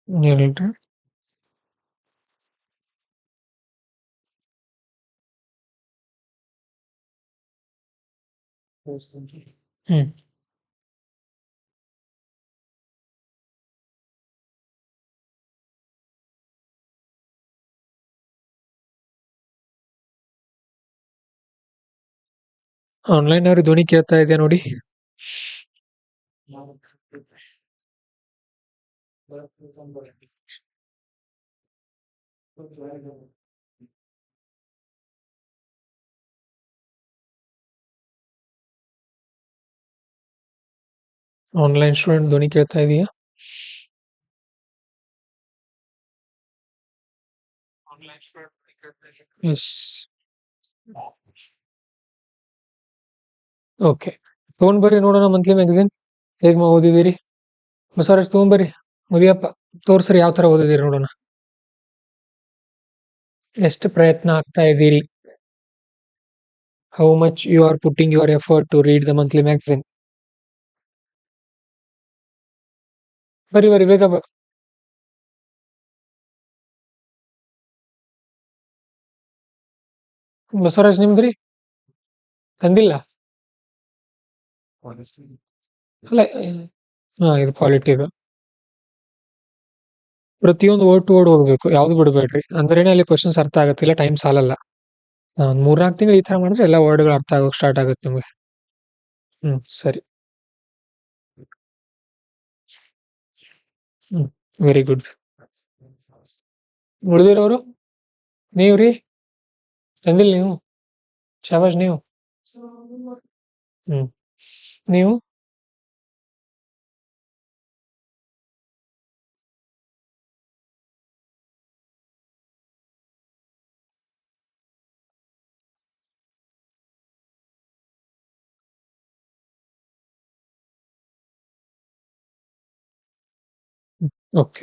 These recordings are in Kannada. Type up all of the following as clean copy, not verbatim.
ಹೇಳ್ರಿ. ಹ್ಮ್ ಆನ್ಲೈನ್ ಅವ್ರಿಗೆ ಧ್ವನಿ ಕೇಳ್ತಾ ಇದೆ ನೋಡಿ. ಆನ್ಲೈನ್ ಸ್ಟೂಡೆಂಟ್ ಧ್ವನಿ ಕೇಳ್ತಾ ಇದೆಯಾ? ಎಸ್. ಓಕೆ, ತಗೊಂಡ್ಬರ್ರಿ ನೋಡೋಣ ಮಂತ್ಲಿ ಮ್ಯಾಗಝಿನ್. ಹೇಗ್ ಓದಿದಿರಿ? ಬಸವರಾಜ್ ತಗೊಂಬರ್ರಿ. ಮುದಿಯಪ್ಪ ತೋರ್ಸ್ರಿ ಯಾವ ತರ ಓದಿದಿರಿ ನೋಡೋಣ. ಎಷ್ಟು ಪ್ರಯತ್ನ ಆಗ್ತಾ ಇದ್ದೀರಿ? How much you are putting your effort to read the monthly magazine? ಬರಿ ಬರಿ ಬೇಗ ಬಸವರಾಜ್ ನಿಮ್ದ್ರಿ ತಂದಿಲ್ಲ ಅಲ್ಲ. ಹಾ, ಇದು ಕ್ವಾಲಿಟಿ ಇದು. ಪ್ರತಿಯೊಂದು ವರ್ಡ್ ಟು ವರ್ಡ್ ಹೋಗ್ಬೇಕು, ಯಾವ್ದು ಬಿಡಬೇಡ್ರಿ. ಅಂದ್ರೇನೆ ಅಲ್ಲಿ ಕ್ವಶನ್ಸ್ ಅರ್ಥ ಆಗತ್ತಿಲ್ಲ, ಟೈಮ್ ಸಾಲಲ್ಲ. ಒಂದ್ 3-4 ತಿಂಗಳು ಈ ತರ ಮಾಡಿದ್ರೆ ಎಲ್ಲ ವರ್ಡ್ಗಳು ಅರ್ಥ ಆಗೋಕ್ ಸ್ಟಾರ್ಟ್ ಆಗುತ್ತೆ ನಿಮ್ಗೆ. ಸರಿ. Very good. ಉಳಿದಿರೋರು ನೀವ್ರಿ ತಂದಿಲ್ಲ ನೀವು? ಶಾಬಾಷ್ ನೀವು. ಹ್ಮ್ ನೀವು ಓಕೆ.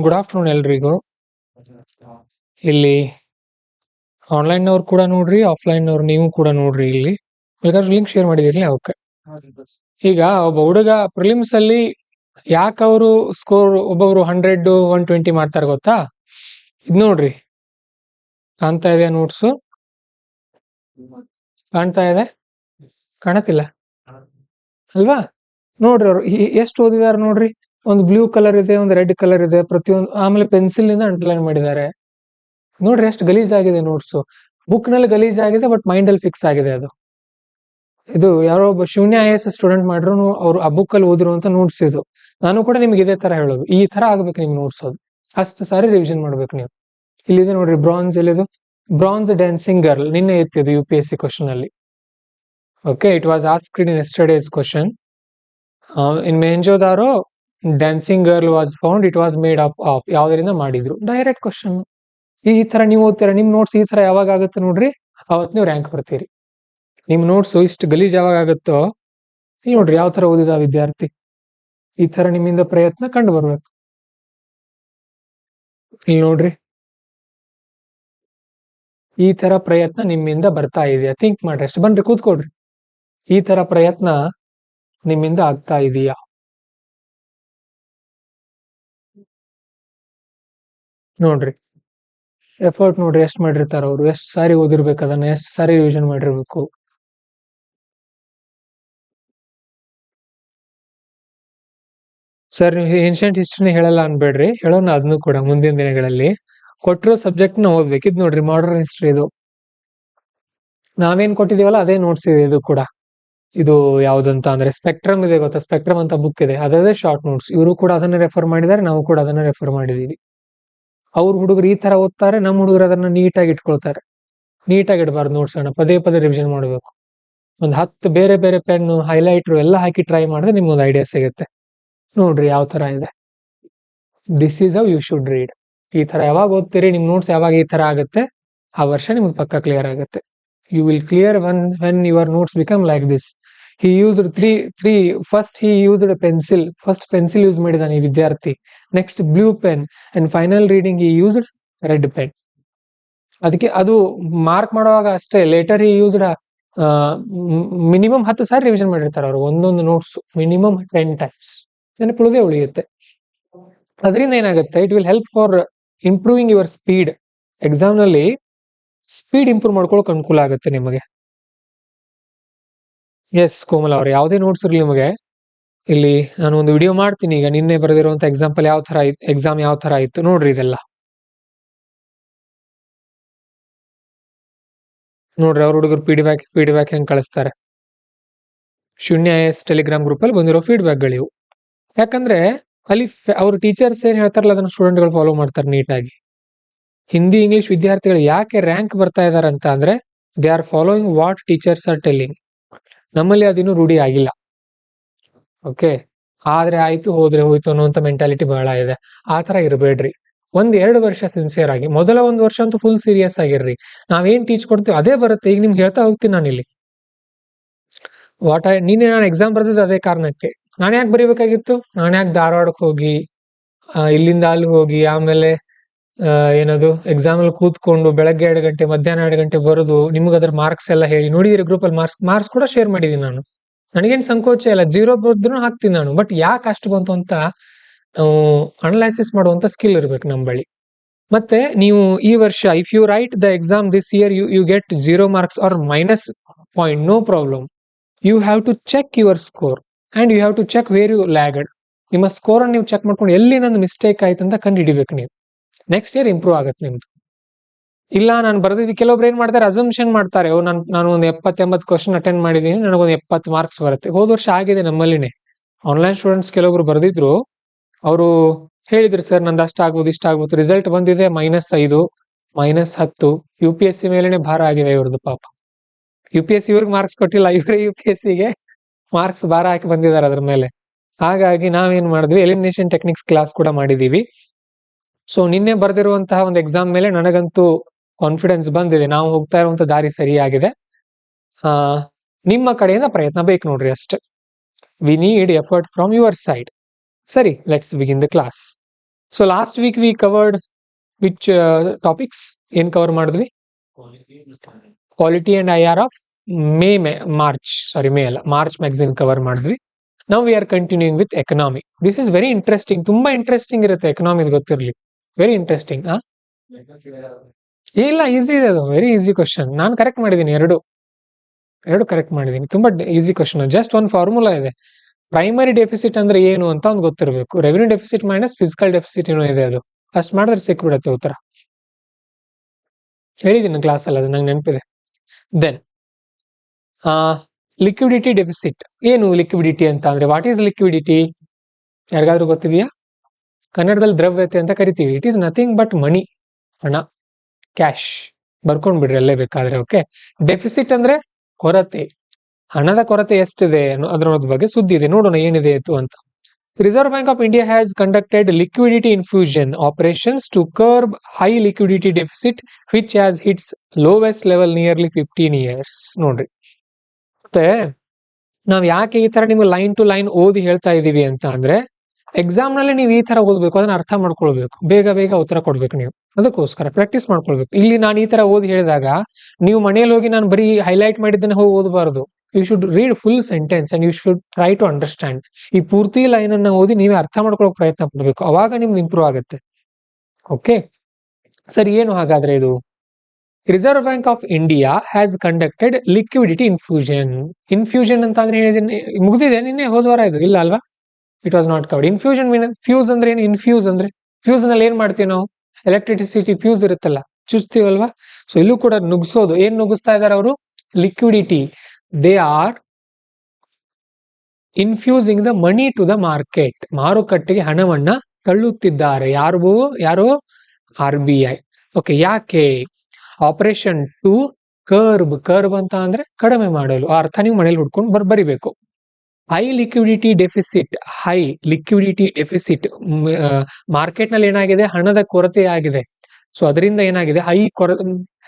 ಗುಡ್ ಆಫ್ಟರ್ನೂನ್ ಎಲ್ರಿಗೂ. ಇಲ್ಲಿ ಆನ್ಲೈನ್ ಅವ್ರು ಕೂಡ ನೋಡ್ರಿ, ಆಫ್ಲೈನ್ ಅವ್ರು ನೀವು ಕೂಡ ನೋಡ್ರಿ. ಇಲ್ಲಿ ಬೇಕಾದ್ರೆ ಲಿಂಕ್ ಶೇರ್ ಮಾಡಿದಿರಿ. ಓಕೆ. ಈಗ ಒಬ್ಬ ಹುಡುಗ ಪ್ರಿಲಿಮ್ಸ್ ಅಲ್ಲಿ ಯಾಕೆ ಅವರು ಸ್ಕೋರ್ ಒಬ್ಬೊಬ್ರು 100, 120 ಮಾಡ್ತಾರೆ ಗೊತ್ತಾ? ಇದ್ ನೋಡ್ರಿ, ಕಾಣ್ತಾ ಇದೆ ನೋಟ್ಸ್? ಕಾಣ್ತಾ ಇದೆ? ಕಾಣತಿಲ್ಲ ಅಲ್ವಾ? ನೋಡ್ರಿ ಅವ್ರು ಎಷ್ಟು ಓದಿದಾರೆ ನೋಡ್ರಿ. ಒಂದು ಬ್ಲೂ ಕಲರ್ ಇದೆ, ಒಂದು ರೆಡ್ ಕಲರ್ ಇದೆ ಪ್ರತಿಯೊಂದು. ಆಮೇಲೆ ಪೆನ್ಸಿಲ್ ಇಂದ ಅಂಡರ್ಲೈನ್ ಮಾಡಿದ್ದಾರೆ. ನೋಡ್ರಿ ಎಷ್ಟು ಗಲೀಜ್ ಆಗಿದೆ ನೋಟ್ಸ್. ಬುಕ್ ನಲ್ಲಿ ಗಲೀಜ್ ಆಗಿದೆ, ಬಟ್ ಮೈಂಡ್ ಅಲ್ಲಿ ಫಿಕ್ಸ್ ಆಗಿದೆ ಅದು. ಇದು ಯಾರೋ ಒಬ್ಬ ಶೂನ್ಯ IAS ಸ್ಟೂಡೆಂಟ್ ಮಾಡ್ರು ಅವ್ರು ಆ ಬುಕ್ ಅಲ್ಲಿ ಓದಿರುವಂತ ನೋಟ್ಸ್ ಇದು. ನಾನು ಕೂಡ ನಿಮ್ಗೆ ಇದೇ ತರ ಹೇಳೋದು, ಈ ತರ ಆಗ್ಬೇಕು ನಿಮ್ ನೋಟ್ಸ್. ಅದು ಅಷ್ಟು ಸಾರಿ ರಿವಿಷನ್ ಮಾಡ್ಬೇಕು ನೀವು. ಇಲ್ಲಿದೆ ನೋಡ್ರಿ, ಬ್ರಾನ್ಸ್ ಎಲ್ಲಿದು? ಬ್ರಾನ್ಸ್ ಡ್ಯಾನ್ಸಿಂಗ್ ಗರ್ಲ್ ನಿನ್ನೆ ಎತ್ತಿದ್ದು UPSC ಕ್ವಶನ್ ಅಲ್ಲಿ. Okay, it was asked in yesterday's question. In Mohenjodaro dancing girl was found, it was made up of. ಯಾವ್ದರಿಂದ ಮಾಡಿದ್ರು? Direct question. ಈ ತರ ನೀವು ಓದ್ತೀರಾ, ನಿಮ್ ನೋಟ್ಸ್ ಈ ತರ ಯಾವಾಗ ಆಗುತ್ತೆ ನೋಡ್ರಿ, ಅವತ್ ನೀವು ರ್ಯಾಂಕ್ ಬರ್ತೀರಿ. ನಿಮ್ ನೋಟ್ಸ್ ಇಷ್ಟು ಗಲೀಜ್ ಯಾವಾಗ ಆಗುತ್ತೋ, ಈ ನೋಡ್ರಿ ಯಾವ ತರ ಓದಿದ ವಿದ್ಯಾರ್ಥಿ. ಈ ತರ ನಿಮ್ಮಿಂದ ಪ್ರಯತ್ನ ಕಂಡು ಬರ್ಬೇಕು. ಇಲ್ಲಿ ನೋಡ್ರಿ, ಈ ತರ ಪ್ರಯತ್ನ ನಿಮ್ಮಿಂದ ಬರ್ತಾ ಇದೆಯಾ? ಥಿಂಕ್ ಮಾಡ್ರಿ ಅಷ್ಟು. ಬನ್ರಿ ಕೂತ್ಕೊಡ್ರಿ. ಈ ತರ ಪ್ರಯತ್ನ ನಿಮ್ಮಿಂದ ಆಗ್ತಾ ಇದೆಯಾ? ನೋಡ್ರಿ ಎಫರ್ಟ್ ನೋಡ್ರಿ ಎಷ್ಟು ಮಾಡಿರ್ತಾರ ಅವ್ರು. ಎಷ್ಟು ಸಾರಿ ಓದಿರ್ಬೇಕು, ಅದನ್ನ ಎಷ್ಟು ಸಾರಿ ರಿವಿಷನ್ ಮಾಡಿರ್ಬೇಕು. ಸರ್, ನೀವು ಏನ್ಷಿಯಂಟ್ ಹಿಸ್ಟ್ರಿನ ಹೇಳಲ್ಲ ಅನ್ಬೇಡ್ರಿ, ಹೇಳೋಣ ಅದನ್ನು ಕೂಡ ಮುಂದಿನ ದಿನಗಳಲ್ಲಿ. ಕೊಟ್ಟಿರೋ ಸಬ್ಜೆಕ್ಟ್ ನ ಓದ್ಬೇಕು. ಇದು ನೋಡ್ರಿ ಮಾಡರ್ನ್ ಹಿಸ್ಟ್ರಿ. ಇದು ನಾವೇನ್ ಕೊಟ್ಟಿದೀವಲ್ಲ ಅದೇ ನೋಟ್ಸ್ ಇದೆ ಇದು ಕೂಡ. ಇದು ಯಾವ್ದಂತ ಅಂದ್ರೆ ಸ್ಪೆಕ್ಟ್ರಮ್ ಇದೆ ಗೊತ್ತಾ? ಸ್ಪೆಕ್ಟ್ರಮ್ ಅಂತ ಬುಕ್ ಇದೆ, ಅದೇ ಶಾರ್ಟ್ ನೋಟ್ಸ್. ಇವರು ಕೂಡ ಅದನ್ನ ರೆಫರ್ ಮಾಡಿದ್ದಾರೆ, ನಾವು ಕೂಡ ಅದನ್ನ ರೆಫರ್ ಮಾಡಿದೀವಿ. ಅವ್ರ ಹುಡುಗರು ಈ ತರ ಓದ್ತಾರೆ, ನಮ್ಮ ಹುಡುಗರು ಅದನ್ನ ನೀಟಾಗಿ ಇಟ್ಕೊಳ್ತಾರೆ. ನೀಟಾಗಿ ಇಡಬಾರ್ದು ನೋಟ್ಸ್ ಅನ್ನ, ಪದೇ ಪದೇ ರಿವಿಷನ್ ಮಾಡಬೇಕು. ಒಂದು 10 ಬೇರೆ ಬೇರೆ ಪೆನ್ನು, ಹೈಲೈಟ್ರು ಎಲ್ಲ ಹಾಕಿ ಟ್ರೈ ಮಾಡಿದ್ರೆ ನಿಮ್ಗೆ ಒಂದು ಐಡಿಯಾ ಸಿಗುತ್ತೆ. ನೋಡ್ರಿ ಯಾವ ತರ ಇದೆ. This is how you should read. ಈ ತರ ಯಾವಾಗ ಓದ್ತೀರಿ, ನಿಮ್ ನೋಟ್ಸ್ ಯಾವಾಗ ಈ ತರ ಆಗುತ್ತೆ, ಆ ವರ್ಷ ನಿಮ್ಗೆ ಪಕ್ಕ ಕ್ಲಿಯರ್ ಆಗುತ್ತೆ. You will clear when your notes become like this. he used first he used a pencil. First pencil use ಮಾಡಿದಾನೆ ಈ ವಿದ್ಯಾರ್ಥಿ, next blue pen, and final reading he used red pen. ಅದಕ್ಕೆ ಅದು ಮಾರ್ಕ್ ಮಾಡುವಾಗ ಅಷ್ಟೇ, ಲೇಟರ್ he used ಮಿನಿಮಮ್ 10 ಸಾರಿ ರಿವಿಷನ್ ಮಾಡಿರ್ತಾರೆ ಅವರು ಒಂದೊಂದು ನೋಟ್ಸ್, ಮಿನಿಮಮ್ 10 ಟೈಮ್ಸ್. ನೆನಪುಳಿದೇ ಉಳಿಯುತ್ತೆ. ಅದರಿಂದ ಏನಾಗುತ್ತೆ, it will help for improving your speed. Exam ನಲ್ಲಿ ಸ್ಪೀಡ್ ಇಂಪ್ರೂವ್ ಮಾಡ್ಕೊಳ್ಳೋಕೆ ಅನುಕೂಲ ಆಗುತ್ತೆ ನಿಮಗೆ. ಎಸ್ ಕೋಮಲ್ ಅವ್ರೆ, ಯಾವುದೇ ನೋಟ್ಸ್ ಇರಲಿ ನಿಮಗೆ, ಇಲ್ಲಿ ನಾನು ಒಂದು ವಿಡಿಯೋ ಮಾಡ್ತೀನಿ ಈಗ, ನಿನ್ನೆ ಬರೆದಿರುವಂತ ಎಕ್ಸಾಂಪಲ್ ಯಾವ ತರ ಎಕ್ಸಾಮ್ ಯಾವ ತರ ಇತ್ತು ನೋಡ್ರಿ. ಇದೆಲ್ಲ ನೋಡ್ರಿ, ಅವ್ರ ಹುಡುಗರು ಫೀಡ್ಬ್ಯಾಕ್ ಹೆಂಗ್ ಕಳಿಸ್ತಾರೆ. ಶೂನ್ಯ ಎಸ್ ಟೆಲಿಗ್ರಾಮ್ ಗ್ರೂಪ್ ಅಲ್ಲಿ ಬಂದಿರೋ ಫೀಡ್ಬ್ಯಾಕ್ ಗಳಿವು. ಯಾಕಂದ್ರೆ ಅಲ್ಲಿ ಅವ್ರ ಟೀಚರ್ಸ್ ಏನ್ ಹೇಳ್ತಾರಲ್ಲ ಅದನ್ನ ಸ್ಟೂಡೆಂಟ್ಗಳು ಫಾಲೋ ಮಾಡ್ತಾರೆ ನೀಟಾಗಿ. ಹಿಂದಿ ಇಂಗ್ಲಿಷ್ ವಿದ್ಯಾರ್ಥಿಗಳು ಯಾಕೆ ರ್ಯಾಂಕ್ ಬರ್ತಾ ಇದಾರೆ ಅಂತ ಅಂದ್ರೆ, they are following what teachers are telling. ನಮ್ಮಲ್ಲಿ ಅದಿನ್ನೂ ರೂಢಿ ಆಗಿಲ್ಲ. ಓಕೆ, ಆದ್ರೆ ಆಯ್ತು ಹೋದ್ರೆ ಹೋಯ್ತು ಅನ್ನೋಂತ ಮೆಂಟಾಲಿಟಿ ಬಹಳ ಇದೆ. ಆ ತರ ಇರಬೇಡ್ರಿ. 1-2 ವರ್ಷ ಸಿನ್ಸಿಯರ್ ಆಗಿ, ಮೊದಲ 1 ವರ್ಷ ಅಂತೂ ಫುಲ್ ಸೀರಿಯಸ್ ಆಗಿರ್ರಿ. ನಾವೇನ್ ಟೀಚ್ ಕೊಡ್ತೀವಿ ಅದೇ ಬರುತ್ತೆ. ಈಗ ನಿಮ್ಗೆ ಹೇಳ್ತಾ ಹೋಗ್ತೀನಿ ನಾನು ಇಲ್ಲಿ. ನಿನ್ನೆ ನಾನು ಎಕ್ಸಾಮ್ ಬರ್ದಿದ್ದು ಅದೇ ಕಾರಣಕ್ಕೆ. ನಾನು ಯಾಕೆ ಬರೀಬೇಕಾಗಿತ್ತು, ನಾನು ಯಾಕೆ ಧಾರವಾಡಕ್ಕೆ ಹೋಗಿ ಇಲ್ಲಿಂದ ಅಲ್ಲಿ ಹೋಗಿ ಆಮೇಲೆ ಏನದು ಎಕ್ಸಾಮ್ ಅಲ್ಲಿ ಕೂತ್ಕೊಂಡು ಬೆಳಗ್ಗೆ 2 ಗಂಟೆ ಮಧ್ಯಾಹ್ನ 2 ಗಂಟೆ ಬರೋದು, ನಿಮ್ಗೆ ಅದ್ರ ಮಾರ್ಕ್ಸ್ ಎಲ್ಲ ಹೇಳಿ ನೋಡಿದಿರಿ ಗ್ರೂಪ್ ಅಲ್ಲಿ. ಮಾರ್ಕ್ಸ್ ಕೂಡ ಶೇರ್ ಮಾಡಿದೀನಿ ನಾನು. ನನಗೇನು ಸಂಕೋಚ ಇಲ್ಲ, 0 ಬಂದ್ರು ಹಾಕ್ತೀನಿ ನಾನು. ಬಟ್ ಯಾಕೆ ಅಷ್ಟು ಬಂತು ಅಂತ ಅನಲೈಸಿಸ್ ಮಾಡುವಂತ ಸ್ಕಿಲ್ ಇರ್ಬೇಕು ನಮ್ಮ ಬಳಿ. ಮತ್ತೆ ನೀವು ಈ ವರ್ಷ if you write the exam this year, you get 0 marks or minus point, no problem. You have to check your score and you have to check where you lagged. ನಿಮ್ಮ ಸ್ಕೋರ್ ಅನ್ನು ನೀವು ಚೆಕ್ ಮಾಡ್ಕೊಂಡು ಎಲ್ಲಿ ನಂದು ಮಿಸ್ಟೇಕ್ ಆಯ್ತು ಅಂತ ಕಂಡು ಹಿಡಿಬೇಕು ನೀವು. ನೆಕ್ಸ್ಟ್ ಇಯರ್ ಇಂಪ್ರೂವ್ ಆಗುತ್ತೆ ನಿಮ್ದು. ಇಲ್ಲ ನಾನು ಬರ್ದಿದ್ದು, ಕೆಲವೊಬ್ರು ಏನ್ ಮಾಡ್ತಾರೆ, ಅಸಂಪ್ಷನ್ ಮಾಡ್ತಾರೆ. ನಾನು ಒಂದು 70-80 ಕ್ವಶನ್ ಅಟೆಂಡ್ ಮಾಡಿದೀನಿ, ನನಗೊಂದು 70 ಮಾರ್ಕ್ಸ್ ಬರುತ್ತೆ. ಹೋದ ವರ್ಷ ಆಗಿದೆ ನಮ್ಮಲ್ಲಿನೇ. ಆನ್ಲೈನ್ ಸ್ಟೂಡೆಂಟ್ಸ್ ಕೆಲವೊಬ್ರು ಬರ್ದಿದ್ರು, ಅವರು ಹೇಳಿದ್ರು ಸರ್ ನಂದು ಅಷ್ಟ ಆಗ್ಬೋದು ಇಷ್ಟ ಆಗ್ಬೋದು, ರಿಸಲ್ಟ್ ಬಂದಿದೆ -5 -10. UPSC ಮೇಲೆನೆ ಭಾರ ಆಗಿದೆ ಇವ್ರದ್ದು ಪಾಪ. UPSC ಇವ್ರಿಗೆ ಮಾರ್ಕ್ಸ್ ಕೊಟ್ಟಿಲ್ಲ, ಇವರೇ UPSCಗೆ ಮಾರ್ಕ್ಸ್ ಭಾರ ಹಾಕಿ ಬಂದಿದ್ದಾರೆ ಅದ್ರ ಮೇಲೆ. ಹಾಗಾಗಿ ನಾವೇನ್ ಮಾಡಿದ್ವಿ, ಎಲಿಮಿನೇಷನ್ ಟೆಕ್ನಿಕ್ಸ್ ಕ್ಲಾಸ್ ಕೂಡ ಮಾಡಿದೀವಿ. ಸೊ ನಿನ್ನೆ ಬರ್ದಿರುವಂತಹ ಒಂದು ಎಕ್ಸಾಮ್ ಮೇಲೆ ನನಗಂತೂ ಕಾನ್ಫಿಡೆನ್ಸ್ ಬಂದಿದೆ, ನಾವು ಹೋಗ್ತಾ ಇರುವಂತ ದಾರಿ ಸರಿಯಾಗಿದೆ. ನಿಮ್ಮ ಕಡೆಯಿಂದ ಪ್ರಯತ್ನ ಬೇಕು ನೋಡ್ರಿ ಅಷ್ಟೇ. We need effort from your side. ಸರಿ, let's begin the class. So last week we covered which topics? ಏನ್ ಕವರ್ ಮಾಡಿದ್ವಿ? Quality and IR of March magazine cover ಮಾಡಿದ್ವಿ. Now we are continuing with economy. This is very interesting, ತುಂಬಾ ಇಂಟ್ರೆಸ್ಟಿಂಗ್ ಇರುತ್ತೆ ಎಕನಾಮಿ, ಗೊತ್ತಿರ್ಲಿ. Very interesting. ಇಲ್ಲ, ಈಸಿ ಇದೆ ಅದು, ವೆರಿ ಈಸಿ ಕ್ವಶನ್. ನಾನು ಕರೆಕ್ಟ್ ಮಾಡಿದ್ದೀನಿ, ಎರಡು ಕರೆಕ್ಟ್ ಮಾಡಿದ್ದೀನಿ. ತುಂಬಾ ಈಸಿ ಕ್ವಶನ್. ಜಸ್ಟ್ ಒಂದು ಫಾರ್ಮುಲಾ ಇದೆ. ಪ್ರೈಮರಿ ಡೆಫಿಸಿಟ್ ಅಂದ್ರೆ ಏನು ಅಂತ ಒಂದು ಗೊತ್ತಿರಬೇಕು. Revenue deficit minus physical deficit ಏನೋ ಇದೆ, ಅದು ಅಷ್ಟು ಮಾಡಿದ್ರೆ ಸಿಕ್ಬಿಡುತ್ತೆ ಉತ್ತರ. ಹೇಳಿದ್ದೀನಿ ಕ್ಲಾಸ್ ಅಲ್ಲಿ, ಅದು ನಂಗೆ ನೆನಪಿದೆ. Then liquidity deficit. ಏನು ಲಿಕ್ವಿಡಿಟಿ ಅಂತ ಅಂದ್ರೆ, ವಾಟ್ ಈಸ್ ಲಿಕ್ವಿಡಿಟಿ? ಯಾರಿಗಾದ್ರೂ ಗೊತ್ತಿದೆಯಾ? ಕನ್ನಡದಲ್ಲಿ ದ್ರವ್ಯತೆ ಅಂತ ಕರಿತೀವಿ. ಇಟ್ ಈಸ್ ನಥಿಂಗ್ ಬಟ್ ಮನಿ, ಹಣ, ಕ್ಯಾಶ್. ಬರ್ಕೊಂಡ್ ಬಿಡ್ರಿ ಅಲ್ಲೇ ಬೇಕಾದ್ರೆ. ಓಕೆ, ಡೆಫಿಸಿಟ್ ಅಂದ್ರೆ ಕೊರತೆ, ಹಣದ ಕೊರತೆ ಎಷ್ಟಿದೆ ಅದರ ಬಗ್ಗೆ ಸುದ್ದಿ ಇದೆ. ನೋಡೋಣ ಏನಿದೆ ಅಂತ. Reserve Bank of India has conducted liquidity infusion operations to curb high liquidity deficit which has hits lowest level nearly 15 years. ನೋಡ್ರಿ, ಮತ್ತೆ ನಾವ್ ಯಾಕೆ ಈ ತರ ನಿಮ್ಗೆ ಲೈನ್ ಟು ಲೈನ್ ಓದಿ ಹೇಳ್ತಾ ಇದೀವಿ ಅಂತ ಅಂದ್ರೆ, ಎಕ್ಸಾಮ್ ನಲ್ಲಿ ನೀವು ಈ ತರ ಓದ್ಬೇಕು, ಅದನ್ನ ಅರ್ಥ ಮಾಡ್ಕೊಳ್ಬೇಕು, ಬೇಗ ಉತ್ತರ ಕೊಡ್ಬೇಕು ನೀವು. ಅದಕ್ಕೋಸ್ಕರ ಪ್ರಾಕ್ಟೀಸ್ ಮಾಡ್ಕೊಳ್ಬೇಕು. ಇಲ್ಲಿ ನಾನು ಈ ತರ ಓದಿ ಹೇಳಿದಾಗ ನೀವು ಮನೆಯಲ್ಲಿ ಹೋಗಿ ನಾನು ಬರೀ ಹೈಲೈಟ್ ಮಾಡಿದ್ದನ್ನ ಹೋಗಿ ಓದಬಾರದು. You should read full sentence and you should try to understand. ಈ ಪೂರ್ತಿ ಲೈನ್ ಅನ್ನ ಓದಿ ನೀವೇ ಅರ್ಥ ಮಾಡ್ಕೊಳಕ್ ಪ್ರಯತ್ನ ಪಡ್ಬೇಕು, ಅವಾಗ ನಿಮ್ದು ಇಂಪ್ರೂವ್ ಆಗುತ್ತೆ. ಓಕೆ, ಸರಿ. ಏನು ಹಾಗಾದ್ರೆ ಇದು? Reserve Bank of India has conducted liquidity infusion. Infusion ಅಂತ ಅಂದ್ರೆ ಹೇಳಿದೀನಿ, ಮುಗ್ದಿದೆ ನಿನ್ನೆ, ಹೋದ್ವಾರ ಇದು, ಇಲ್ಲ ಅಲ್ವಾ? It was not covered. Infusion fuse ಅಂದ್ರೆ ಏನು? ಇನ್ಫ್ಯೂಸ್ ಅಂದ್ರೆ ಫ್ಯೂಸ್ ನಲ್ಲಿ ಏನ್ ಮಾಡ್ತೀವಿ ನಾವು? ಎಲೆಕ್ಟ್ರಿಸಿಟಿ ಫ್ಯೂಸ್ ಇರುತ್ತಲ್ಲ, ಚುಚ್ತೀವಲ್ವಾ? ಸೊ ಇಲ್ಲೂ ಕೂಡ ನುಗ್ಸೋದು. ಏನ್ ನುಗ್ಗಿಸ್ತಾ ಇದಾರೆ ಅವರು? Liquidity. They are infusing the money to the market. ಮಾರುಕಟ್ಟೆಗೆ ಹಣವನ್ನ ತಳ್ಳುತ್ತಿದ್ದಾರೆ. ಯಾರು? RBI. ಓಕೆ, ಯಾಕೆ? ಆಪರೇಷನ್ ಟು ಕರ್ಬ್ ಅಂತ ಅಂದ್ರೆ ಕಡಿಮೆ ಮಾಡಲು. ಆ ಅರ್ಥ ನೀವು ಮನೇಲಿ ಹುಡ್ಕೊಂಡು ಬರಿಬೇಕು. ಹೈ ಲಿಕ್ವಿಡಿಟಿ ಡೆಫಿಸಿಟ್ ಮಾರ್ಕೆಟ್ ನಲ್ಲಿ ಏನಾಗಿದೆ, ಹಣದ ಕೊರತೆ ಆಗಿದೆ. ಸೊ ಅದರಿಂದ ಏನಾಗಿದೆ,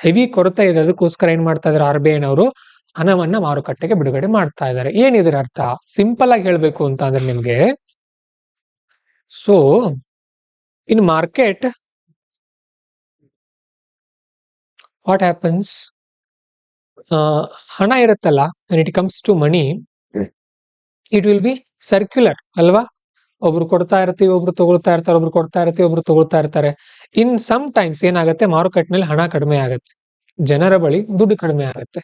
ಹೆವಿ ಕೊರತೆ ಇದೆ. ಅದಕ್ಕೋಸ್ಕರ ಏನ್ ಮಾಡ್ತಾ ಇದಾರೆ RBI ನವರು ಹಣವನ್ನ ಮಾರುಕಟ್ಟೆಗೆ ಬಿಡುಗಡೆ ಮಾಡ್ತಾ ಇದ್ದಾರೆ. ಏನಿದ್ರ ಅರ್ಥ? ಸಿಂಪಲ್ ಆಗಿ ಹೇಳ್ಬೇಕು ಅಂತ ಅಂದ್ರೆ ನಿಮ್ಗೆ, so in market what happens, ಹಣ ಇರುತ್ತಲ್ಲ, when it comes to money it will be circular ಅಲ್ವಾ? ಒಬ್ರು ಕೊಡ್ತಾ ಇರ್ತೀವಿ, ಒಬ್ರು ತಗೊಳ್ತಾ ಇರ್ತಾರೆ, ಒಬ್ರು ಕೊಡ್ತಾ ಇರ್ತೀವಿ, ಒಬ್ರು ತಗೊಳ್ತಾ ಇರ್ತಾರೆ. ಇನ್ ಸಮ್ ಟೈಮ್ಸ್ ಏನಾಗುತ್ತೆ, ಮಾರುಕಟ್ಟೆನಲ್ಲಿ ಹಣ ಕಡಿಮೆ ಆಗುತ್ತೆ, ಜನರ ಬಳಿ ದುಡ್ಡು ಕಡಿಮೆ ಆಗುತ್ತೆ.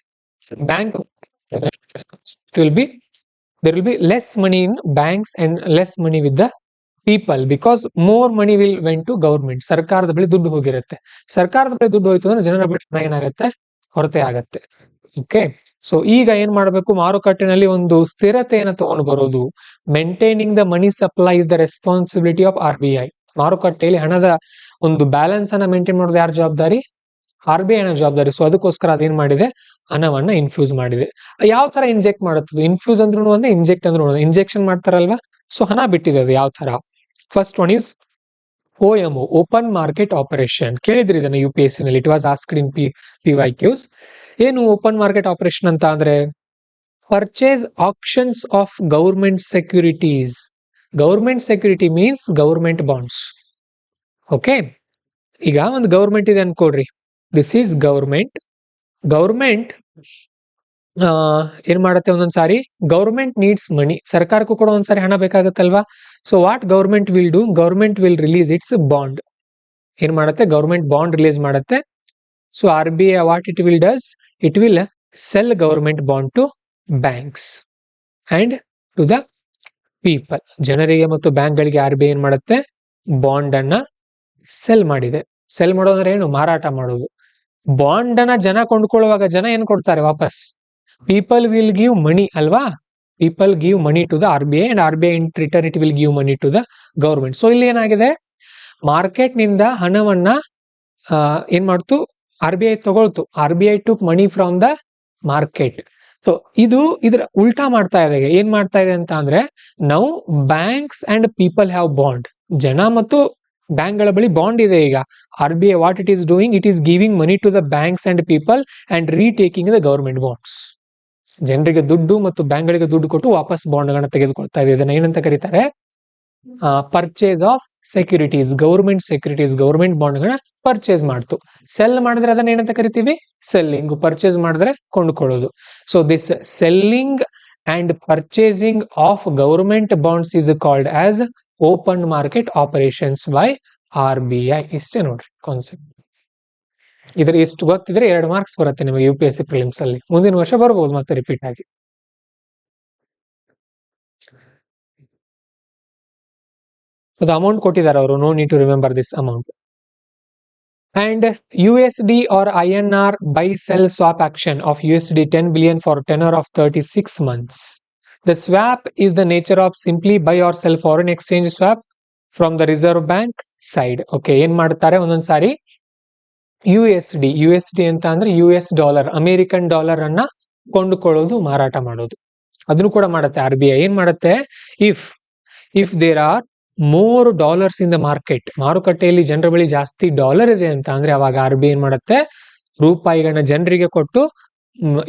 Bank there will be less money in banks and less money with the people because more money will went to government. ಸರ್ಕಾರದ ಬಳಿ ದುಡ್ಡು ಹೋಗಿರುತ್ತೆ. ಸರ್ಕಾರದ ಬಳಿ ದುಡ್ಡು ಹೋಯ್ತು ಅಂದ್ರೆ ಜನರ ಬಳಿ ಏನಾಗುತ್ತೆ, ಕೊರತೆ ಆಗತ್ತೆ. ಓಕೆ, ಸೊ ಈಗ ಏನ್ ಮಾಡಬೇಕು, ಮಾರುಕಟ್ಟೆನಲ್ಲಿ ಒಂದು ಸ್ಥಿರತೆಯನ್ನು ತಗೊಂಡು ಬರೋದು. Maintaining the money supply is the responsibility of RBI. ಮಾರುಕಟ್ಟೆಯಲ್ಲಿ ಹಣದ ಒಂದು ಬ್ಯಾಲೆನ್ಸ್ ಅನ್ನ ಮೇಂಟೈನ್ ಮಾಡೋದು ಯಾರ ಜವಾಬ್ದಾರಿ? RBI ನ ಜವಾಬ್ದಾರಿ. ಸೊ ಅದಕ್ಕೋಸ್ಕರ ಅದೇನ್ ಮಾಡಿದೆ, ಹಣವನ್ನ ಇನ್ಫ್ಯೂಸ್ ಮಾಡಿದೆ. ಯಾವ ತರ ಇಂಜೆಕ್ಟ್ ಮಾಡುತ್ತದೆ? ಇನ್ಫ್ಯೂಸ್ ಅಂದ್ರೂ ಒಂದೇ, ಇಂಜೆಕ್ಟ್ ಅಂದ್ರೂ ಒಂದೇ. ಇಂಜೆಕ್ಷನ್ ಮಾಡ್ತಾರಲ್ವಾ, ಸೊ ಹಣ ಬಿಟ್ಟಿದೆ. ಅದು ಯಾವ ತರ? First one is OMO, open market operation. ಕೇಳಿದ್ರಿ ಇದನ್ನ UPSC ನಲ್ಲಿ, it was asked in PYQs. ಏನು ಓಪನ್ ಮಾರ್ಕೆಟ್ ಆಪರೇಷನ್ ಅಂತ ಅಂದ್ರೆ, purchase actions of government securities. Government security means government bonds. Okay, ಈಗ ಒಂದು ಗೌರ್ಮೆಂಟ್ ಇದೆ ಅನ್ಕೊಡ್ರಿ, ದಿಸ್ ಈಸ್ ಗೌರ್ಮೆಂಟ್. ಏನ್ ಮಾಡುತ್ತೆ, ಒಂದೊಂದ್ಸಾರಿ ಗೌರ್ಮೆಂಟ್ ನೀಡ್ಸ್ ಮನಿ, ಸರ್ಕಾರಕ್ಕೂ ಕೂಡ ಒಂದ್ಸಾರಿ ಹಣ ಬೇಕಾಗತ್ತಲ್ವಾ. So what government will do, government will release its bond. ಏನ್ ಮಾಡುತ್ತೆ, ಗೌರ್ಮೆಂಟ್ ಬಾಂಡ್ ರಿಲೀಸ್ ಮಾಡುತ್ತೆ. So RBI what it will does, it will sell government bond to banks and to the people. ಜನರಿಗೆ ಮತ್ತು ಬ್ಯಾಂಕ್ ಗಳಿಗೆ RBI ಏನ್ ಮಾಡುತ್ತೆ, ಬಾಂಡ್ ಅನ್ನ ಸೆಲ್ ಮಾಡಿದೆ. ಸೆಲ್ ಮಾಡೋದ್ರೆ ಏನು, ಮಾರಾಟ ಮಾಡೋದು. ಬಾಂಡ್ ಅನ್ನ ಜನ ಕೊಂಡ್ಕೊಳ್ಳುವಾಗ ಜನ ಏನ್ ಕೊಡ್ತಾರೆ ವಾಪಸ್? ಪೀಪಲ್ ವಿಲ್ ಗಿವ್ ಮನಿ ಅಲ್ವಾ? People give money to the RBI and RBI in return it will give money to the government. So ಇಲ್ಲಿ ಏನಾಗಿದೆ, ಮಾರ್ಕೆಟ್ ನಿಂದ ಹಣವನ್ನ ಏನ್ ಮಾಡ್ತು, RBI ತಗೊಳ್ತು. RBI took money from the market. So ಇದ್ರ ಉಲ್ಟಾ ಮಾಡ್ತಾ ಇದೆ. ಏನ್ ಮಾಡ್ತಾ ಇದೆ ಅಂತ ಅಂದ್ರೆ, now banks and people have bond. ಜನ ಮತ್ತು ಬ್ಯಾಂಕ್ ಗಳ ಬಳಿ ಬಾಂಡ್ ಇದೆ. ಈಗ RBI what it is doing, it is giving money to the banks and people and retaking the government bonds. ಜನರಿಗೆ ದುಡ್ಡು ಮತ್ತು ಬ್ಯಾಂಕ್ ಗಳಿಗೆ ದುಡ್ಡು ಕೊಟ್ಟು ವಾಪಸ್ ಬಾಂಡ್ ಗಳನ್ನ ತೆಗೆದುಕೊಳ್ತಾ ಇದೆ. ಇದನ್ನ ಏನಂತ ಕರೀತಾರೆ, purchase of securities. Government bond ಗಳನ್ನ ಪರ್ಚೇಸ್ ಮಾಡ್ತು. ಸೆಲ್ ಮಾಡಿದ್ರೆ ಅದನ್ನ ಏನಂತ ಕರಿತೀವಿ, ಸೆಲ್ಲಿಂಗ್. ಪರ್ಚೇಸ್ ಮಾಡಿದ್ರೆ ಕೊಂಡುಕೊಳ್ಳೋದು. So this selling and purchasing of government bonds is called as open market operations by RBI. ಇಷ್ಟೇ ನೋಡ್ರಿ ಕಾನ್ಸೆಪ್ಟ್. ಇದ್ರ ಇಷ್ಟು ಗೊತ್ತಿದ್ರೆ 2 ಮಾರ್ಕ್ಸ್ ಬರುತ್ತೆ ನಿಮಗೆ UPSC ಪ್ರಿಲಿಮ್ಸ್ ಅಲ್ಲಿ. ಮುಂದಿನ ವರ್ಷ ಬರ್ಬೋದು ಮತ್ತೆ ರಿಪೀಟ್ ಆಗಿ. ಅದು ಅಮೌಂಟ್ ಕೊಟ್ಟಿದ್ದಾರೆ ಅವರು, no need to remember this amount. And USD or INR buy sell swap action of USD 10 billion for tenor of 36 months. The swap is the nature of simply buy or sell foreign exchange swap from the Reserve Bank side. Okay, ಏನ್ ಮಾಡ್ತಾರೆ, ಒಂದೊಂದ್ಸಾರಿ USD ಅಂತ ಅಂದ್ರೆ US ಡಾಲರ್, ಅಮೆರಿಕನ್ ಡಾಲರ್ ಅನ್ನ ಕೊಂಡುಕೊಳ್ಳೋದು, ಮಾರಾಟ ಮಾಡೋದು. ಅದನ್ನು ಕೂಡ ಮಾಡುತ್ತೆ RBI. ಏನ್ ಮಾಡುತ್ತೆ, if there are more dollars in the market, ಮಾರುಕಟ್ಟೆಯಲ್ಲಿ ಜನರ ಬಳಿ ಜಾಸ್ತಿ ಡಾಲರ್ ಇದೆ ಅಂತ ಅಂದ್ರೆ ಅವಾಗ RBI ಏನ್ ಮಾಡುತ್ತೆ, ರೂಪಾಯಿಗಳನ್ನ ಜನರಿಗೆ ಕೊಟ್ಟು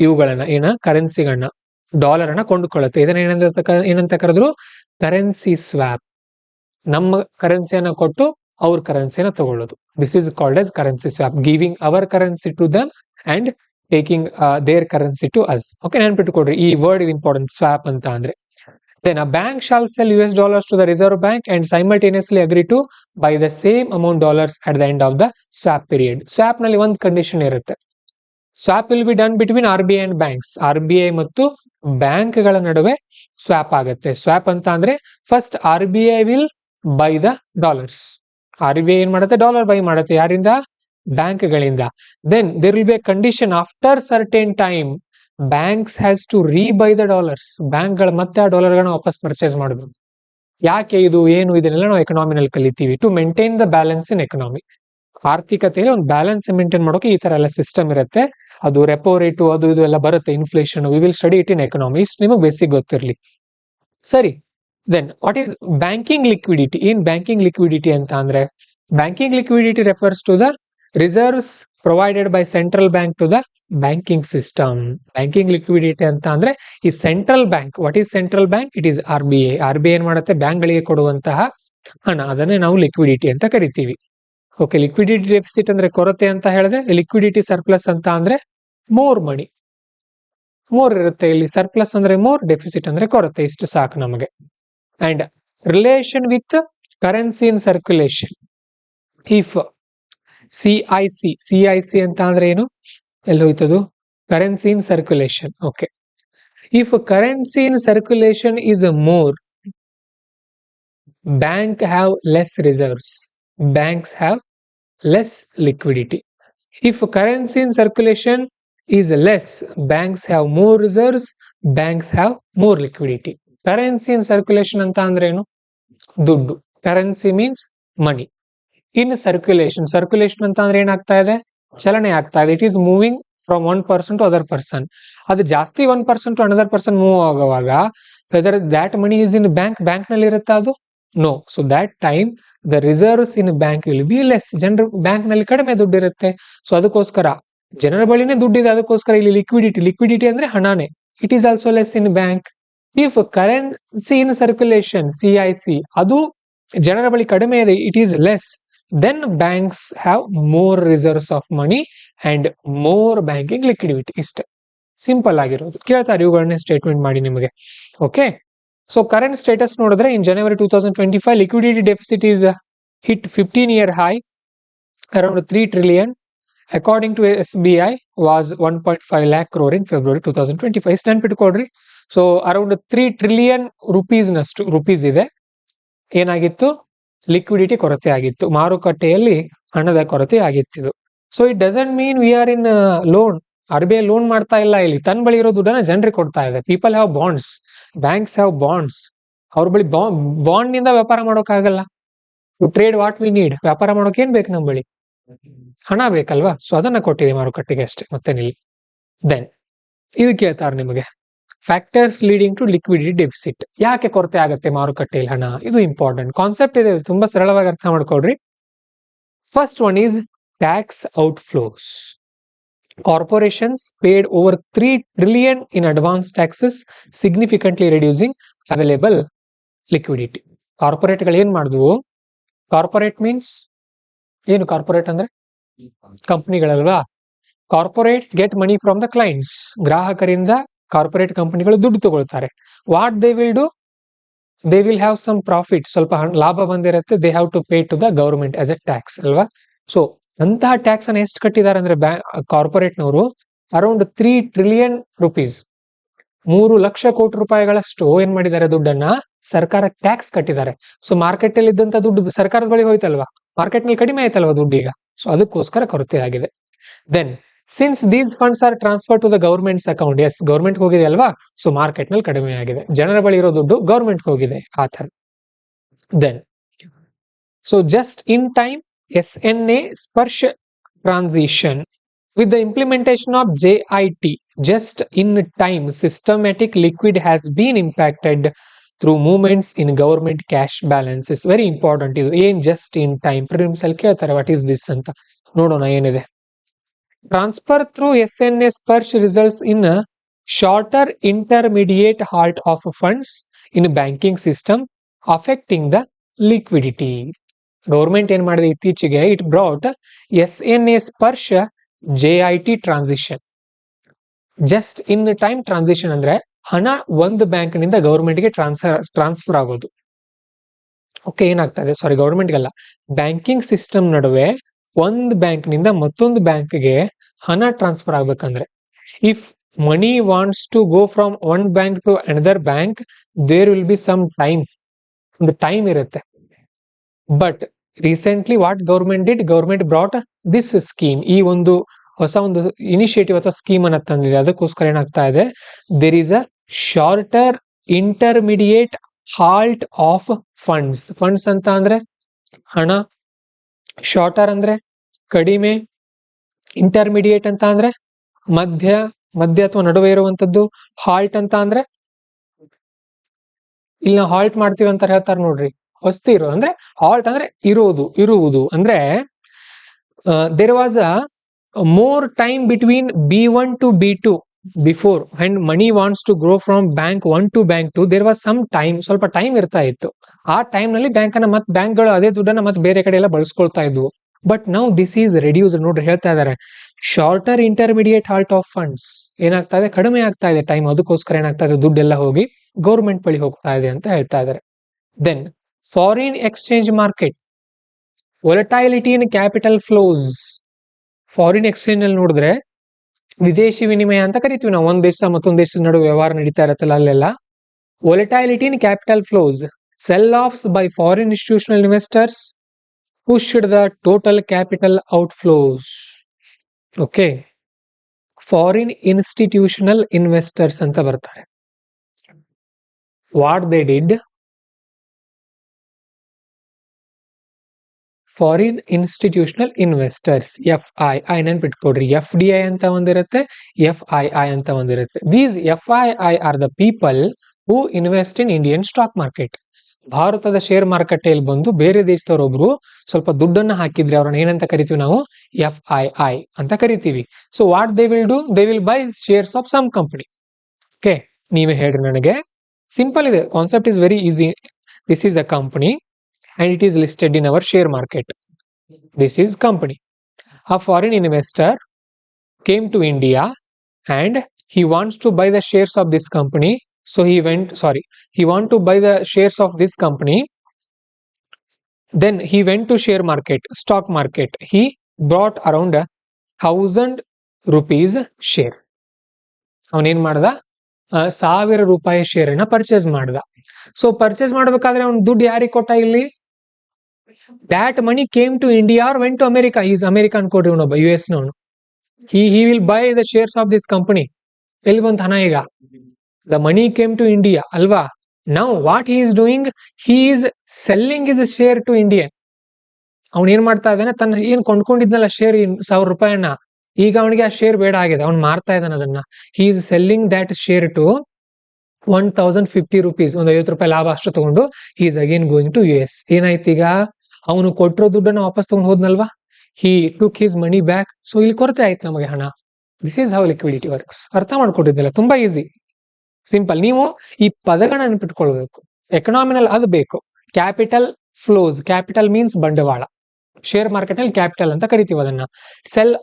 ಇವುಗಳನ್ನ ಕರೆನ್ಸಿಗಳನ್ನ, ಡಾಲರ್ ಅನ್ನ ಕೊಂಡುಕೊಳ್ಳುತ್ತೆ. ಇದನ್ನ ಏನಂತ ಕರೆದ್ರು, ಕರೆನ್ಸಿ ಸ್ವಾಪ್. ನಮ್ಮ ಕರೆನ್ಸಿಯನ್ನ ಕೊಟ್ಟು ಅವ್ರ ಕರೆನ್ಸಿಯನ್ನ ತಗೊಳ್ಳೋದು. This is called as currency swap, giving our currency to them and taking their currency to us. Okay, ನೆನ್ಪಿಟ್ಟುಕೊಡ್ರಿ, ಈ ವರ್ಡ್ ಇದು ಇಂಪಾರ್ಟೆಂಟ್, ಸ್ವಾಪ್ ಅಂತ ಅಂದ್ರೆ. Then a bank shall sell US dollars to the Reserve Bank and simultaneously agree to buy the same amount dollars at the end of the swap period. Swap ನಲ್ಲಿ ಒಂದು ಕಂಡೀಷನ್ ಇರುತ್ತೆ. Swap will be done between RBI and banks. RBI ಮತ್ತು ಬ್ಯಾಂಕ್ ಗಳ ನಡುವೆ ಸ್ವಾಪ್ ಆಗುತ್ತೆ. ಸ್ವಾಪ್ ಅಂತ ಅಂದ್ರೆ first RBI will buy the dollars. RBI ಏನ್ ಮಾಡುತ್ತೆ, ಡಾಲರ್ ಬೈ ಮಾಡುತ್ತೆ. ಯಾರಿಂದ? ಬ್ಯಾಂಕ್ ಗಳಿಂದ. Then there will be a condition after certain time banks has to rebuy the dollars. Bank ಗಳು ಮತ್ತೆ ಆ ಡಾಲರ್ ಗಳನ್ನ ವಾಪಸ್ ಪರ್ಚೇಸ್ ಮಾಡಬೇಕು. ಯಾಕೆ ಇದು ಏನು, ಇದನ್ನೆಲ್ಲ ನಾವು ಎಕನಾಮಿನಲ್ಲಿ ಕಲಿತೀವಿ. To maintain the balance in economy. ಆರ್ಥಿಕತೆಯಲ್ಲಿ ಒಂದು ಬ್ಯಾಲೆನ್ಸ್ ಮೇಂಟೈನ್ ಮಾಡೋಕೆ ಈ ತರ ಎಲ್ಲ ಸಿಸ್ಟಮ್ ಇರುತ್ತೆ. ಅದು ರೆಪೋ ರೇಟು ಅದು ಇದು ಎಲ್ಲ ಬರುತ್ತೆ, inflation. We will study it in economics, ನಿಮಗೆ ಬೇಸಿಕ್ ಗೊತ್ತಿರಲಿ. ಸರಿ, then what is banking liquidity? ಏನ್ ಬ್ಯಾಂಕಿಂಗ್ ಲಿಕ್ವಿಡಿಟಿ ಅಂತ ಅಂದ್ರೆ, banking liquidity refers to the reserves provided by central bank to the banking system. Banking liquidity ಅಂತ ಅಂದ್ರೆ ಈ central bank, what is central bank? It is RBI. RBI ಏನ್ ಮಾಡುತ್ತೆ? ಬ್ಯಾಂಕ್ ಗಳಿಗೆ ಕೊಡುವಂತಹ ಹಣ, ಅದನ್ನೇ ನಾವು ಲಿಕ್ವಿಡಿಟಿ ಅಂತ ಕರಿತೀವಿ. ಓಕೆ, ಲಿಕ್ವಿಡಿಟಿ ಡೆಫಿಸಿಟ್ ಅಂದ್ರೆ ಕೊರತೆ ಅಂತ ಹೇಳಿದ್ರೆ, ಲಿಕ್ವಿಡಿಟಿ ಸರ್ಪ್ಲಸ್ ಅಂತ ಅಂದ್ರೆ ಮೋರ್ ಮನಿ. ಮೋರ್ ಇರುತ್ತೆ ಇಲ್ಲಿ. ಸರ್ಪ್ಲಸ್ ಅಂದ್ರೆ ಮೋರ್, ಡೆಫಿಸಿಟ್ ಅಂದ್ರೆ ಕೊರತೆ. ಇಷ್ಟು ಸಾಕು ನಮಗೆ. And relation with currency in circulation. If CIC ಅಂತ ಅಂದ್ರೆ ಏನು? ಎಲ್ಲಿ ಹೋಯ್ತದು? Currency in circulation. Okay, if currency in circulation is more, bank have less reserves, banks have less liquidity. If currency in circulation is less, banks have more reserves, banks have more liquidity. Currency in circulation ಅಂತ ಅಂದ್ರೆ ಏನು? ದುಡ್ಡು. Currency means money. In circulation, circulation ಅಂತ ಅಂದ್ರೆ ಏನಾಗ್ತಾ ಇದೆ? ಚಲನೆ ಆಗ್ತಾ ಇದೆ. It is moving from one person to other person. ಅದು ಜಾಸ್ತಿ one person to another person move ಆಗುವಾಗ, whether that money is in bank, bank ನಲ್ಲಿ ಇರುತ್ತಾ ಅದು? No. So that time the reserves in bank will be less. ಜನರ ಬ್ಯಾಂಕ್ ನಲ್ಲಿ ಕಡಿಮೆ ದುಡ್ಡು ಇರುತ್ತೆ. ಸೊ ಅದಕ್ಕೋಸ್ಕರ ಜನರ ಬಳಿನೇ ದುಡ್ಡಿದೆ, ಅದಕ್ಕೋಸ್ಕರ ಇಲ್ಲಿ ಲಿಕ್ವಿಡಿಟಿ ಅಂದ್ರೆ ಹಣಾನೇ. It is also less in bank. If currency in circulation CIC ಅದು ಜನರ ಬಳಿ ಕಡಿಮೆ ಇದೆ, it is less, then banks have more reserves of money and more banking liquidity. ಇಷ್ಟೇ ಸಿಂಪಲ್ ಆಗಿರೋದು. ಕೇಳ್ತಾರೆ ಇವುಗಳನ್ನೇ ಸ್ಟೇಟ್ಮೆಂಟ್ ಮಾಡಿ ನಿಮಗೆ. ಓಕೆ, ಸೊ ಕರೆಂಟ್ ಸ್ಟೇಟಸ್ ನೋಡಿದ್ರೆ, ಇನ್ January 2025 liquidity deficit is hit 15-year high around 3 trillion. According to SBI was 1.5 lakh crore in February 2025. ಇಷ್ಟು ನೆನ್ಪಿಟ್ಕೊಡ್ರಿ. ಸೊ ಅರೌಂಡ್ 3 trillion ನಷ್ಟು ರುಪೀಸ್ ಇದೆ. ಏನಾಗಿತ್ತು? ಲಿಕ್ವಿಡಿಟಿ ಕೊರತೆ ಆಗಿತ್ತು, ಮಾರುಕಟ್ಟೆಯಲ್ಲಿ ಹಣದ ಕೊರತೆ ಆಗಿತ್ತು. So it doesn't mean we are in loan. RBI loan ಮಾಡ್ತಾ ಇಲ್ಲ ಇಲ್ಲಿ, ತನ್ನ ಬಳಿ ಇರೋ ದುಡ್ಡನ್ನ ಜನರಿಗೆ ಕೊಡ್ತಾ ಇದೆ. People have bonds, banks have bonds. ಅವ್ರ ಬಳಿ ಬಾಂಡ್ ನಿಂದ ವ್ಯಾಪಾರ ಮಾಡೋಕ್ಕಾಗಲ್ಲ. To trade what we need, ವ್ಯಾಪಾರ ಮಾಡೋಕೆ ಏನ್ ಬೇಕು? ನಮ್ಮ ಬಳಿ ಹಣ ಬೇಕಲ್ವಾ? ಸೊ ಅದನ್ನ ಕೊಟ್ಟಿದೆ ಮಾರುಕಟ್ಟೆಗೆ, ಅಷ್ಟೇ, ಮತ್ತೇನಿಲ್ಲ. ದೆನ್ ಇದು ಕೇಳ್ತಾರೆ ನಿಮಗೆ, factors leading to liquidity deficit. ಯಾಕೆ ಕೊರತೆ ಆಗುತ್ತೆ ಮಾರುಕಟ್ಟೆಯಲ್ಲಿ ಹಣ? ಇದು ಇಂಪಾರ್ಟೆಂಟ್ ಕಾನ್ಸೆಪ್ಟ್ ಇದೆ, ತುಂಬಾ ಸರಳವಾಗಿ ಅರ್ಥ ಮಾಡ್ಕೊಡ್ರಿ. First one is tax outflows. Corporations paid over 3 trillion in advance taxes, significantly reducing available liquidity. Corporate ಗಳು ಏನ್ ಮಾಡಿದ್ವು? ಕಾರ್ಪೊರೇಟ್ ಮೀನ್ಸ್ ಏನು? ಕಾರ್ಪೊರೇಟ್ ಅಂದ್ರೆ ಕಂಪನಿಗಳಲ್ವಾ? Corporates get money from the clients. ಗ್ರಾಹಕರಿಂದ ಕಾರ್ಪೊರೇಟ್ ಕಂಪನಿಗಳು ದುಡ್ಡು ತಗೊಳ್ತಾರೆ. What they will do? They will have some profit. ಸ್ವಲ್ಪ ಲಾಭ ಬಂದಿರುತ್ತೆ, they have to pay to the government as a tax ಅಲ್ವಾ? ಸೊ ಅಂತಹ ಟ್ಯಾಕ್ಸ್ ಅನ್ನು ಎಷ್ಟು ಕಟ್ಟಿದ್ದಾರೆ ಅಂದ್ರೆ ಕಾರ್ಪೊರೇಟ್ನವರು ಅರೌಂಡ್ 3 trillion rupees, 3 ಲಕ್ಷ ಕೋಟಿ ರೂಪಾಯಿಗಳಷ್ಟು ಏನ್ ಮಾಡಿದ್ದಾರೆ? ದುಡ್ಡನ್ನ ಸರ್ಕಾರ ಟ್ಯಾಕ್ಸ್ ಕಟ್ಟಿದ್ದಾರೆ. ಸೊ ಮಾರ್ಕೆಟ್ ಅಲ್ಲಿ ಇದ್ದಂತ ದುಡ್ಡು ಸರ್ಕಾರದ ಬಳಿ ಹೋಯ್ತಲ್ವಾ, ಮಾರ್ಕೆಟ್ ನಲ್ಲಿ ಕಡಿಮೆ ಆಯ್ತಲ್ವಾ ದುಡ್ಡು ಈಗ. ಸೊ ಅದಕ್ಕೋಸ್ಕರ ಕೊರತೆ ಆಗಿದೆ. Then since these funds are transfer to the government's account, as government ಹೋಗಿದೆ ಅಲ್ವಾ, ಸೊ ಮಾರ್ಕೆಟ್ ನಲ್ಲಿ ಕಡಿಮೆ ಆಗಿದೆ. ಜನರ ಬಳಿ ಇರೋ ದುಡ್ಡು ಗವರ್ಮೆಂಟ್ ಹೋಗಿದೆ, ಆ ತರ. Then so just in time SNA Sparsh transition. With the implementation of JIT, just in time, systematic liquid has been impacted through movements in government cash balances. Very important ಇದು. ಏನ್ just in time? ಪ್ರಿಲಿಮ್ಸ್ ಅಲ್ಲಿ ಕೇಳ್ತಾರೆ ವಾಟ್ ಈಸ್ ದಿಸ್ ಅಂತ. ನೋಡೋಣ ಏನಿದೆ. ಟ್ರಾನ್ಸ್ಫರ್ ಥ್ರೂ SNA ಸ್ಪರ್ಶ results in a shorter intermediate halt of funds in banking system affecting the liquidity. Government ಏನ್ ಮಾಡಿದೆ ಇತ್ತೀಚೆಗೆ? ಇಟ್ ಬ್ರಾಟ್ SNA ಸ್ಪರ್ಶ JIT transition. Just in time transition ಅಂದ್ರೆ ಹಣ ಒಂದು ಬ್ಯಾಂಕ್ ನಿಂದ ಗವರ್ಮೆಂಟ್ ಗೆ ಟ್ರಾನ್ಸ್ಫರ್ ಆಗೋದು. ಓಕೆ, ಏನಾಗ್ತಾ ಇದೆ? ಸಾರಿ, ಗವರ್ಮೆಂಟ್ಗಲ್ಲ, ಬ್ಯಾಂಕಿಂಗ್ ಸಿಸ್ಟಮ್ ನಡುವೆ ಒಂದು ಬ್ಯಾಂಕ್ ನಿಂದ ಮತ್ತೊಂದು ಬ್ಯಾಂಕ್ಗೆ ಹಣ ಟ್ರಾನ್ಸ್ಫರ್ ಆಗ್ಬೇಕಂದ್ರೆ, if money wants to go from one bank to another bank, there will be some time, ಒಂದು ಟೈಮ್ ಇರುತ್ತೆ. But recently what government did? Government brought this scheme. ಈ ಒಂದು ಹೊಸ ಒಂದು ಇನಿಷಿಯೇಟಿವ್ ಅಥವಾ ಸ್ಕೀಮ್ ಅನ್ನ ತಂದಿದೆ. ಅದಕ್ಕೋಸ್ಕರ ಏನಾಗ್ತಾ ಇದೆ? There is a shorter intermediate halt of funds. Funds ಅಂತ ಅಂದ್ರೆ ಹಣ, ಶಾರ್ಟರ್ ಅಂದ್ರೆ ಕಡಿಮೆ. ಇಂಟರ್ಮಿಡಿಯೇಟ್ ಅಂತ ಅಂದ್ರೆ ಮಧ್ಯ ಅಥವಾ ನಡುವೆ ಇರುವಂತದ್ದು. ಹಾಲ್ಟ್ ಅಂತ ಅಂದ್ರೆ ಇಲ್ಲಿ ನಾವು ಹಾಲ್ಟ್ ಮಾಡ್ತೀವಿ ಅಂತ ಹೇಳ್ತಾರೆ ನೋಡ್ರಿ, ವಸ್ತಿ ಇರೋ ಅಂದ್ರೆ ಹಾಲ್ಟ್ ಅಂದ್ರೆ ಇರುವುದು ಅಂದ್ರೆ there was a more time between B1 to B2 before when money wants to grow from bank 1 to bank 2 there was some time, ಸ್ವಲ್ಪ ಟೈಮ್ ಇರ್ತಾ ಇತ್ತು. ಆ ಟೈಮ್ ನಲ್ಲಿ ಬ್ಯಾಂಕ್ಗಳು ಅದೇ ದುಡ್ಡನ್ನ ಮತ್ತೆ ಬೇರೆ ಕಡೆ ಎಲ್ಲ ಬಳಸ್ಕೊಳ್ತಾ ಇದ್ವು. But now this is reduce. ನೋಡ್ರಿ ಹೇಳ್ತಾ ಇದಾರೆ shorter intermediate halt of funds ಏನಾಗ್ತಾ ಇದೆ, ಕಡಿಮೆ ಆಗ್ತಾ ಇದೆ ಟೈಮ್. ಅದಕ್ಕೋಸ್ಕರ ಏನಾಗ್ತಾ ಇದೆ, ದುಡ್ಡೆಲ್ಲ ಹೋಗಿ ಗೌರ್ಮೆಂಟ್ ಬಳಿ ಹೋಗ್ತಾ ಇದೆ ಅಂತ ಹೇಳ್ತಾ ಇದಾರೆ. Then foreign exchange market, volatility in capital flows. Foreign exchange ಅಲ್ಲಿ ನೋಡಿದ್ರೆ ವಿದೇಶಿ ವಿನಿಮಯ ಅಂತ ಕರಿತೀವಿ ನಾವು, ಒಂದ್ ದೇಶ ಮತ್ತೊಂದ್ ದೇಶದ ನಡುವೆ ವ್ಯವಹಾರ ನಡೀತಾ ಇರತ್ತಲ್ಲ ಅಲ್ಲೆಲ್ಲ. Volatility in capital flows, sell offs by foreign institutional investors pushed the total capital outflows. Okay, foreign institutional investors ಅಂತ ಬರ್ತಾರೆ. What they did, foreign institutional investors, FII ನೆನ್ಪಿಟ್ಕೊಡ್ರಿ. FDI ಅಂತ ಒಂದಿರುತ್ತೆ, FII ಅಂತ ಒಂದಿರುತ್ತೆ. These FII are the people who invest in Indian stock market. ಭಾರತದ ಶೇರ್ ಮಾರುಕಟ್ಟೆಯಲ್ಲಿ ಬಂದು ಬೇರೆ ದೇಶದವರೊಬ್ರು ಸ್ವಲ್ಪ ದುಡ್ಡನ್ನ ಹಾಕಿದ್ರೆ ಅವ್ರನ್ನ ಏನಂತ ಕರಿತೀವಿ ನಾವು, FII ಅಂತ ಕರಿತೀವಿ. So what they will do, they will buy shares of some company. Okay, ನೀವೇ ಹೇಳ್ರಿ ನನಗೆ. ಸಿಂಪಲ್ ಇದೆ, concept is very easy. This is a company and it is listed in our share market. This is company. A foreign investor came to India and he wants to buy the shares of this company. So he want to buy the shares of this company. Then he went to share market, stock market. He brought around 1,000 rupees share. ಅವನೇನ್ ಮಾಡ್ದ, 1,000 ರೂಪಾಯಿ ಶೇರ್ ಅನ್ನ ಪರ್ಚೇಸ್ ಮಾಡ್ದ. ಸೊ ಪರ್ಚೇಸ್ ಮಾಡ್ಬೇಕಾದ್ರೆ ಅವ್ನ ದುಡ್ಡು ಯಾರಿಗೆ ಕೊಟ್ಟ ಇಲ್ಲಿ, that money came to India or went to America. He is American ಕೊಡ್ರಿ, ಅವನೊಬ್ಬ US ನವನು. he will buy the shares of this company. ಎಲ್ಲಿ ಬಂತ ಹಣ ಈಗ, the money came to India ಅಲ್ವಾ. now what he is doing, he is selling his share to Indian. ಅವನು ಏನ್ ಮಾಡ್ತಾ ಇದ್ದಾನೆ, ತನ್ನ ಏನ್ ಕೊಂಡ್ಕೊಂಡಿದ್ನಲ್ಲ ಶೇರ್ 1,000 ರೂಪಾಯಿನ, ಈಗ ಅವನಿಗೆ ಆ ಶೇರ್ ಬೇಡ ಆಗಿದೆ, ಅವ್ನು ಮಾರ್ತಾ ಇದ್ದಾನೆ ಅದನ್ನ. he is selling that share to 1,050 rupees, ಒಂದು 50 ರೂಪಾಯಿ ಲಾಭ ಅಷ್ಟು ತಗೊಂಡು he is again going to US. ಏನಾಯ್ತು ಈಗ, ಅವನು ಕೊಟ್ಟಿರೋ ದುಡ್ಡನ್ನ ವಾಪಸ್ ತಗೊಂಡು ಹೋದ್ನಲ್ವಾ, he took his money back. So ಇಲ್ಲಿ ಕೊರತೆ ಆಯ್ತು ನಮಗೆ ಹಣ. This is how liquidity works. ಅರ್ಥ ಮಾಡ್ಕೊಟ್ಟಿದ್ದಿಲ್ಲ, ತುಂಬಾ ಈಸಿ, ಸಿಂಪಲ್. ನೀವು ಈ ಪದಗಳನ್ನ ನೆನಪಿಟ್ಕೊಳ್ಬೇಕು. ಎಕನಾಮಿನಲ್ಲಿ ಅದು ಬೇಕು. ಕ್ಯಾಪಿಟಲ್ ಫ್ಲೋಸ್, ಕ್ಯಾಪಿಟಲ್ ಮೀನ್ಸ್ ಬಂಡವಾಳ. ಶೇರ್ ಮಾರ್ಕೆಟ್ ನಲ್ಲಿ ಕ್ಯಾಪಿಟಲ್ ಅಂತ ಕರಿತೀವಿ ಅದನ್ನ. ಸೆಲ್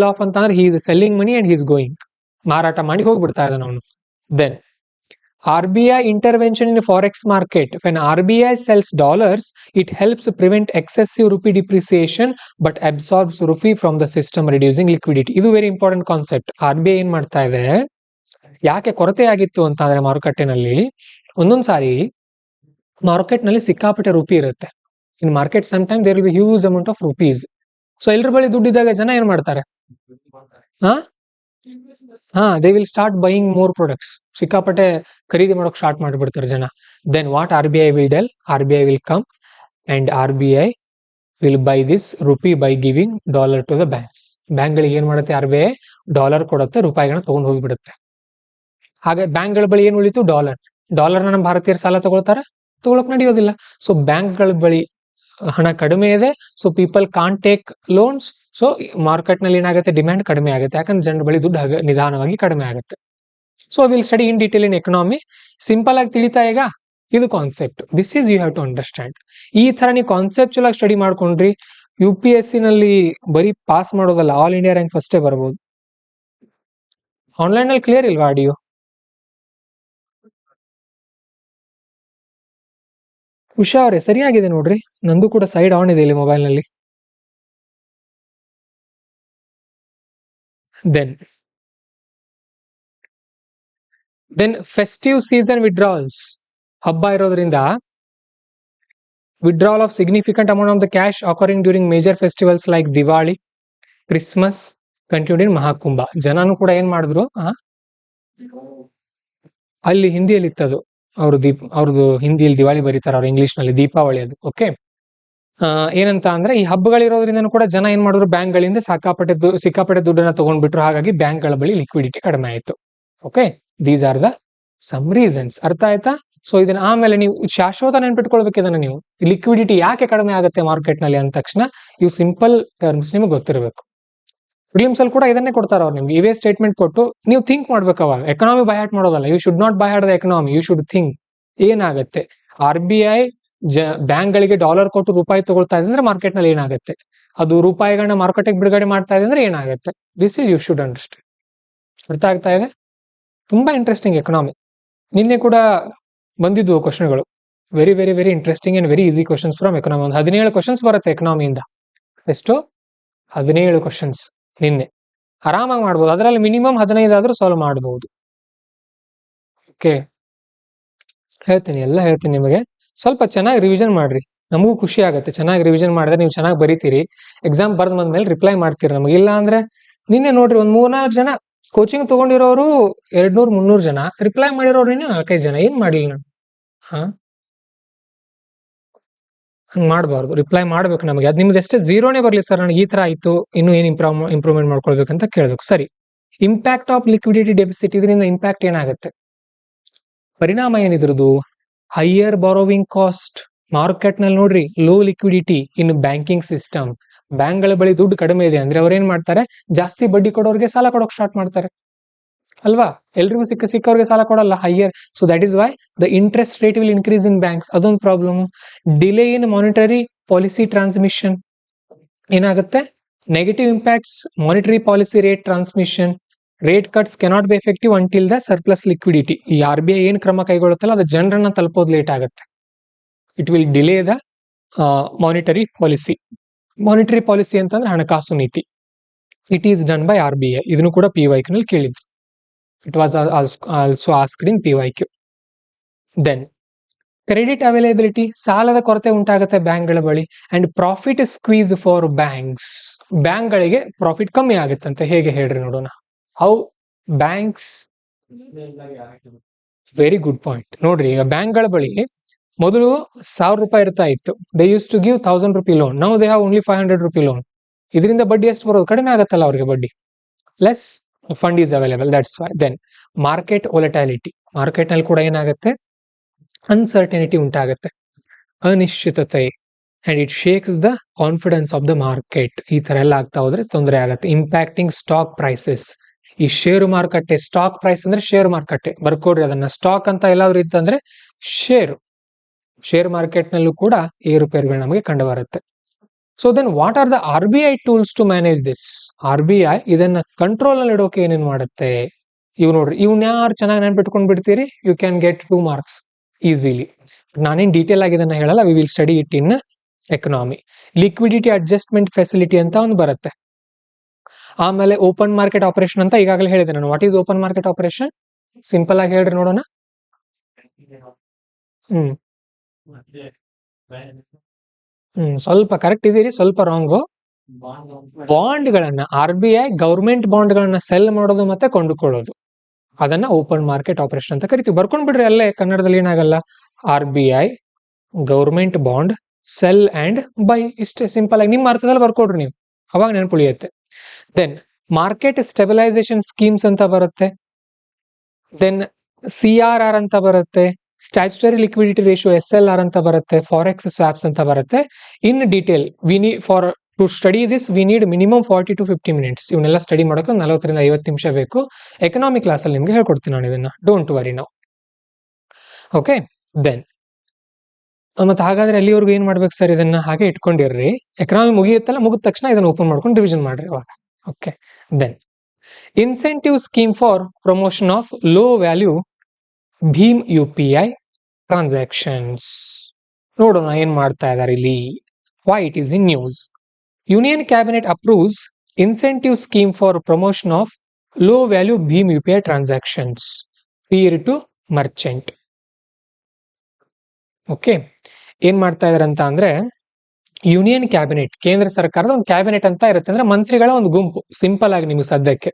ಆಫ್ ಅಂತ ಅಂದ್ರೆ he is selling money and he is going, ಮಾರಾಟ ಮಾಡಿ ಹೋಗ್ಬಿಡ್ತಾ ಇದ್ದಾನೆ ಅವನು. Then RBI intervention in forex market. When RBI sells dollars, it helps prevent excessive rupee depreciation but absorbs rupee from the system, reducing liquidity. ಇದು ವೆರಿ ಇಂಪಾರ್ಟೆಂಟ್ ಕಾನ್ಸೆಪ್ಟ್. RBI ಏನ್ ಮಾಡ್ತಾ ಇದೆ, ಯಾಕೆ ಕೊರತೆ ಆಗಿತ್ತು ಅಂತ ಅಂದ್ರೆ ಮಾರುಕಟ್ಟೆನಲ್ಲಿ ಒಂದೊಂದ್ ಸಾರಿ ಮಾರ್ಕೆಟ್ ನಲ್ಲಿ ಸಿಕ್ಕಾಪಟ್ಟೆ ರೂಪಿ ಇರುತ್ತೆ. In market some time there will be huge amount of rupees. So ಎಲ್ಲರ ಬಳಿ ದುಡ್ಡಿದ್ದಾಗ ಜನ ಏನ್ ಮಾಡ್ತಾರೆ, they will start buying more products. ಸಿಕ್ಕಾಪಟ್ಟೆ ಖರೀದಿ ಮಾಡೋಕೆ ಸ್ಟಾರ್ಟ್ ಮಾಡಿಬಿಡ್ತಾರೆ ಜನ. Then what RBI will do, RBI will come and RBI will buy this rupee by giving dollar to the banks. ಬ್ಯಾಂಕ್ಗಳಿಗೆ ಏನ್ ಮಾಡುತ್ತೆ, RBI ಡಾಲರ್ ಕೊಡುತ್ತೆ, ರೂಪಾಯಿಗಳನ್ನ ತಗೊಂಡು ಹೋಗಿಬಿಡುತ್ತೆ. ಹಾಗೆ ಬ್ಯಾಂಕ್ಗಳ ಬಳಿ ಏನ್ ಉಳಿತು, ಡಾಲರ್ನ ನಮ್ಮ ಭಾರತೀಯರು ಸಾಲ ತಗೊಳಕ್ ನಡೆಯೋದಿಲ್ಲ. ಸೊ ಬ್ಯಾಂಕ್ಗಳ ಬಳಿ ಹಣ ಕಡಿಮೆ ಇದೆ, so people can't take loans. So market ನಲ್ಲಿ ಏನಾಗುತ್ತೆ, ಡಿಮ್ಯಾಂಡ್ ಕಡಿಮೆ ಆಗುತ್ತೆ, ಯಾಕಂದ್ರೆ ಜನರ ಬಳಿ ದುಡ್ಡು ನಿಧಾನವಾಗಿ ಕಡಿಮೆ ಆಗುತ್ತೆ. So will study in detail in economy. Simple ಆಗಿ ತಿಳಿತಾ ಈಗ ಇದು concept. This is you have to understand. ಈ ತರ ನೀವು ಕಾನ್ಸೆಪ್ಚುಯಲ್ ಆಗಿ ಸ್ಟಡಿ ಮಾಡ್ಕೊಂಡ್ರಿ, UPSC ನಲ್ಲಿ ಬರೀ ಪಾಸ್ ಮಾಡೋದಲ್ಲ, ಆಲ್ ಇಂಡಿಯಾ ರ್ಯಾಂಕ್ ಫಸ್ಟೇ ಬರ್ಬೋದು. ಆನ್ಲೈನ್ ನಲ್ಲಿ ಕ್ಲಿಯರ್ ಇಲ್ವಾ ಆಡಿಯೋ? ಉಷಾ ಅವರೇ ಸರಿಯಾಗಿದೆ ನೋಡ್ರಿ, ನಂದು ಕೂಡ ಸೈಡ್ ಆನ್ ಇದೆ ಇಲ್ಲಿ ಮೊಬೈಲ್ ನಲ್ಲಿ. Then festive season withdrawals. ಹಬ್ಬ ಇರೋದ್ರಿಂದ withdrawal of significant amount of the cash occurring during major festivals like Diwali, Christmas, continued in Mahakumbha. ಜನನು ಕೂಡ ಏನ್ ಮಾಡಿದ್ರು, ಅಲ್ಲಿ ಹಿಂದಿಯಲ್ಲಿ ಇತ್ತದು, ಅವ್ರದ್ದು ಹಿಂದಿಯಲ್ಲಿ ದಿವಾಳಿ ಬರೀತಾರೆ, ಅವ್ರು ಇಂಗ್ಲಿಷ್ ನಲ್ಲಿ ದೀಪಾವಳಿ ಅದು. ಓಕೆ, ಏನಂತ ಅಂದ್ರೆ ಈ ಹಬ್ಬಗಳಿರೋದ್ರಿಂದ ಕೂಡ ಜನ ಏನ್ ಮಾಡಿದ್ರು, ಬ್ಯಾಂಕ್ಗಳಿಂದ ಸಿಕ್ಕಾಪಟ್ಟೆ ದುಡ್ಡನ್ನ ತಗೊಂಡ್ಬಿಟ್ರು. ಹಾಗಾಗಿ ಬ್ಯಾಂಕ್ಗಳ ಬಳಿ ಲಿಕ್ವಿಡಿಟಿ ಕಡಿಮೆ ಆಯ್ತು. Okay, these are the some reasons. ಅರ್ಥ ಆಯ್ತಾ? ಸೊ ಇದನ್ನ ಆಮೇಲೆ ನೀವು ಶಾಶ್ವತ ನೆನ್ಪಿಟ್ಕೊಳ್ಬೇಕು ಇದನ್ನ. ನೀವು ಲಿಕ್ವಿಡಿಟಿ ಯಾಕೆ ಕಡಿಮೆ ಆಗುತ್ತೆ ಮಾರ್ಕೆಟ್ ನಲ್ಲಿ ಅಂದ ತಕ್ಷಣ ಇವು ಸಿಂಪಲ್ ಟರ್ಮ್ಸ್ ನಿಮಗೆ ಗೊತ್ತಿರಬೇಕು. ಪ್ರಿಲಿಮ್ಸ್ ಅಲ್ಲಿ ಕೂಡ ಇದನ್ನೇ ಕೊಡ್ತಾರೆ ಅವ್ರು ನಿಮ್ಗೆ. ಇವೇ ಸ್ಟೇಟ್ಮೆಂಟ್ ಕೊಟ್ಟು ನೀವು ಥಿಂಕ್ ಮಾಡ್ಬೇಕು. ಅವಾಗ ಎಕನಾಮಿ ಬೈ ಹಾರ್ಟ್ ಮಾಡೋದಲ್ಲ. You should not by heart the economy, you should think ಏನಾಗುತ್ತೆ. RBI ಬ್ಯಾಂಕ್ ಗಳಿಗೆ ಡಾಲರ್ ಕೊಟ್ಟು ರೂಪಾಯಿ ತಗೊಳ್ತಾ ಇದೆ ಅಂದ್ರೆ ಮಾರ್ಕೆಟ್ ನಲ್ಲಿ ಏನಾಗುತ್ತೆ, ಅದು ರೂಪಾಯಿಗಳನ್ನ ಮಾರುಕಟ್ಟೆಗೆ ಬಿಡುಗಡೆ ಮಾಡ್ತಾ ಇದೆ ಅಂದ್ರೆ ಏನಾಗುತ್ತೆ. This is you should understand. ಅರ್ಥ ಆಗ್ತಾ ಇದೆ? ತುಂಬಾ ಇಂಟ್ರೆಸ್ಟಿಂಗ್ ಎಕನಾಮಿ. ನಿನ್ನೆ ಕೂಡ ಬಂದಿದ್ವು ಕ್ವಶನ್ಗಳು. Very very very interesting and very easy questions from economy. ಒಂದು 17 ಕ್ವಶನ್ಸ್ ಬರುತ್ತೆ ಎಕನಾಮಿಯಿಂದ. ಎಷ್ಟು? 17 ಕ್ವಶನ್ಸ್ ನಿನ್ನೆ. ಆರಾಮಾಗಿ ಮಾಡ್ಬೋದು. ಅದರಲ್ಲಿ ಮಿನಿಮಮ್ 15 ಆದ್ರೂ ಸಾಲ್ವ್ ಮಾಡಬಹುದು. ಓಕೆ, ಹೇಳ್ತೀನಿ, ಎಲ್ಲ ಹೇಳ್ತೀನಿ ನಿಮಗೆ. ಸ್ವಲ್ಪ ಚೆನ್ನಾಗಿ ರಿವಿಷನ್ ಮಾಡ್ರಿ. ನಮಗೂ ಖುಷಿ ಆಗುತ್ತೆ ಚೆನ್ನಾಗಿ ರಿವಿಷನ್ ಮಾಡಿದ್ರೆ. ನೀವು ಚೆನ್ನಾಗಿ ಬರೀತೀರಿ, ಎಕ್ಸಾಮ್ ಬರ್ದ್ ಬಂದ್ಮೇಲೆ ರಿಪ್ಲೈ ಮಾಡ್ತೀರಿ ನಮಗೆ. ಇಲ್ಲ ಅಂದ್ರೆ ನಿನ್ನೆ ನೋಡ್ರಿ, ಒಂದ್ 3-4 ಜನ ಕೋಚಿಂಗ್ ತಗೊಂಡಿರೋರು 200-300 ಜನ, ರಿಪ್ಲೈ ಮಾಡಿರೋರು ಇನ್ನೂ 4-5 ಜನ. ಏನ್ ಮಾಡ್ಲಿಲ್ಲ ನಾನು? ಹಂಗ್ ಮಾಡಬಾರ್ದು. ರಿಪ್ಲೈ ಮಾಡ್ಬೇಕು ನಮಗೆ. ಅದು ನಿಮ್ದು ಎಷ್ಟೇ ಝೀರೋನೇ ಬರ್ಲಿ ಸರ್, ನನಗೆ ಈ ತರ ಆಯ್ತು, ಇನ್ನೂ ಏನ್ ಇಂಪ್ರೂವ್ಮೆಂಟ್ ಮಾಡ್ಕೊಳ್ಬೇಕಂತ ಕೇಳ್ಬೇಕು. ಸರಿ, ಇಂಪ್ಯಾಕ್ಟ್ ಆಫ್ ಲಿಕ್ವಿಡಿಟಿ ಡೆಫಿಸಿಟ್. ಇದರಿಂದ ಇಂಪ್ಯಾಕ್ಟ್ ಏನಾಗುತ್ತೆ, ಪರಿಣಾಮ ಏನಿದ್ರದು? Higher borrowing cost. ಮಾರ್ಕೆಟ್ ನಲ್ಲಿ ನೋಡ್ರಿ, low liquidity in banking system. ಬ್ಯಾಂಕ್ಗಳ ಬಳಿ ದುಡ್ಡು ಕಡಿಮೆ ಇದೆ ಅಂದ್ರೆ ಅವ್ರು ಏನ್ ಮಾಡ್ತಾರೆ, ಜಾಸ್ತಿ ಬಡ್ಡಿ ಕೊಡೋರಿಗೆ ಸಾಲ ಕೊಡೋಕೆ ಸ್ಟಾರ್ಟ್ ಮಾಡ್ತಾರೆ ಅಲ್ವಾ. ಎಲ್ರಿಗೂ ಸಿಕ್ಕವ್ರಿಗೆ ಸಾಲ ಕೊಡಲ್ಲ. Higher, so that is why the interest rate will increase in banks. ಅದೊಂದು problem. Delay in monetary policy transmission. ಏನಾಗುತ್ತೆ, negative impacts monetary policy rate transmission. Rate cuts cannot be effective until the surplus liquidity. ಈ RBI ಏನ್ ಕ್ರಮ ಕೈಗೊಳ್ಳುತ್ತಲ್ಲ ಅದು ಜನರನ್ನ ತಲುಪೋದು ಲೇಟ್ ಆಗುತ್ತೆ. It will delay the monetary policy. Monetary policy ಅಂತಂದ್ರೆ ಹಣಕಾಸು ನೀತಿ. It is done by RBI. ಇದನ್ನು ಕೂಡ PYQ ನಲ್ಲಿ ಕೇಳಿದ್ರು. It was also asked in PYQ. Then credit availability. ಸಾಲದ ಕೊರತೆ ಉಂಟಾಗುತ್ತೆ ಬ್ಯಾಂಕ್ಗಳ ಬಳಿ. And profit squeeze for banks. ಬ್ಯಾಂಕ್ಗಳಿಗೆ ಪ್ರಾಫಿಟ್ ಕಮ್ಮಿ ಆಗುತ್ತಂತೆ. ಹೇಗೆ ಹೇಳ್ರಿ ನೋಡೋಣ. How banks, very good point. ನೋಡ್ರಿ, ಈಗ ಬ್ಯಾಂಕ್ಗಳ ಬಳಿ ಮೊದಲು 1000 ರೂಪಾಯಿ ಇರ್ತಾ ಇತ್ತು. They used to give 1000 rupee loan. Now they have only 500 rupee loan. ಇದರಿಂದ ಬಡ್ಡಿ ಎಷ್ಟು ಬರೋದು? ಕಡಿಮೆ ಆಗುತ್ತಲ್ಲ ಅವ್ರಿಗೆ ಬಡ್ಡಿ. Less fund is available, that's why. Then market volatility. Market ನಲ್ಲಿ ಕೂಡ ಏನಾಗುತ್ತೆ, ಅನ್ಸರ್ಟನಿಟಿ ಉಂಟಾಗುತ್ತೆ, ಅನಿಶ್ಚಿತತೆ. And it shakes the confidence of the market. ಈ ತರ ಎಲ್ಲ ಆಗ್ತಾ ಹೋದ್ರೆ ತೊಂದರೆ ಆಗುತ್ತೆ. Impacting stock prices. ಈ ಷೇರು ಮಾರುಕಟ್ಟೆ, ಸ್ಟಾಕ್ ಪ್ರೈಸ್ ಅಂದ್ರೆ ಷೇರು ಮಾರುಕಟ್ಟೆ, ಬರ್ಕೊಡ್ರಿ ಅದನ್ನ. ಸ್ಟಾಕ್ ಅಂತ ಎಲ್ಲಾದ್ರೂ ಇತ್ತಂದ್ರೆ ಶೇರ್ ಮಾರ್ಕೆಟ್ ನಲ್ಲೂ ಕೂಡ ಏರುಪೇರುಗಳು ನಮಗೆ ಕಂಡು ಬರುತ್ತೆ. So then what are the RBI tools to manage this? RBI ಇದನ್ನ ಕಂಟ್ರೋಲ್ ನಲ್ಲಿ ಇಡೋಕೆ ಏನೇನ್ ಮಾಡುತ್ತೆ? ಇವ್ ನೋಡ್ರಿ, ಇವ್ನ ಯಾರು ಚೆನ್ನಾಗಿ ನೆನ್ಪಿಟ್ಕೊಂಡ್ ಬಿಡ್ತೀರಿ, you can get 2 marks easily. ನಾನೇನ್ ಡೀಟೇಲ್ ಆಗಿ ಇದನ್ನ ಹೇಳಲ್ಲ. We will study it in economy. Liquidity adjustment facility ಅಂತ ಒಂದು ಬರುತ್ತೆ. ಆಮೇಲೆ ಓಪನ್ ಮಾರ್ಕೆಟ್ ಆಪರೇಷನ್ ಅಂತ ಈಗಾಗಲೇ ಹೇಳಿದೆ ನಾನು. What is open market operation? Simple ಆಗಿ ಹೇಳ್ರಿ ನೋಡೋಣ. ಸ್ವಲ್ಪ ಕರೆಕ್ಟ್ ಇದೀರಿ, ಸ್ವಲ್ಪ ರಾಂಗು. ಬಾಂಡ್ಗಳನ್ನ RBI ಗವರ್ಮೆಂಟ್ ಬಾಂಡ್ಗಳನ್ನ ಸೆಲ್ ಮಾಡೋದು ಮತ್ತೆ ಕೊಂಡುಕೊಳ್ಳೋದು, ಅದನ್ನ ಓಪನ್ ಮಾರ್ಕೆಟ್ ಆಪರೇಷನ್ ಅಂತ ಕರಿತೀವಿ. ಬರ್ಕೊಂಡ್ ಬಿಡ್ರಿ ಅಲ್ಲೇ, ಕನ್ನಡದಲ್ಲಿ ಏನಾಗಲ್ಲ. RBI government bond cell and by. ಇಷ್ಟೇ ಸಿಂಪಲ್ ಆಗಿ ನಿಮ್ಮ ಅರ್ಥದಲ್ಲಿ ಬರ್ಕೊಡ್ರಿ ನೀವು, ಅವಾಗ ನೆನಪುಳಿಯುತ್ತೆ. ದೆನ್ ಮಾರ್ಕೆಟ್ ಸ್ಟೆಬಿಲೈಸೇಷನ್ ಸ್ಕೀಮ್ಸ್ ಅಂತ ಬರುತ್ತೆ. ದೆನ್ CRR ಅಂತ ಬರುತ್ತೆ. ಸ್ಟ್ಯಾಚ್ಯುಟರಿ ಲಿಕ್ವಿಡಿಟಿ ರೇಷಿಯೋ SLR ಅಂತ ಬರುತ್ತೆ. ಫಾರೆಕ್ಸ್ ಸ್ವಾಪ್ಸ್ ಅಂತ ಬರುತ್ತೆ. In detail for to study this we need minimum 40 to 50 minutes. ಇವನ್ನೆಲ್ಲ ಸ್ಟಡಿ ಮಾಡೋಕೆ 40 ರಿಂದ 50 ನಿಮಿಷ ಬೇಕು. ಎಕನಾಮಿಕ್ ಕ್ಲಾಸ್ ಅಲ್ಲಿ ನಿಮ್ಗೆ ಹೇಳ್ಕೊಡ್ತೀನಿ ನಾನು ಇದನ್ನ. Don't worry now. Okay, then ಮತ್ತೆ ಹಾಗಾದ್ರೆ ಅಲ್ಲಿವರೆಗೂ ಏನ್ ಮಾಡ್ಬೇಕು ಸರ್? ಇದನ್ನ ಹಾಗೆ ಇಟ್ಕೊಂಡಿರ್ರಿ. ಎಕನಾಮಿ ಮುಗಿಯುತ್ತಲ್ಲ, ಮುಗಿದ ತಕ್ಷಣ ಇದನ್ನ ಓಪನ್ ಮಾಡ್ಕೊಂಡು ರಿವಿಷನ್ ಮಾಡ್ರಿ ಅವಾಗ. Okay, then incentive scheme for promotion of low value ಭೀಮ್ UPI ಟ್ರಾನ್ಸಾಕ್ಷನ್ಸ್. ನೋಡೋಣ ಏನ್ ಮಾಡ್ತಾ ಇದಾರೆ ಇಲ್ಲಿ. Why it is in news. Union cabinet approves incentive scheme for promotion of low value ಭೀಮ್ UPI transactions peer to merchant. Okay, ಏನ್ ಮಾಡ್ತಾ ಇದಾರೆ ಅಂತ ಅಂದ್ರೆ, ಯೂನಿಯನ್ ಕ್ಯಾಬಿನೆಟ್, ಕೇಂದ್ರ ಸರ್ಕಾರದ ಒಂದು ಕ್ಯಾಬಿನೆಟ್ ಅಂತ ಇರುತ್ತೆ, ಅಂದ್ರೆ ಮಂತ್ರಿಗಳ ಒಂದು ಗುಂಪು. ಸಿಂಪಲ್ ಆಗಿ ನಿಮ್ಗೆ ಸದ್ಯಕ್ಕೆ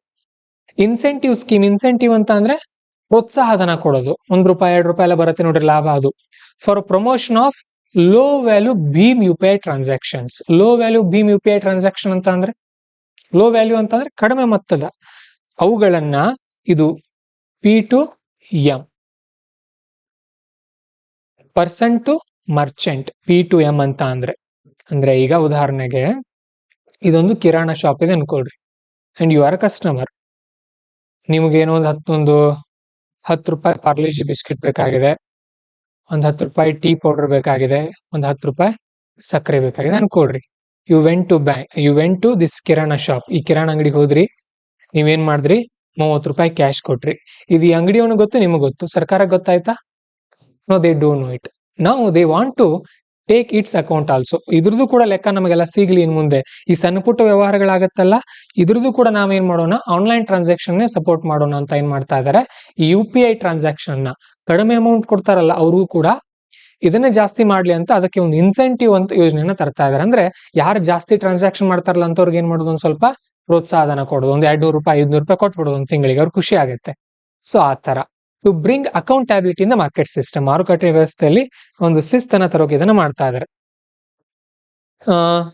ಇನ್ಸೆಂಟಿವ್ ಸ್ಕೀಮ್. ಇನ್ಸೆಂಟಿವ್ ಅಂತ ಅಂದ್ರೆ ಪ್ರೋತ್ಸಾಹಧನ ಕೊಡೋದು. ₹1 ₹2 ಎಲ್ಲ ಬರುತ್ತೆ ನೋಡ್ರಿ ಲಾಭ, ಅದು for promotion of low value ಭೀಮ್ U P I transactions. Low value ಭೀಮ್ ಯು ಪಿ ಐ ಟ್ರಾನ್ಸಾಕ್ಷನ್ ಅಂತ ಅಂದ್ರೆ, ಲೋ ವ್ಯಾಲ್ಯೂ ಅಂತಂದ್ರೆ ಕಡಿಮೆ ಮೊತ್ತದ, ಅವುಗಳನ್ನ ಇದು P to M, person to merchant, P to M ಅಂತ ಅಂದ್ರೆ ಈಗ ಉದಾಹರಣೆಗೆ ಇದೊಂದು ಕಿರಾಣ ಶಾಪ್ ಇದೆ ಅನ್ಕೊಳ್ರಿ, and you are a customer. ನಿಮಗೇನೋ ಒಂದು 10 ರೂಪಾಯಿ ಪಾರ್ಲೇಜಿ ಬಿಸ್ಕೆಟ್ ಬೇಕಾಗಿದೆ, ಒಂದು 10 ರೂಪಾಯಿ ಟೀ ಪೌಡರ್ ಬೇಕಾಗಿದೆ, ಒಂದು 10 ರೂಪಾಯಿ ಸಕ್ಕರೆ ಬೇಕಾಗಿದೆ ಅನ್ಕೊಳ್ರಿ. You went to this kirana shop. ಈ ಕಿರಾಣ ಅಂಗಡಿಗೆ ಹೋದ್ರಿ, ನೀವೇನ್ ಮಾಡಿದ್ರಿ, 30 ರೂಪಾಯಿ ಕ್ಯಾಶ್ ಕೊಟ್ರಿ. ಇದು ಈ ಅಂಗಡಿಯವನು ಗೊತ್ತು, ನಿಮಗೆ ಗೊತ್ತು, ಸರ್ಕಾರ ಗೊತ್ತಾಯ್ತಾ? No, they don't know it. Now they want to take its account also. ಇದ್ರದ್ದು ಕೂಡ ಲೆಕ್ಕ ನಮಗೆಲ್ಲ ಸಿಗ್ಲಿ ಇನ್ ಮುಂದೆ. ಈ ಸಣ್ಣ ಪುಟ್ಟ ವ್ಯವಹಾರಗಳಾಗತ್ತಲ್ಲ, ಇದ್ರದ್ದು ಕೂಡ ನಾವೇನ್ ಮಾಡೋಣ, ಆನ್ಲೈನ್ ಟ್ರಾನ್ಸಾಕ್ಷನ್ ಸಪೋರ್ಟ್ ಮಾಡೋಣ ಅಂತ ಏನ್ ಮಾಡ್ತಾ ಇದಾರೆ, ಈ ಯು ಪಿ ಐ ಟ್ರಾನ್ಸಾಕ್ಷನ್ ನ ಕಡಿಮೆ ಅಮೌಂಟ್ ಕೊಡ್ತಾರಲ್ಲ ಅವ್ರಿಗೂ ಕೂಡ ಇದನ್ನ ಜಾಸ್ತಿ ಮಾಡ್ಲಿ ಅಂತ ಅದಕ್ಕೆ ಒಂದು ಇನ್ಸೆಂಟಿವ್ ಅಂತ ಯೋಜನೆಯನ್ನ ತರ್ತಾ ಇದಾರೆ. ಅಂದ್ರೆ ಯಾರು ಜಾಸ್ತಿ ಟ್ರಾನ್ಸಾಕ್ಷನ್ ಮಾಡ್ತಾರಲ್ಲ ಅಂತವ್ರಿಗೆ ಏನ್ ಮಾಡೋದು, ಒಂದ್ ಸ್ವಲ್ಪ ಪ್ರೋತ್ಸಾಹನ ಕೊಡೋದು, ಒಂದು 200 ರೂಪಾಯಿ 500 ರೂಪಾಯಿ ಕೊಟ್ಬಿಡೋದು ಒಂದು ತಿಂಗಳಿಗೆ, ಅವ್ರು ಖುಷಿ ಆಗುತ್ತೆ. ಸೊ ಆ ತರ to bring accountability in the market system, ಮಾರುಕಟ್ಟೆ ವ್ಯವಸ್ಥೆಯಲ್ಲಿ ಒಂದು ಶಿಸ್ತನ್ನ ತರೋಕೆ ಇದನ್ನ ಮಾಡ್ತಾ ಇದಾರೆ.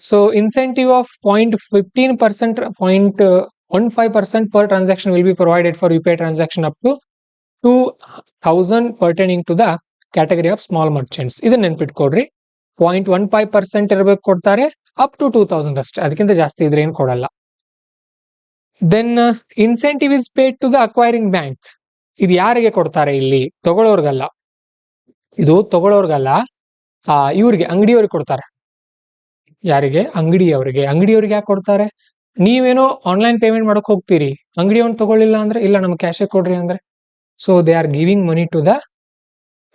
So incentive of 0.15%, 0.15% per transaction will be provided for UPI transaction up to 2,000 pertaining to the category of small merchants. ಇದನ್ನ ನೆನ್ಪಿಟ್ಕೊಡ್ರಿ, 0.15% ಇರಬೇಕು ಕೊಡ್ತಾರೆ, ಅಪ್ ಟು 2,000 ಅಷ್ಟೇ, ಅದಕ್ಕಿಂತ ಜಾಸ್ತಿ ಇದ್ರೆ ಏನ್ ಕೊಡಲ್ಲ. Then incentive is paid to the acquiring bank. ಇದು ಯಾರಿಗೆ ಕೊಡ್ತಾರೆ, ಇಲ್ಲಿ ತಗೊಳ್ಳೋರ್ಗಲ್ಲ, ಇದು ತಗೊಳ್ಳೋರ್ಗಲ್ಲ, ಇವ್ರಿಗೆ ಅಂಗಡಿಯವ್ರಿಗೆ ಕೊಡ್ತಾರೆ. ಯಾರಿಗೆ? ಅಂಗಡಿಯವರಿಗೆ. ಅಂಗಡಿಯವ್ರಿಗೆ ಯಾಕೆ ಕೊಡ್ತಾರೆ? ನೀವೇನೋ ಆನ್ಲೈನ್ ಪೇಮೆಂಟ್ ಮಾಡಕ್ ಹೋಗ್ತೀರಿ, ಅಂಗಡಿಯವನ್ ತಗೊಳ್ಳಿಲ್ಲ ಅಂದ್ರೆ, ಇಲ್ಲ ನಮ್ಗೆ ಕ್ಯಾಶೇ ಕೊಡ್ರಿ ಅಂದ್ರೆ, so they are giving money to the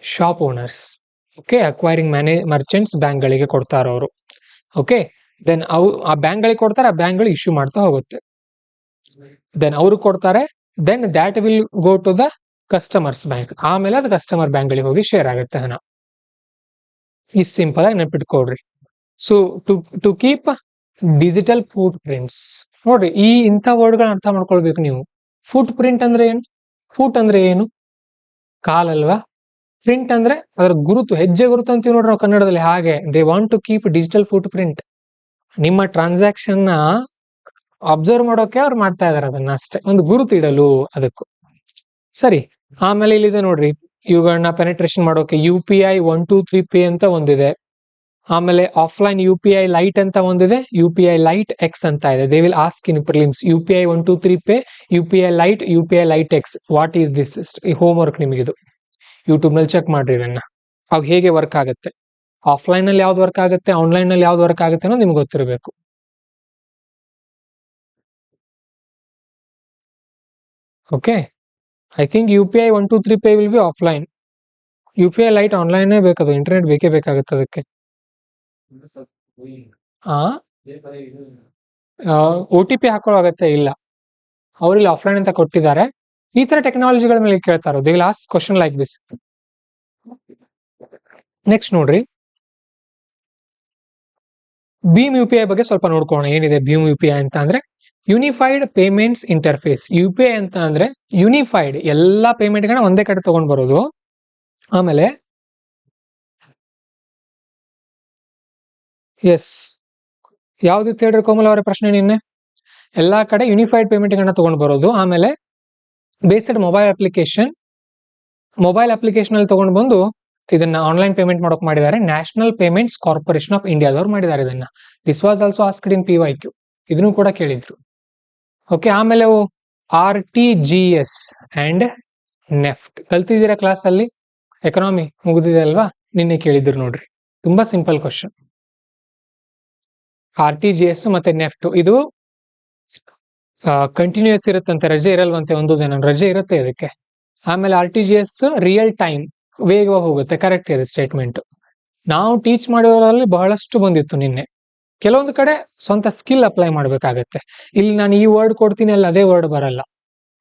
shop owners. Okay, acquiring merchants bank ಗಳಿಗೆ ಕೊಡ್ತಾರ ಅವರು. ಓಕೆ, ದೆನ್ ಆ ಬ್ಯಾಂಕ್ ಗಳಿಗೆ ಕೊಡ್ತಾರೆ, ಆ ಬ್ಯಾಂಕ್ ಗಳು ಇಶ್ಯೂ ಮಾಡ್ತಾ ಹೋಗುತ್ತೆ, ದೆನ್ ಅವ್ರಿಗೆ ಕೊಡ್ತಾರೆ, then that will go to the customer's bank, ಆಮೇಲೆ ಅದು ಕಸ್ಟಮರ್ ಬ್ಯಾಂಕ್ ಗಳಿಗೆ ಹೋಗಿ ಶೇರ್ ಆಗುತ್ತೆ ಹಣ. ಇಷ್ಟು ಸಿಂಪಲ್ ಆಗಿ ನೆನಪಿಟ್ಕೊಡ್ರಿ. So to keep digital footprints, ನೋಡ್ರಿ ಈ ಇಂಥ ವರ್ಡ್ಗಳನ್ನ ಅರ್ಥ ಮಾಡ್ಕೊಳ್ಬೇಕು ನೀವು. ಫುಟ್ ಪ್ರಿಂಟ್ ಅಂದ್ರೆ ಏನು? ಫುಟ್ ಅಂದ್ರೆ ಏನು? ಕಾಲಲ್ವಾ? ಪ್ರಿಂಟ್ ಅಂದ್ರೆ ಅದರ ಗುರುತು, ಹೆಜ್ಜೆ ಗುರುತು ಅಂತೀವಿ ನೋಡ್ರಿ ನಾವು ಕನ್ನಡದಲ್ಲಿ, ಹಾಗೆ they want to keep digital footprint. ನಿಮ್ಮ ಟ್ರಾನ್ಸಾಕ್ಷನ್ ನ ಅಬ್ಸರ್ವ್ ಮಾಡೋಕೆ ಅವ್ರು ಮಾಡ್ತಾ ಇದಾರೆ ಅದನ್ನ ಅಷ್ಟೇ, ಒಂದು ಗುರುತು ಇಡಲು ಅದಕ್ಕೂ. ಸರಿ, ಆಮೇಲೆ ಇಲ್ಲಿದೆ ನೋಡ್ರಿ, ಇವುಗಳನ್ನ ಪೆನೆಟ್ರೇಷನ್ ಮಾಡೋಕೆ UPI 123Pay ಅಂತ ಒಂದಿದೆ, ಆಮೇಲೆ ಆಫ್ಲೈನ್ UPI ಲೈಟ್ ಅಂತ ಒಂದಿದೆ, UPI ಲೈಟ್ ಎಕ್ಸ್ ಅಂತ ಇದೆ. They will ask in prelims, UPI 123Pay, UPI lite X, what is this? Homework ನಿಮಗಿದು, ಯೂಟ್ಯೂಬ್ ನಲ್ಲಿ ಚೆಕ್ ಮಾಡ್ರಿ ಇದನ್ನ, ಅವು ಹೇಗೆ ವರ್ಕ್ ಆಗುತ್ತೆ, ಆಫ್ಲೈನ್ ನಲ್ಲಿ ಯಾವ್ದು ವರ್ಕ್ ಆಗುತ್ತೆ, ಆನ್ಲೈನ್ ನಲ್ಲಿ ಯಾವ್ದು ವರ್ಕ್ ಆಗುತ್ತೆ ಅನ್ನೋದು ನಿಮ್ಗೆ ಗೊತ್ತಿರಬೇಕು. Okay, I think UPI 123Pay will be offline, UPI lite online ಬೇಕದು, ಇಂಟರ್ನೆಟ್ ಬೇಕೇ ಬೇಕಾಗುತ್ತೆ ಅದಕ್ಕೆ. OTP ಹಾಕೊಳ್ಳೋಗತ್ತೆ ಇಲ್ಲ, ಅವ್ರಲ್ಲಿ ಆಫ್ಲೈನ್ ಅಂತ ಕೊಟ್ಟಿದ್ದಾರೆ. ಈ ತರ ಟೆಕ್ನಾಲಜಿಗಳ ಮೇಲೆ ಕೇಳ್ತಾರೋ, they will ask question like this. Next ನೋಡ್ರಿ, ಭೀಮ್ UPI ಬಗ್ಗೆ ಸ್ವಲ್ಪ ನೋಡ್ಕೋಣ. ಏನಿದೆ ಭೀಮ್ UPI ಅಂತ ಅಂದ್ರೆ, ಯೂನಿಫೈಡ್ ಪೇಮೆಂಟ್ಸ್ ಇಂಟರ್ಫೇಸ್. UPI ಅಂತ ಅಂದ್ರೆ ಯೂನಿಫೈಡ್, ಎಲ್ಲಾ ಪೇಮೆಂಟ್ ಗಳನ್ನ ಒಂದೇ ಕಡೆ ತಗೊಂಡ್ ಬರೋದು. ಆಮೇಲೆ ಎಸ್, ಯಾವ್ದಿತ್ತು ಹೇಳ್ರಿ ಕೋಮಲ್ ಅವರ ಪ್ರಶ್ನೆ ನಿನ್ನೆ? ಎಲ್ಲಾ ಕಡೆ ಯೂನಿಫೈಡ್ ಪೇಮೆಂಟ್ ಗಳನ್ನ ತಗೊಂಡ್ ಬರೋದು. ಆಮೇಲೆ ಬೇಸ್ಡ್ ಮೊಬೈಲ್ ಅಪ್ಲಿಕೇಶನ್ ಅಲ್ಲಿ ತಗೊಂಡ್ ಬಂದು ಇದನ್ನ ಆನ್ಲೈನ್ ಪೇಮೆಂಟ್ ಮಾಡೋಕ್ ಮಾಡಿದ್ದಾರೆ. ನ್ಯಾಷನಲ್ ಪೇಮೆಂಟ್ಸ್ ಕಾರ್ಪೊರೇಷನ್ ಆಫ್ ಇಂಡಿಯಾದವ್ರು ಮಾಡಿದ್ದಾರೆ ಇದನ್ನ. This was also asked in PYQ, ಇದನ್ನು ಕೂಡ ಕೇಳಿದ್ರು. ಓಕೆ, ಆಮೇಲೆ RTGS ಅಂಡ್ ನೆಫ್ಟ್ ಕಲ್ತಿದ್ದೀರಾ ಕ್ಲಾಸ್ ಅಲ್ಲಿ, ಎಕನಾಮಿ ಮುಗಿದಿದೆ ಅಲ್ವಾ, ನಿನ್ನೆ ಕೇಳಿದ್ರು ನೋಡ್ರಿ, ತುಂಬಾ ಸಿಂಪಲ್ ಕ್ವಶನ್. RTGS ಮತ್ತೆ ನೆಫ್ಟ್ ಇದು ಕಂಟಿನ್ಯೂಸ್ ಇರುತ್ತಂತೆ, ರಜೆ ಇರಲ್ವಂತೆ, ಒಂದು ದಿನ ರಜೆ ಇರುತ್ತೆ ಅದಕ್ಕೆ. ಆಮೇಲೆ RTGS ರಿಯಲ್ ಟೈಮ್, ವೇಗವಾಗಿ ಹೋಗುತ್ತೆ, ಕರೆಕ್ಟ್ ಇದೆ ಸ್ಟೇಟ್ಮೆಂಟ್. ನಾವು ಟೀಚ್ ಮಾಡೋರಲ್ಲಿ ಬಹಳಷ್ಟು ಬಂದಿತ್ತು ನಿನ್ನೆ. ಕೆಲವೊಂದು ಕಡೆ ಸ್ವಂತ ಸ್ಕಿಲ್ ಅಪ್ಲೈ ಮಾಡ್ಬೇಕಾಗತ್ತೆ. ಇಲ್ಲಿ ನಾನು ಈ ವರ್ಡ್ ಕೊಡ್ತೀನಿ, ಅಲ್ಲಿ ಅದೇ ವರ್ಡ್ ಬರಲ್ಲ,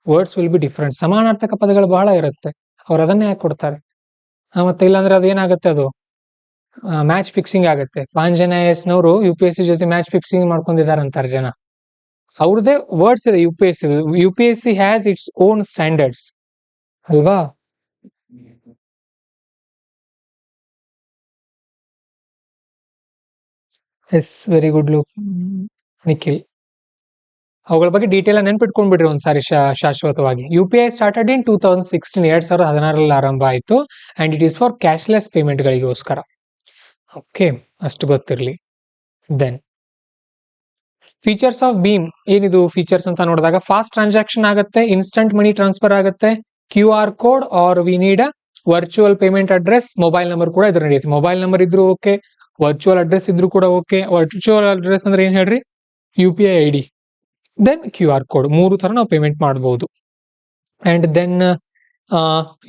ವರ್ಡ್ಸ್ ವಿಲ್ ಬಿ ಡಿಫ್ರೆಂಟ್. ಸಮಾನಾರ್ಥಕ ಪದಗಳು ಬಹಳ ಇರುತ್ತೆ, ಅವ್ರು ಅದನ್ನೇ ಯಾಕೆ ಕೊಡ್ತಾರೆ? ಮತ್ತೆ ಇಲ್ಲಾಂದ್ರೆ ಅದೇನಾಗುತ್ತೆ, ಅದು ಮ್ಯಾಚ್ ಫಿಕ್ಸಿಂಗ್ ಆಗುತ್ತೆ. 5 ಜನ IAS ನವರು UPSC ಜೊತೆ ಮ್ಯಾಚ್ ಫಿಕ್ಸಿಂಗ್ ಮಾಡ್ಕೊಂಡಿದ್ದಾರೆ ಅಂತಾರೆ ಜನ. ಅವ್ರದೇ ವರ್ಡ್ಸ್ ಇದೆ UPSC has its own standards ಅಲ್ವಾ? Yes very good look Nikhil. ಅವುಗಳ ಬಗ್ಗೆ ಡೀಟೇಲ್ ನೆನ್ಪಿಟ್ಕೊಂಡ್ಬಿಡ್ರಿ ಒಂದ್ಸಾರಿ ಶಾಶ್ವತವಾಗಿ. UPI ಸ್ಟಾರ್ಟೆಡ್ ಇನ್ 2016, 2016 ಆರಂಭ ಆಯಿತು. And it is for cashless payment ಗಳಿಗೋಸ್ಕರ. ಓಕೆ, ಅಷ್ಟು ಗೊತ್ತಿರಲಿ. ದೆನ್ ಫೀಚರ್ಸ್ ಆಫ್ ಭೀಮ್ ಏನಿದು ಫೀಚರ್ಸ್ ಅಂತ ನೋಡಿದಾಗ, ಫಾಸ್ಟ್ ಟ್ರಾನ್ಸಾಕ್ಷನ್ ಆಗುತ್ತೆ, ಇನ್ಸ್ಟಂಟ್ ಮನಿ ಟ್ರಾನ್ಸ್ಫರ್ ಆಗುತ್ತೆ, QR code or we need virtual payment address, mobile number ಕೂಡ ಇದ್ರ ನಡೆಯುತ್ತೆ. ಮೊಬೈಲ್ ನಂಬರ್ ಇದ್ರು ಓಕೆ, ವರ್ಚುವಲ್ ಅಡ್ರೆಸ್ ಇದ್ರು ಕೂಡ ಓಕೆ. ವರ್ಚುವಲ್ ಅಡ್ರೆಸ್ ಅಂದ್ರೆ ಏನ್ ಹೇಳ್ರಿ, UPI ID, then QR code, 3 ತರ ನಾವು ಪೇಮೆಂಟ್ ಮಾಡಬಹುದು. And then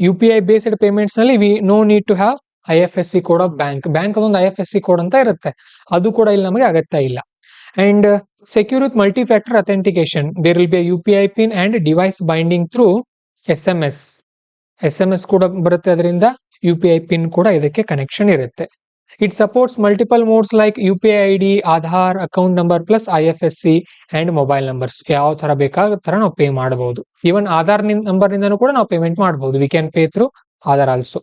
UPI based payments ನಲ್ಲಿ we no need to have IFSC code of bank. Bank ಅದೊಂದು IFSC ಕೋಡ್ ಅಂತ ಇರುತ್ತೆ, ಅದು ಕೂಡ ಇಲ್ಲಿ ನಮಗೆ ಅಗತ್ಯ ಇಲ್ಲ. And secure with multi-factor authentication. There will be a UPI pin and device binding through SMS. SMS ಕೂಡ ಬರುತ್ತೆ, ಅದರಿಂದ UPI ಪಿನ್ ಕೂಡ ಇದಕ್ಕೆ ಕನೆಕ್ಷನ್ ಇರುತ್ತೆ. It supports multiple modes like UPI ID, Aadhaar, account number plus IFSC and mobile numbers. ಯಾವ ತರ ಬೇಕಾದ ತರ ನಾವು ಪೇ ಮಾಡಬಹುದು. ಈವನ್ ಆಧಾರ್ ನಂಬರ್ ನಿಂದನೂ ಕೂಡ ನಾವು ಪೇಮೆಂಟ್ ಮಾಡಬಹುದು. We can pay through Aadhaar also.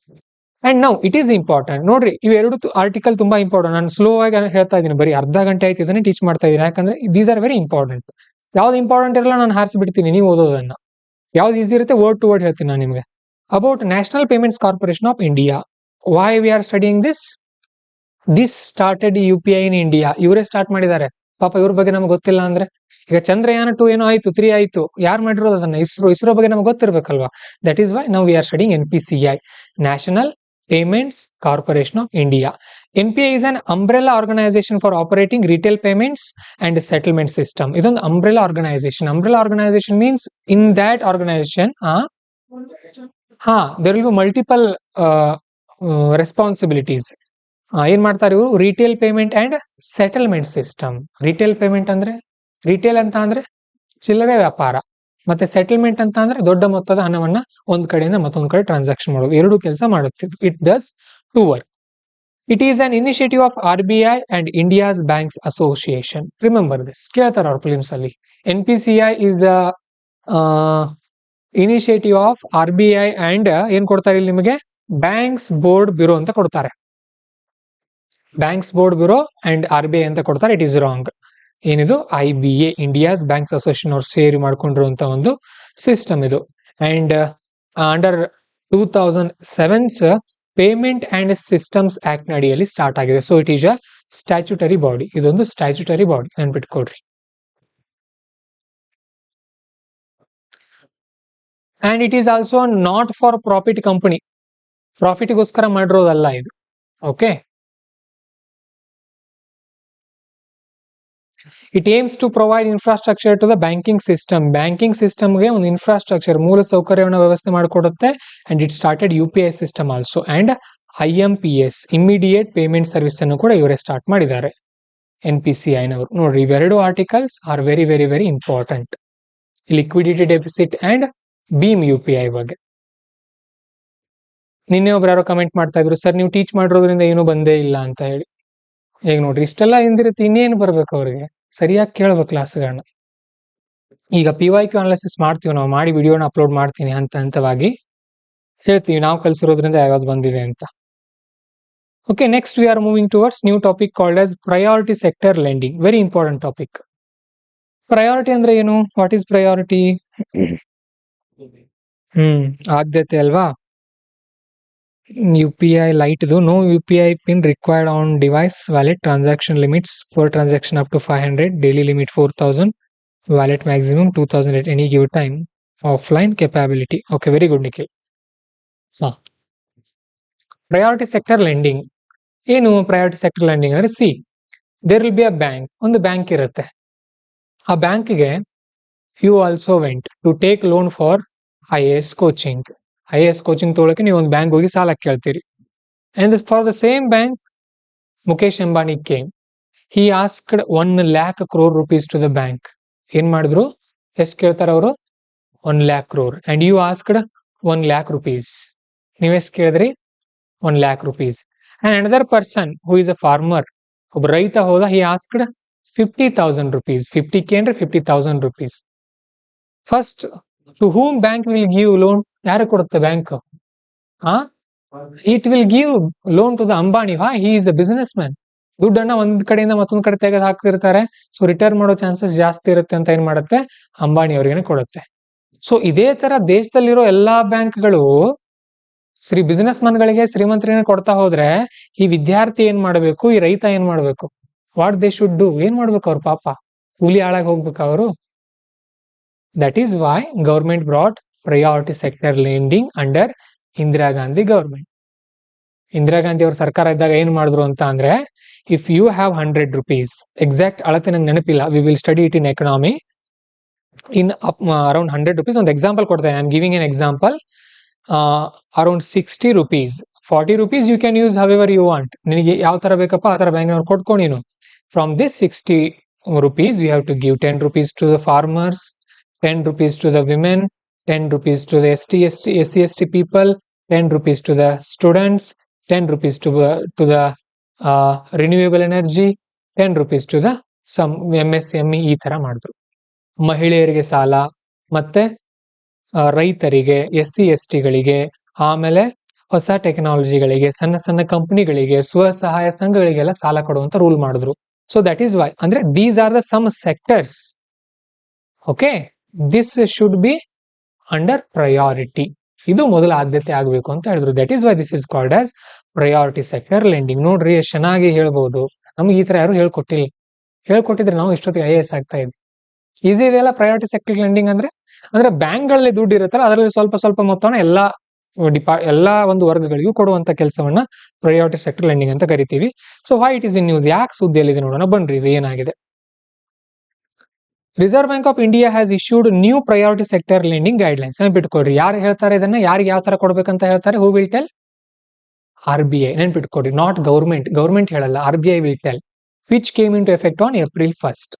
And now it is important. ನೋಡ್ರಿ, ಇವೆರಡು ಆರ್ಟಿಕಲ್ ತುಂಬಾ ಇಂಪಾರ್ಟೆಂಟ್. ನಾನು ಸ್ಲೋ ಆಗಿ ಹೇಳ್ತಾ ಇದ್ದೀನಿ, ಬರೀ ಅರ್ಧ ಗಂಟೆ ಆಯ್ತು ಇದನ್ನೇ ಟೀಚ್ ಮಾಡ್ತಾ ಇದ್ದೀನಿ, ಯಾಕಂದ್ರೆ ದೀಸ್ ಆರ್ ವೆರಿ ಇಂಪಾರ್ಟೆಂಟ್. ಯಾವ್ದು ಇಂಪಾರ್ಟೆಂಟ್ ಇರಲ್ಲ ನಾನು ಹಾರಿಸಿಬಿಡ್ತೀನಿ, ನೀವು ಓದೋದನ್ನ. ಯಾವ್ದು ಈಸಿ ಇರುತ್ತೆ ವರ್ಡ್ ಟು ವರ್ಡ್ ಹೇಳ್ತೀನಿ ನಾನು ನಿಮಗೆ. About National Payments Corporation of India. Why we are studying this? This started UPI in India. ಇವರೇ ಸ್ಟಾರ್ಟ್ ಮಾಡಿದ್ದಾರೆ. ಪಾಪ ಇವ್ರ ಬಗ್ಗೆ ನಮ್ಗೆ ಗೊತ್ತಿಲ್ಲ ಅಂದ್ರೆ, ಈಗ ಚಂದ್ರಯಾನ 2 ಏನೋ ಆಯ್ತು, 3 ಆಯ್ತು, ಯಾರು ಮಾಡಿರೋದು ಅದನ್ನ? ಇಸ್ರೋ ಬಗ್ಗೆ ನಮ್ಗೆ ಗೊತ್ತಿರ್ಬೇಕಲ್ವಾ. That is why now we are studying NPCI, National Payments Corporation of India. NPI is an umbrella organization for operating retail payments and settlement system. ಇದೊಂದು umbrella organization. Umbrella organization means in that organization there will be multiple responsibilities. ಏನ್ ಮಾಡ್ತಾರೆ ಇವರು? Retail payment and settlement system. Retail payment ಅಂದ್ರೆ, ರಿಟೇಲ್ ಅಂತ ಅಂದ್ರೆ ಚಿಲ್ಲರೆ ವ್ಯಾಪಾರ, ಮತ್ತೆ ಸೆಟಲ್ಮೆಂಟ್ ಅಂತ ಅಂದ್ರೆ ದೊಡ್ಡ ಮೊತ್ತದ ಹಣವನ್ನ ಒಂದ್ ಕಡೆಯಿಂದ ಮತ್ತೊಂದ್ ಕಡೆ ಟ್ರಾನ್ಸಾಕ್ಷನ್ ಮಾಡೋದು. ಎರಡು ಕೆಲಸ ಮಾಡುತ್ತಿದ್ದು. It does 2 work. It is an initiative of RBI and India's banks association. Remember this, ಕೇಳ್ತಾರೆ ಅವ್ರ ಫಿಲಿಮ್ಸ್ ಅಲ್ಲಿ. NPCI is initiative of RBI and ಏನ್ ಕೊಡ್ತಾರೆ ಇಲ್ಲಿ ನಿಮಗೆ? ಬ್ಯಾಂಕ್ಸ್ ಬೋರ್ಡ್ ಬ್ಯೂರೋ ಅಂತ ಕೊಡ್ತಾರೆ. Banks board bureau and RBI ಅಂತ ಕೊಡ್ತಾರೆ. It is wrong. ಏನಿದು? IBA, ಇಂಡಿಯಾಸ್ ಬ್ಯಾಂಕ್ಸ್ ಅಸೋಸಿಯೇಷನ್ ಅವ್ರು ಸೇರಿ ಮಾಡ್ಕೊಂಡಿರುವಂತ ಒಂದು ಸಿಸ್ಟಮ್ ಇದು. And under 2007 payment and systems act ಅಡಿಯಲ್ಲಿ ಸ್ಟಾರ್ಟ್ ಆಗಿದೆ. So it is a statutory body. ಇದೊಂದು ಸ್ಟ್ಯಾಚ್ಯುಟರಿ ಬಾಡಿ, ನೆನ್ಪಿಟ್ಕೊಡ್ರಿ. And it is also not for profit company. ಪ್ರಾಫಿಟ್ಗೋಸ್ಕರ ಮಾಡಿರೋದಲ್ಲ ಇದು. Okay, it aims to provide infrastructure to the banking system. Banking ಸಿಸ್ಟಮ್ಗೆ ಒಂದು ಇನ್ಫ್ರಾಸ್ಟ್ರಕ್ಚರ್, ಮೂಲ ಸೌಕರ್ಯವನ್ನು ವ್ಯವಸ್ಥೆ ಮಾಡಿಕೊಡುತ್ತೆ. And it started UPI system also. And IMPS, immediate payment service ಅನ್ನು ಕೂಡ ಇವರೇ ಸ್ಟಾರ್ಟ್ ಮಾಡಿದ್ದಾರೆ, NPCI ನವರು. ನೋಡ್ರಿ, ಇವೆರಡು articles are very very very important. Liquidity deficit and ಭೀಮ್ UPI ಬಗ್ಗೆ. ನಿನ್ನೆ ಒಬ್ರು ಯಾರೋ ಕಮೆಂಟ್ ಮಾಡ್ತಾ ಇದ್ರು, ಸರ್ ನೀವು ಟೀಚ್ ಮಾಡಿರೋದ್ರಿಂದ ಏನೂ ಬಂದೇ ಇಲ್ಲ ಅಂತ ಹೇಳಿ. ಈಗ ನೋಡ್ರಿ, ಇಷ್ಟೆಲ್ಲ ಹಿಂದಿರುತ್ತೆ, ಇನ್ನೇನು ಬರ್ಬೇಕು ಅವ್ರಿಗೆ? ಸರಿಯಾಗಿ ಕೇಳ್ಬೇಕು ಕ್ಲಾಸ್ಗಳನ್ನ. ಈಗ PYQ ಅನಾಲಿಸಿಸ್ ಮಾಡ್ತೀವಿ ನಾವು, ಮಾಡಿ ವಿಡಿಯೋನ ಅಪ್ಲೋಡ್ ಮಾಡ್ತೀನಿ ಹಂತವಾಗಿ ಹೇಳ್ತೀವಿ ನಾವು ಕಲಿಸಿರೋದ್ರಿಂದ ಯಾವ್ದು ಬಂದಿದೆ ಅಂತ. Okay, next we are moving towards new topic called as priority sector lending. Very important topic. Priority ಅಂದ್ರೆ ಏನು? What is priority? ಆದ್ಯತೆ ಅಲ್ವಾ? UPI ಲೈಟ್ ಇದು. No UPI pin required on device, valid transaction limits per transaction up to 500, daily limit 4000, valid maximum 2000 at any given time, offline capability. Okay, very good Nikhil. Priority sector lending ಏನು? ಪ್ರಯಾರಿಟಿ ಸೆಕ್ಟರ್ ಲೆಂಡಿಂಗ್ ಅಂದ್ರೆ, there will be a bank. ಒಂದು ಬ್ಯಾಂಕ್ ಇರುತ್ತೆ. ಆ ಬ್ಯಾಂಕ್ಗೆ you also went to take loan for IAS coaching. IAS coaching ತಗೊಳಕ್ಕೆ ನೀವು ಒಂದು ಬ್ಯಾಂಕ್ ಹೋಗಿ ಸಾಲ ಕೇಳ್ತೀರಿ. And for the same bank Mukesh Ambani came. He asked 1 lakh crore rupees to the bank. ಏನ್ ಮಾಡಿದ್ರು? ಎಷ್ಟು ಕೇಳ್ತಾರೆ ಅವರು? 1 lakh crore. And you asked 1 lakh rupees. ನೀವೆಷ್ಟು ಕೇಳಿದ್ರಿ? 1 lakh rupees. And another person who is a farmer, ಒಬ್ಬ ರೈತ ಹೋದ, ಹಿ ಆಸ್ಕ್ಡ್ 50,000 rupees. 50K ಅಂದ್ರೆ 50,000 rupees. First to whom bank will give loan? ಯಾರು ಕೊಡುತ್ತೆ bank? It will give loan to the Ambani. He is a businessman. ದುಡ್ಡನ್ನ ಒಂದ್ ಕಡೆಯಿಂದ ಮತ್ತೊಂದ್ ಕಡೆ ತೆಗೆದು ಹಾಕ್ತಿರ್ತಾರೆ. ಸೊ ರಿಟರ್ನ್ ಮಾಡೋ ಚಾನ್ಸಸ್ ಜಾಸ್ತಿ ಇರುತ್ತೆ ಅಂತ ಏನ್ ಮಾಡುತ್ತೆ, ಅಂಬಾನಿ ಅವ್ರಿಗೆ ಕೊಡುತ್ತೆ. ಸೊ ಇದೇ ತರ ದೇಶದಲ್ಲಿರೋ ಎಲ್ಲಾ ಬ್ಯಾಂಕ್ಗಳು ಬಿಸಿನೆಸ್ ಮನ್ಗಳಿಗೆ ಶ್ರೀಮಂತರಿಗೆ ಕೊಡ್ತಾ ಹೋದ್ರೆ ಈ ವಿದ್ಯಾರ್ಥಿ ಏನ್ ಮಾಡ್ಬೇಕು, ಈ ರೈತ ಏನ್ ಮಾಡ್ಬೇಕು, ವಾಟ್ ದೇ ಶುಡ್ ಡೂ, ಏನ್ ಮಾಡ್ಬೇಕು ಅವ್ರ ಪಾಪ, ಕೂಲಿ ಹಾಳಾಗಿ ಹೋಗ್ಬೇಕು ಅವರು. That is why government brought priority sector lending under Indira Gandhi government. Indira Gandhi ಅವ್ರ ಸರ್ಕಾರ ಇದ್ದಾಗ ಏನ್ ಮಾಡಿದ್ರು ಅಂತ ಅಂದ್ರೆ, if you have 100 rupees, exact ಅಳತೆ ನಂಗೆ ನೆನಪಿಲ್ಲ, we will study it in economy, in around 100 rupees, ಒಂದು ಎಕ್ಸಾಂಪಲ್ ಕೊಡ್ತೇನೆ, I am giving an example. Around 60 rupees, 40 rupees you can use however you want, ನಿನಗೆ ಯಾವ ತರ ಬೇಕಪ್ಪ ಆ ತರ ಬ್ಯಾಂಕ್ನವ್ರು ಕೊಟ್ಕೊ ನೀನು. From this 60 rupees we have to give 10 rupees to the farmers, 10 rupees to the women, 10 rupees to the SC/ST people, 10 rupees to the students, 10 rupees to the renewable energy, 10 rupees to the some MSME. ಈ ತರ ಮಾಡಿದ್ರು. ಮಹಿಳೆಯರಿಗೆ ಸಾಲ, ಮತ್ತೆ ರೈತರಿಗೆ, SC/ST ಗಳಿಗೆ, ಆಮೇಲೆ ಹೊಸ ಟೆಕ್ನಾಲಜಿಗಳಿಗೆ, ಸಣ್ಣ ಸಣ್ಣ ಕಂಪನಿಗಳಿಗೆ, ಸ್ವಸಹಾಯ ಸಂಘಗಳಿಗೆಲ್ಲ ಸಾಲ ಕೊಡುವಂತ ರೂಲ್ ಮಾಡಿದ್ರು. ಸೊ ದಟ್ ಈಸ್ ವೈ, ಅಂದ್ರೆ these are the some sectors. Okay, this should be under priority. ಇದು ಮೊದಲ ಆದ್ಯತೆ ಆಗಬೇಕು ಅಂತ ಹೇಳಿದ್ರು. That is why this is called as priority sector lending. ನೋಡ್ರಿ ಎಷ್ಟು ಚೆನ್ನಾಗಿ ಹೇಳ್ಬಹುದು, ನಮ್ಗೆ ಈ ತರ ಯಾರು ಹೇಳ್ಕೊಟ್ಟಿಲ್ಲ. ಹೇಳ್ಕೊಟ್ಟಿದ್ರೆ ನಾವು ಇಷ್ಟೊತ್ತಿಗೆ IAS ಆಗ್ತಾ ಇದ್ವಿ. ಈಸಿ ಇದೆಯಲ್ಲ ಪ್ರಯಾರಿಟಿ ಸೆಕ್ಟರ್ ಲೆಂಡಿಂಗ್ ಅಂದ್ರೆ. ಅಂದ್ರೆ ಬ್ಯಾಂಕ್ ಗಳಲ್ಲಿ ದುಡ್ಡು ಇರುತ್ತಲ್ಲ, ಅದರಲ್ಲಿ ಸ್ವಲ್ಪ ಸ್ವಲ್ಪ ಮೊತ್ತವನ್ನ ಎಲ್ಲಾ ಒಂದು ವರ್ಗಗಳಿಗೂ ಕೊಡುವಂತ ಕೆಲಸವನ್ನ ಪ್ರಯಾರಿಟಿ ಸೆಕ್ಟರ್ ಲೆಂಡಿಂಗ್ ಅಂತ ಕರಿತೀವಿ. So why it is in news, ಯಾಕೆ ಸುದ್ದಿಯಲ್ಲಿದೆ ನೋಡೋಣ ಬನ್ರಿ, ಇದು ಏನಾಗಿದೆ. Reserve Bank of India has issued new priority sector lending guidelines. ನೆನ್ಪಿಟ್ಕೊಡ್ರಿ, ಯಾರು ಹೇಳ್ತಾರೆ ಇದನ್ನ, ಯಾರಿಗೆ ಯಾವ ತರ ಕೊಡ್ಬೇಕಂತ ಹೇಳ್ತಾರೆ, ಹೂ ವಿಲ್ ಟೆಲ್? RBI. ನೆನ್ಪಿಟ್ಕೊಡ್ರಿ, ನಾಟ್ ಗೌರ್ಮೆಂಟ್ ಹೇಳಲ್ಲ, RBI will tell, which came in to effect on April 1st.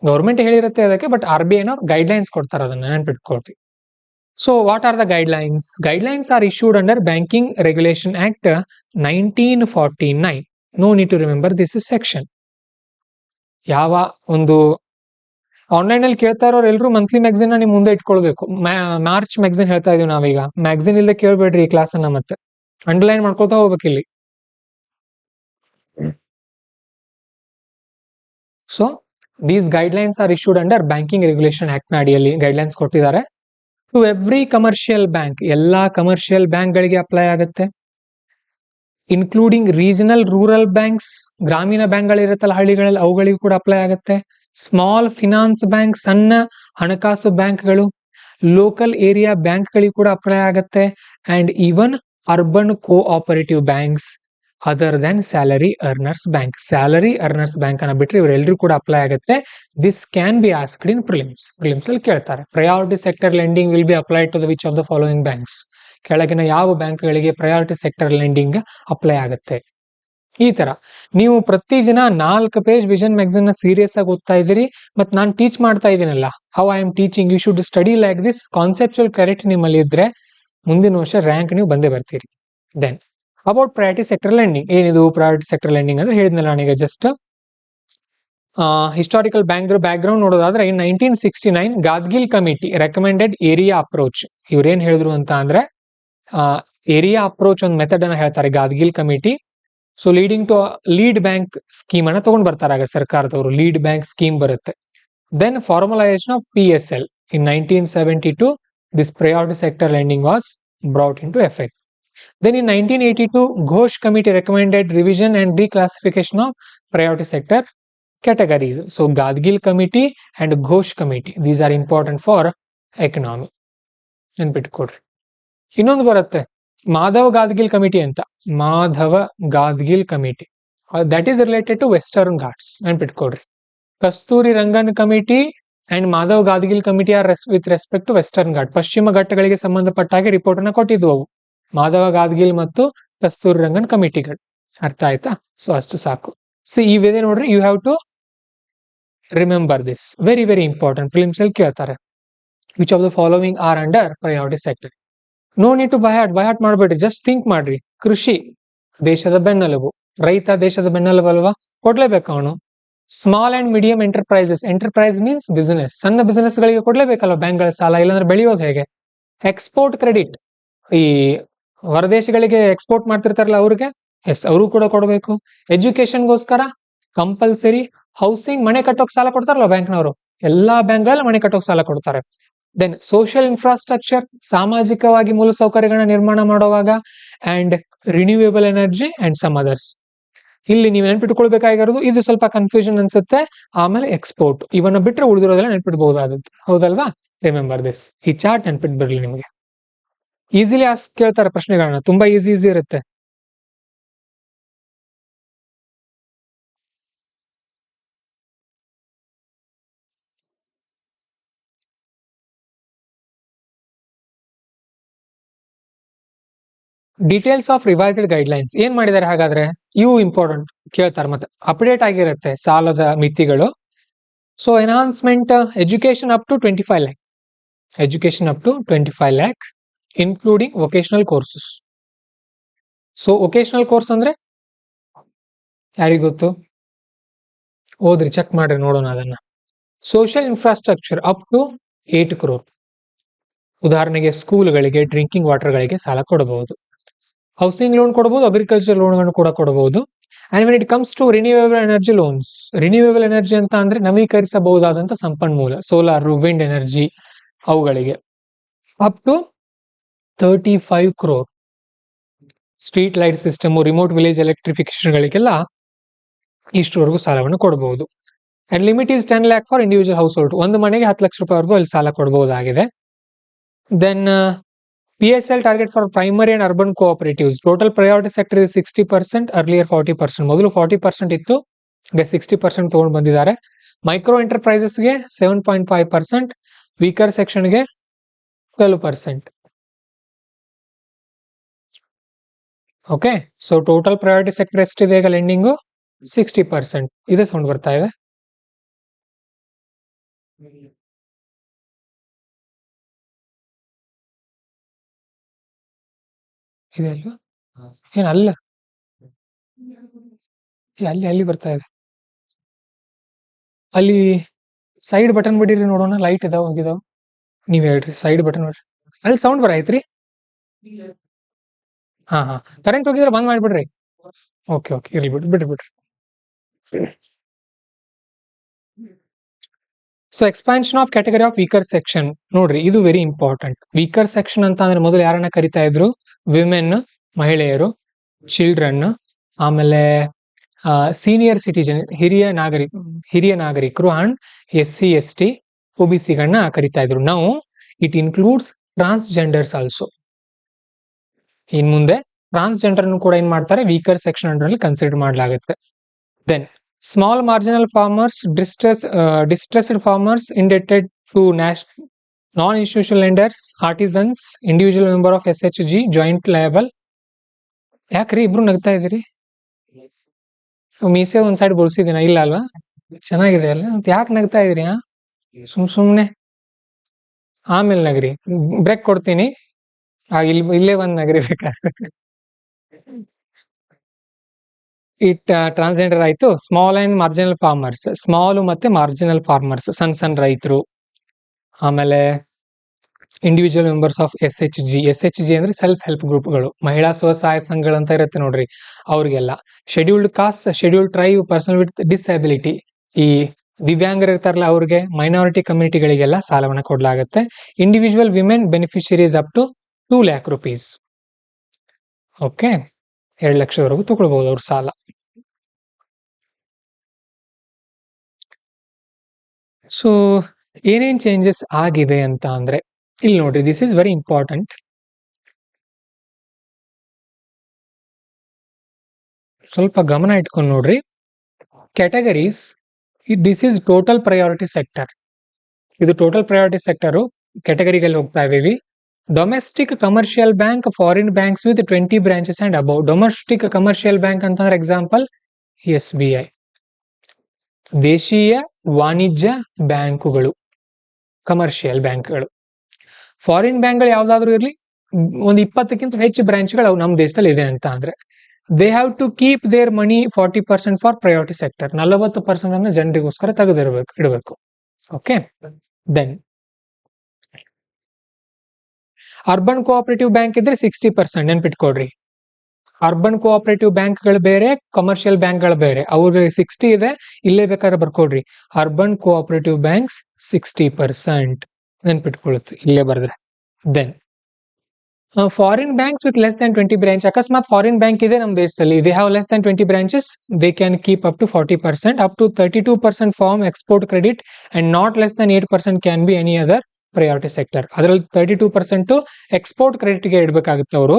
Government ಹೇಳಿರುತ್ತೆ ಅದಕ್ಕೆ, ಬಟ್ RBI ಗೈಡ್ಲೈನ್ಸ್ ಕೊಡ್ತಾರೆ, ಅದನ್ನ ನೆನ್ಪಿಟ್ಕೊಡ್ರಿ. So what are the guidelines? Guidelines R issued under banking regulation act 1949. No need to remember this section. ಯಾವ ಒಂದು ಆನ್ಲೈನ್ ಅಲ್ಲಿ ಕೇಳ್ತಾ ಇರೋರು ಎಲ್ಲರೂ ಮಂತ್ಲಿ ಮ್ಯಾಗಝಿನ್ ನಿಮ್ ಮುಂದೆ ಇಟ್ಕೊಳ್ಬೇಕು. ಮಾರ್ಚ್ ಮ್ಯಾಗಝಿನ್ ಹೇಳ್ತಾ ಇದೀವಿ ನಾವೀಗ. ಮ್ಯಾಗಝಿನ್ ಇಲ್ಲದೆ ಕೇಳ್ಬೇಡ್ರಿ ಈ ಕ್ಲಾಸ್ ಅನ್ನ, ಮತ್ತೆ ಅಂಡರ್ಲೈನ್ ಮಾಡ್ಕೊಳ್ತಾ ಹೋಗ್ಬೇಕು ಇಲ್ಲಿ. So these guidelines R issued under banking regulation act ನ ಅಡಿಯಲ್ಲಿ ಗೈಡ್ಲೈನ್ಸ್ ಕೊಟ್ಟಿದ್ದಾರೆ. ಟು ಎವ್ರಿ ಕಮರ್ಷಿಯಲ್ ಬ್ಯಾಂಕ್, ಎಲ್ಲಾ ಕಮರ್ಷಿಯಲ್ ಬ್ಯಾಂಕ್ ಗಳಿಗೆ ಅಪ್ಲೈ ಆಗುತ್ತೆ. ಇನ್ಕ್ಲೂಡಿಂಗ್ ರೀಜನಲ್ ರೂರಲ್ ಬ್ಯಾಂಕ್ಸ್, ಗ್ರಾಮೀಣ ಬ್ಯಾಂಕ್ಗಳಿರುತ್ತಲ್ಲ ಹಳ್ಳಿಗಳಲ್ಲಿ, ಅವುಗಳಿಗೂ ಕೂಡ ಅಪ್ಲೈ ಆಗುತ್ತೆ. ಸ್ಮಾಲ್ ಫಿನಾನ್ಸ್ ಬ್ಯಾಂಕ್, ಸಣ್ಣ ಹಣಕಾಸು ಬ್ಯಾಂಕ್ಗಳು, ಲೋಕಲ್ ಏರಿಯಾ ಬ್ಯಾಂಕ್ಗಳಿಗೂ ಕೂಡ ಅಪ್ಲೈ ಆಗುತ್ತೆ. And even urban cooperative banks other than salary earners bank. Salary earners bank ಅನ್ನ ಬಿಟ್ಟರೆ ಇವರೆಲ್ಲರೂ ಕೂಡ ಅಪ್ಲೈ ಆಗುತ್ತೆ. This can be asked in prelims ಅಲ್ಲಿ ಕೇಳ್ತಾರೆ. Priority sector lending will be applied to the which of the following banks. ಕೆಳಗಿನ ಯಾವ ಬ್ಯಾಂಕ್ಗಳಿಗೆ ಪ್ರಯಾರಿಟಿ ಸೆಕ್ಟರ್ ಲೆಂಡಿಂಗ್ ಅಪ್ಲೈ ಆಗುತ್ತೆ. ಈ ತರ ನೀವು ಪ್ರತಿದಿನ 4 ಪೇಜ್ ವಿಷನ್ ಮ್ಯಾಗಝಿನ್ ನ ಸೀರಿಯಸ್ ಆಗಿ ಓದ್ತಾ ಇದ್ದೀರಿ, ಮತ್ ನಾನು ಟೀಚ್ ಮಾಡ್ತಾ ಇದ್ದೀನಲ್ಲ, how I am teaching, you should study like this. Conceptual clarity ನಿಮ್ಮಲ್ಲಿ ಇದ್ರೆ ಮುಂದಿನ ವರ್ಷ ರ್ಯಾಂಕ್ ನೀವು ಬಂದೇ ಬರ್ತೀರಿ. Then about priority sector lending. ಏನಿದು ಪ್ರಯಾರಿಟಿ ಸೆಕ್ಟರ್ ಲೆಂಡಿಂಗ್ ಅಂದ್ರೆ ಹೇಳಿದ್ನಲ್ಲ ನಾನೀಗ ಜಸ್ಟ್. ಹಿಸ್ಟಾರಿಕಲ್ ಬ್ಯಾಕ್ ಗ್ರೌಂಡ್ ನೋಡೋದಾದ್ರೆ, in 1969 Gadgil committee recommended area approach. ಇವ್ರೇನ್ ಹೇಳಿದ್ರು ಅಂತ ಅಂದ್ರೆ, ಏರಿಯಾ ಅಪ್ರೋಚ್ ಒಂದು ಮೆಥಡ್ ಅನ್ನ ಹೇಳ್ತಾರೆ Gadgil committee. So leading to lead bank scheme ಅನ್ನ ತಗೊಂಡ್ ಬರ್ತಾರೆ ಸರ್ಕಾರದವರು. ಲೀಡ್ ಬ್ಯಾಂಕ್ ಸ್ಕೀಮ್ ಬರುತ್ತೆ. Then formalisation of PSL in 1972 this priority sector lending was brought in to effect. Then in 1982 Ghosh committee recommended revision and reclassification of priority sector categories. So Gadgil committee and Ghosh committee, these are important for economy. ನೆನ್ಪಿಟ್ಕೊಡ್ರಿ. ಇನ್ನೊಂದು ಬರುತ್ತೆ ಮಾಧವ್ ಗಾದ್ಗಿಲ್ ಕಮಿಟಿ ಅಂತ. Madhav Gadgil committee, that is related to Western Ghats. ನೆನ್ಪಿಟ್ಕೊಡ್ರಿ. Kasturirangan committee and Madhav Gadgil committee are with respect to Western Ghat. ಪಶ್ಚಿಮ ಘಟ್ಟಗಳಿಗೆ ಸಂಬಂಧಪಟ್ಟ ಹಾಗೆ ರಿಪೋರ್ಟ್ ಅನ್ನ ಕೊಟ್ಟಿದ್ವು ಅವು, ಮಾಧವ ಗಾದ್ಗಿಲ್ ಮತ್ತು ಕಸ್ತೂರಿ ರಂಗನ್ ಕಮಿಟಿಗಳು. ಅರ್ಥ ಆಯ್ತಾ? ಸೊ ಅಷ್ಟು ಸಾಕು. ಸಿ ಇವಿದೆ ನೋಡ್ರಿ, you have to remember this, very very important. Prelims ಅಲ್ಲಿ ಕೇಳ್ತಾರೆ, which of the following are under priority sector. No need to by heart ಮಾಡಬೇಡ್ರಿ, ಜಸ್ಟ್ ಥಿಂಕ್ ಮಾಡ್ರಿ. ಕೃಷಿ ದೇಶದ ಬೆನ್ನೆಲುಬು, ರೈತ ದೇಶದ ಬೆನ್ನೆಲುಬು ಅಲ್ವಾ, ಕೊಡ್ಲೇಬೇಕು ಅವನು. Small and medium enterprise means business, ಸಣ್ಣ ಬಿಸಿನೆಸ್ ಗಳಿಗೆ ಕೊಡ್ಲೇಬೇಕಲ್ವ ಬ್ಯಾಂಕ್ಗಳ ಸಾಲ, ಇಲ್ಲಾಂದ್ರೆ ಬೆಳೆಯೋದು ಹೇಗೆ? ಎಕ್ಸ್ಪೋರ್ಟ್ ಕ್ರೆಡಿಟ್, ಈ ಹೊರದೇಶಗಳಿಗೆ ಎಕ್ಸ್ಪೋರ್ಟ್ ಮಾಡ್ತಿರ್ತಾರಲ್ಲ ಅವ್ರಿಗೆ ಎಸ್, ಅವರು ಕೂಡ ಕೊಡಬೇಕು. ಎಜುಕೇಶನ್ಗೋಸ್ಕರ ಕಂಪಲ್ಸರಿ ಹೌಸಿಂಗ್, ಮನೆ ಕಟ್ಟೋಕ್ ಸಾಲ ಕೊಡ್ತಾರಲ್ಲ ಬ್ಯಾಂಕ್ನವರು, ಎಲ್ಲಾ ಬ್ಯಾಂಕ್ಗಳಲ್ಲಿ ಮನೆ ಕಟ್ಟೋಕ್ ಸಾಲ ಕೊಡ್ತಾರೆ. ದೆನ್ ಸೋಷಿಯಲ್ ಇನ್ಫ್ರಾಸ್ಟ್ರಕ್ಚರ್, ಸಾಮಾಜಿಕವಾಗಿ ಮೂಲಸೌಕರ್ಯಗಳನ್ನ ನಿರ್ಮಾಣ ಮಾಡುವಾಗ, and renewable energy and some others. ಇಲ್ಲಿ ನೀವು ನೆನ್ಪಿಟ್ಕೊಳ್ಬೇಕಾಗಿರೋದು, ಇದು ಸ್ವಲ್ಪ ಕನ್ಫ್ಯೂಷನ್ ಅನ್ಸುತ್ತೆ. ಆಮೇಲೆ ಎಕ್ಸ್ಪೋರ್ಟ್, ಇವನ್ನ ಬಿಟ್ರೆ ಉಳಿದಿರೋದೆಲ್ಲ ನೆನ್ಪಿಟ್ಬಹುದಾದದ್ದು. ಹೌದಲ್ವಾ? Remember this. ಈ ಚಾರ್ಟ್ ನೆನ್ಪಿಟ್ ಬರ್ಲಿ ನಿಮಗೆ. ಈಸಿಲಿ ಕೇಳ್ತಾರೆ ಪ್ರಶ್ನೆಗಳನ್ನ, ತುಂಬಾ ಈಸಿ ಇರುತ್ತೆ. ಡೀಟೇಲ್ಸ್ ಆಫ್ ರಿವೈಸ್ಡ್ ಗೈಡ್ಲೈನ್ಸ್ ಏನ್ ಮಾಡಿದ್ದಾರೆ ಹಾಗಾದ್ರೆ? ಇವು ಇಂಪಾರ್ಟೆಂಟ್ ಕೇಳ್ತಾರೆ, ಮತ್ತೆ ಅಪ್ಡೇಟ್ ಆಗಿರುತ್ತೆ ಸಾಲದ ಮಿತಿಗಳು. So enhancement education up to 25 lakh, education up to 25 lakh including vocational courses. So vocational course ಅಂದ್ರೆ ಯಾರಿಗೊತ್ತು? ಓದ್ರಿ, ಚೆಕ್ ಮಾಡ್ರಿ, ನೋಡೋಣ ಅದನ್ನ. Social infrastructure up to 8 crore. ಉದಾಹರಣೆಗೆ ಸ್ಕೂಲ್ಗಳಿಗೆ, ಡ್ರಿಂಕಿಂಗ್ ವಾಟರ್ಗಳಿಗೆ ಸಾಲ ಕೊಡಬಹುದು. ಹೌಸಿಂಗ್ ಲೋನ್ ಕೊಡಬಹುದು, ಅಗ್ರಿಕಲ್ಚರ್ ಲೋನ್ಗಳನ್ನು ಕೂಡ ಕೊಡಬಹುದು. And when it comes to renewable energy loans, renewable energy ಅಂತ ಅಂದ್ರೆ ನವೀಕರಿಸಬಹುದಾದಂತ ಸಂಪನ್ಮೂಲ, ಸೋಲಾರ್, ವಿಂಡ್ ಎನರ್ಜಿ, ಅವುಗಳಿಗೆ up to 35 crore. Street light system, remote village ಎಲೆಕ್ಟ್ರಿಫಿಕೇಶನ್ಗಳಿಗೆಲ್ಲ ಇಷ್ಟುವರೆಗೂ ಸಾಲವನ್ನು ಕೊಡಬಹುದು. And limit is 10 lakh for individual household. ಒಂದು ಮನೆಗೆ 10 ಲಕ್ಷ ರೂಪಾಯಿವರೆಗೂ ಅಲ್ಲಿ ಸಾಲ ಕೊಡಬಹುದಾಗಿದೆ. Then PSL target for primary and urban cooperatives. Total priority sector is 60%, earlier 40%. ಮೊದಲು 40% ಇತ್ತು, ಈಗ 60% ತಗೊಂಡು ಬಂದಿದ್ದಾರೆ. ಮೈಕ್ರೋ ಎಂಟರ್ಪ್ರೈಸಸ್ಗೆ 7.5%, ವೀಕರ್ ಸೆಕ್ಷನ್ಗೆ 12%. Okay, so total priority sector ಎಷ್ಟಿದೆ ಈಗ ಲೆಂಡಿಂಗು? 60%. ಇದೇ ಸೌಂಡ್ ಬರ್ತಾ ಇದೆ. ಇದೆ ಅಲ್ವಾ? ಏನ್ ಅಲ್ಲ, ಅಲ್ಲಿ ಅಲ್ಲಿ ಬರ್ತಾ ಇದೆ. ಅಲ್ಲಿ ಸೈಡ್ ಬಟನ್ ಬಿಡಿರಿ ನೋಡೋಣ, ಲೈಟ್ ಇದಾವ ಹೋಗಿದಾವ. ನೀವ್ ಹೇಳ್ರಿ, ಸೈಡ್ ಬಟನ್ ಬಿಡ್ರಿ. ಅಲ್ಲಿ ಸೌಂಡ್ ಬರೈತ್ರಿ. ಹಾ ಕರೆಂಟ್ ಹೋಗಿದ್ರೆ ಬಂದ್ ಮಾಡ್ಬಿಡ್ರಿ. ಓಕೆ ಇರ್ಲಿ, ಬಿಡ್ರಿ. So expansion of category of weaker section ನೋಡ್ರಿ, ಇದು ವೆರಿ ಇಂಪಾರ್ಟೆಂಟ್. ವೀಕರ್ ಸೆಕ್ಷನ್ ಅಂತ ಅಂದ್ರೆ ಮೊದಲು ಯಾರನ್ನ ಕರಿತಾ ಇದ್ರು? ವಿಮೆನ್, ಮಹಿಳೆಯರು, ಚಿಲ್ಡ್ರನ್, ಆಮೇಲೆ ಸೀನಿಯರ್ ಸಿಟಿಜನ್, ಹಿರಿಯ ನಾಗರಿಕರು, ಅಂಡ್ SC ST OBC ಗಳನ್ನ ಕರಿತಾ ಇದ್ರು. ನಾವು ಇಟ್ ಇನ್ಕ್ಲೂಡ್ಸ್ ಟ್ರಾನ್ಸ್ಜೆಂಡರ್ಸ್ ಆಲ್ಸೋ. ಇನ್ ಮುಂದೆ ಟ್ರಾನ್ಸ್ಜೆಂಡರ್ ಕೂಡ ಏನ್ ಮಾಡ್ತಾರೆ? ವೀಕರ್ ಸೆಕ್ಷನ್ ಅಂಡರ್ ಅಲ್ಲಿ ಕನ್ಸಿಡರ್ ಮಾಡಲಾಗುತ್ತೆ. Then small marginal farmers, distressed farmers indebted to non-institutional lenders, artisans, individual member of SHG, joint liable. ಯಾಕ್ರಿ ಇಬ್ರು ನಗ್ತಾ ಇದೀರಿ? ಮೀಸೆ ಒಂದ್ ಸೈಡ್ ಬೋಳ್ಸಿದೀನ, ಇಲ್ಲ ಅಲ್ವಾ? ಚೆನ್ನಾಗಿದೆ ಅಲ್ಲ, ಯಾಕೆ ನಗ್ತಾ ಇದೀರಿ? ಸುಮ್ನೆ ಆಮೇಲೆ ನಗ್ರಿ, ಬ್ರೇಕ್ ಕೊಡ್ತೀನಿ. ಇಲ್ಲೇ ಒಂದ್ ನಗರಿ ಬೇಕಾದ್ರೆ. ಟ್ರಾನ್ಸ್ಜೆಂಡರ್ ಆಯ್ತು. Small and marginal farmers, small ಮತ್ತೆ ಮಾರ್ಜಿನಲ್ ಫಾರ್ಮರ್ಸ್, ಸಣ್ಣ ರೈತರು. ಆಮೇಲೆ ಇಂಡಿವಿಜುವಲ್ ಮೆಂಬರ್ಸ್ ಆಫ್ SHG ಅಂದ್ರೆ ಸೆಲ್ಫ್ ಹೆಲ್ಪ್ ಗ್ರೂಪ್ಗಳು, ಮಹಿಳಾ ಸ್ವಸಹಾಯ ಸಂಘಗಳಂತ ಇರುತ್ತೆ ನೋಡ್ರಿ, ಅವ್ರಿಗೆಲ್ಲ. Scheduled caste, scheduled tribe, person with disability, ಈ ದಿವ್ಯಾಂಗರು ಇರ್ತಾರಲ್ಲ ಅವ್ರಿಗೆ, ಮೈನಾರಿಟಿ ಕಮ್ಯುನಿಟಿಗಳಿಗೆಲ್ಲ ಸಾಲವನ್ನ ಕೊಡ್ಲಾಗುತ್ತೆ. Individual women beneficiaries up to 2 lakh rupees. Okay, 2 ಲಕ್ಷವರೆಗೂ ತಗೊಳ್ಬಹುದು ಅವ್ರ ಸಾಲ. ಸೊ ಏನೇನ್ ಚೇಂಜಸ್ ಆಗಿದೆ ಅಂತ ಅಂದ್ರೆ ಇಲ್ಲಿ ನೋಡ್ರಿ, ದಿಸ್ ಇಸ್ ವೆರಿ ಇಂಪಾರ್ಟೆಂಟ್. ಸ್ವಲ್ಪ ಗಮನ ಇಟ್ಕೊಂಡು ನೋಡ್ರಿ. Categories, this is total priority sector. ಇದು ಟೋಟಲ್ ಪ್ರಯಾರಿಟಿ ಸೆಕ್ಟರ್ ಕ್ಯಾಟಗರಿಗಳಲ್ಲಿ ಹೋಗ್ತಾ ಇದೀವಿ. Domestic commercial bank, foreign banks with 20 branches and above. Domestic commercial bank ಅಂತಂದ್ರೆ ಎಕ್ಸಾಂಪಲ್ SBI. ದೇಶೀಯ ವಾಣಿಜ್ಯ ಬ್ಯಾಂಕುಗಳು, ಕಮರ್ಷಿಯಲ್ ಬ್ಯಾಂಕ್ಗಳು. ಫಾರಿನ್ ಬ್ಯಾಂಕ್ಗಳು ಯಾವ್ದಾದ್ರು ಇರ್ಲಿ, ಒಂದು 20ಕ್ಕಿಂತ ಹೆಚ್ಚು ಬ್ರಾಂಚ್ಗಳು ನಮ್ಮ ದೇಶದಲ್ಲಿ ಇದೆ ಅಂತ ಅಂದ್ರೆ, they have to keep their money 40% for priority sector. 40% ಅನ್ನ ಜನರಿಗೋಸ್ಕರ ಇಡಬೇಕು. Okay, then urban cooperative bank ಇದ್ರೆ 60%. ನೆನ್ಪಿಟ್ಕೊಡ್ರಿ, ಅರ್ಬನ್ ಕೋಆಪರೇಟಿವ್ ಬ್ಯಾಂಕ್ಗಳು ಬೇರೆ, ಕಮರ್ಷಿಯಲ್ ಬ್ಯಾಂಕ್ಗಳು ಬೇರೆ. ಅವ್ರಿಗೆ 60 ಇದೆ, ಇಲ್ಲೇ ಬೇಕಾದ್ರೆ ಬರ್ಕೊಡ್ರಿ. ಅರ್ಬನ್ ಕೋಆಪರೇಟಿವ್ ಬ್ಯಾಂಕ್ಸ್ 60% ನೆನ್ಪಿಟ್ಕೊಳುತ್ತೆ ಇಲ್ಲೇ ಬರೆದ್ರೆ. Then foreign banks with less than 20 branch. ಅಕಸ್ಮಾತ್ ಫಾರಿನ್ ಬ್ಯಾಂಕ್ ಇದೆ ನಮ್ಮ ದೇಶದಲ್ಲಿ, they have less than 20 branches, they can keep up to 40%, up to 32% farm export credit and not less than 8% can be any other priority sector. ಅದರಲ್ಲಿ 32% ಎಕ್ಸ್ಪೋರ್ಟ್ ಕ್ರೆಡಿಟ್ಗೆ ಇಡಬೇಕಾಗುತ್ತೆ ಅವರು,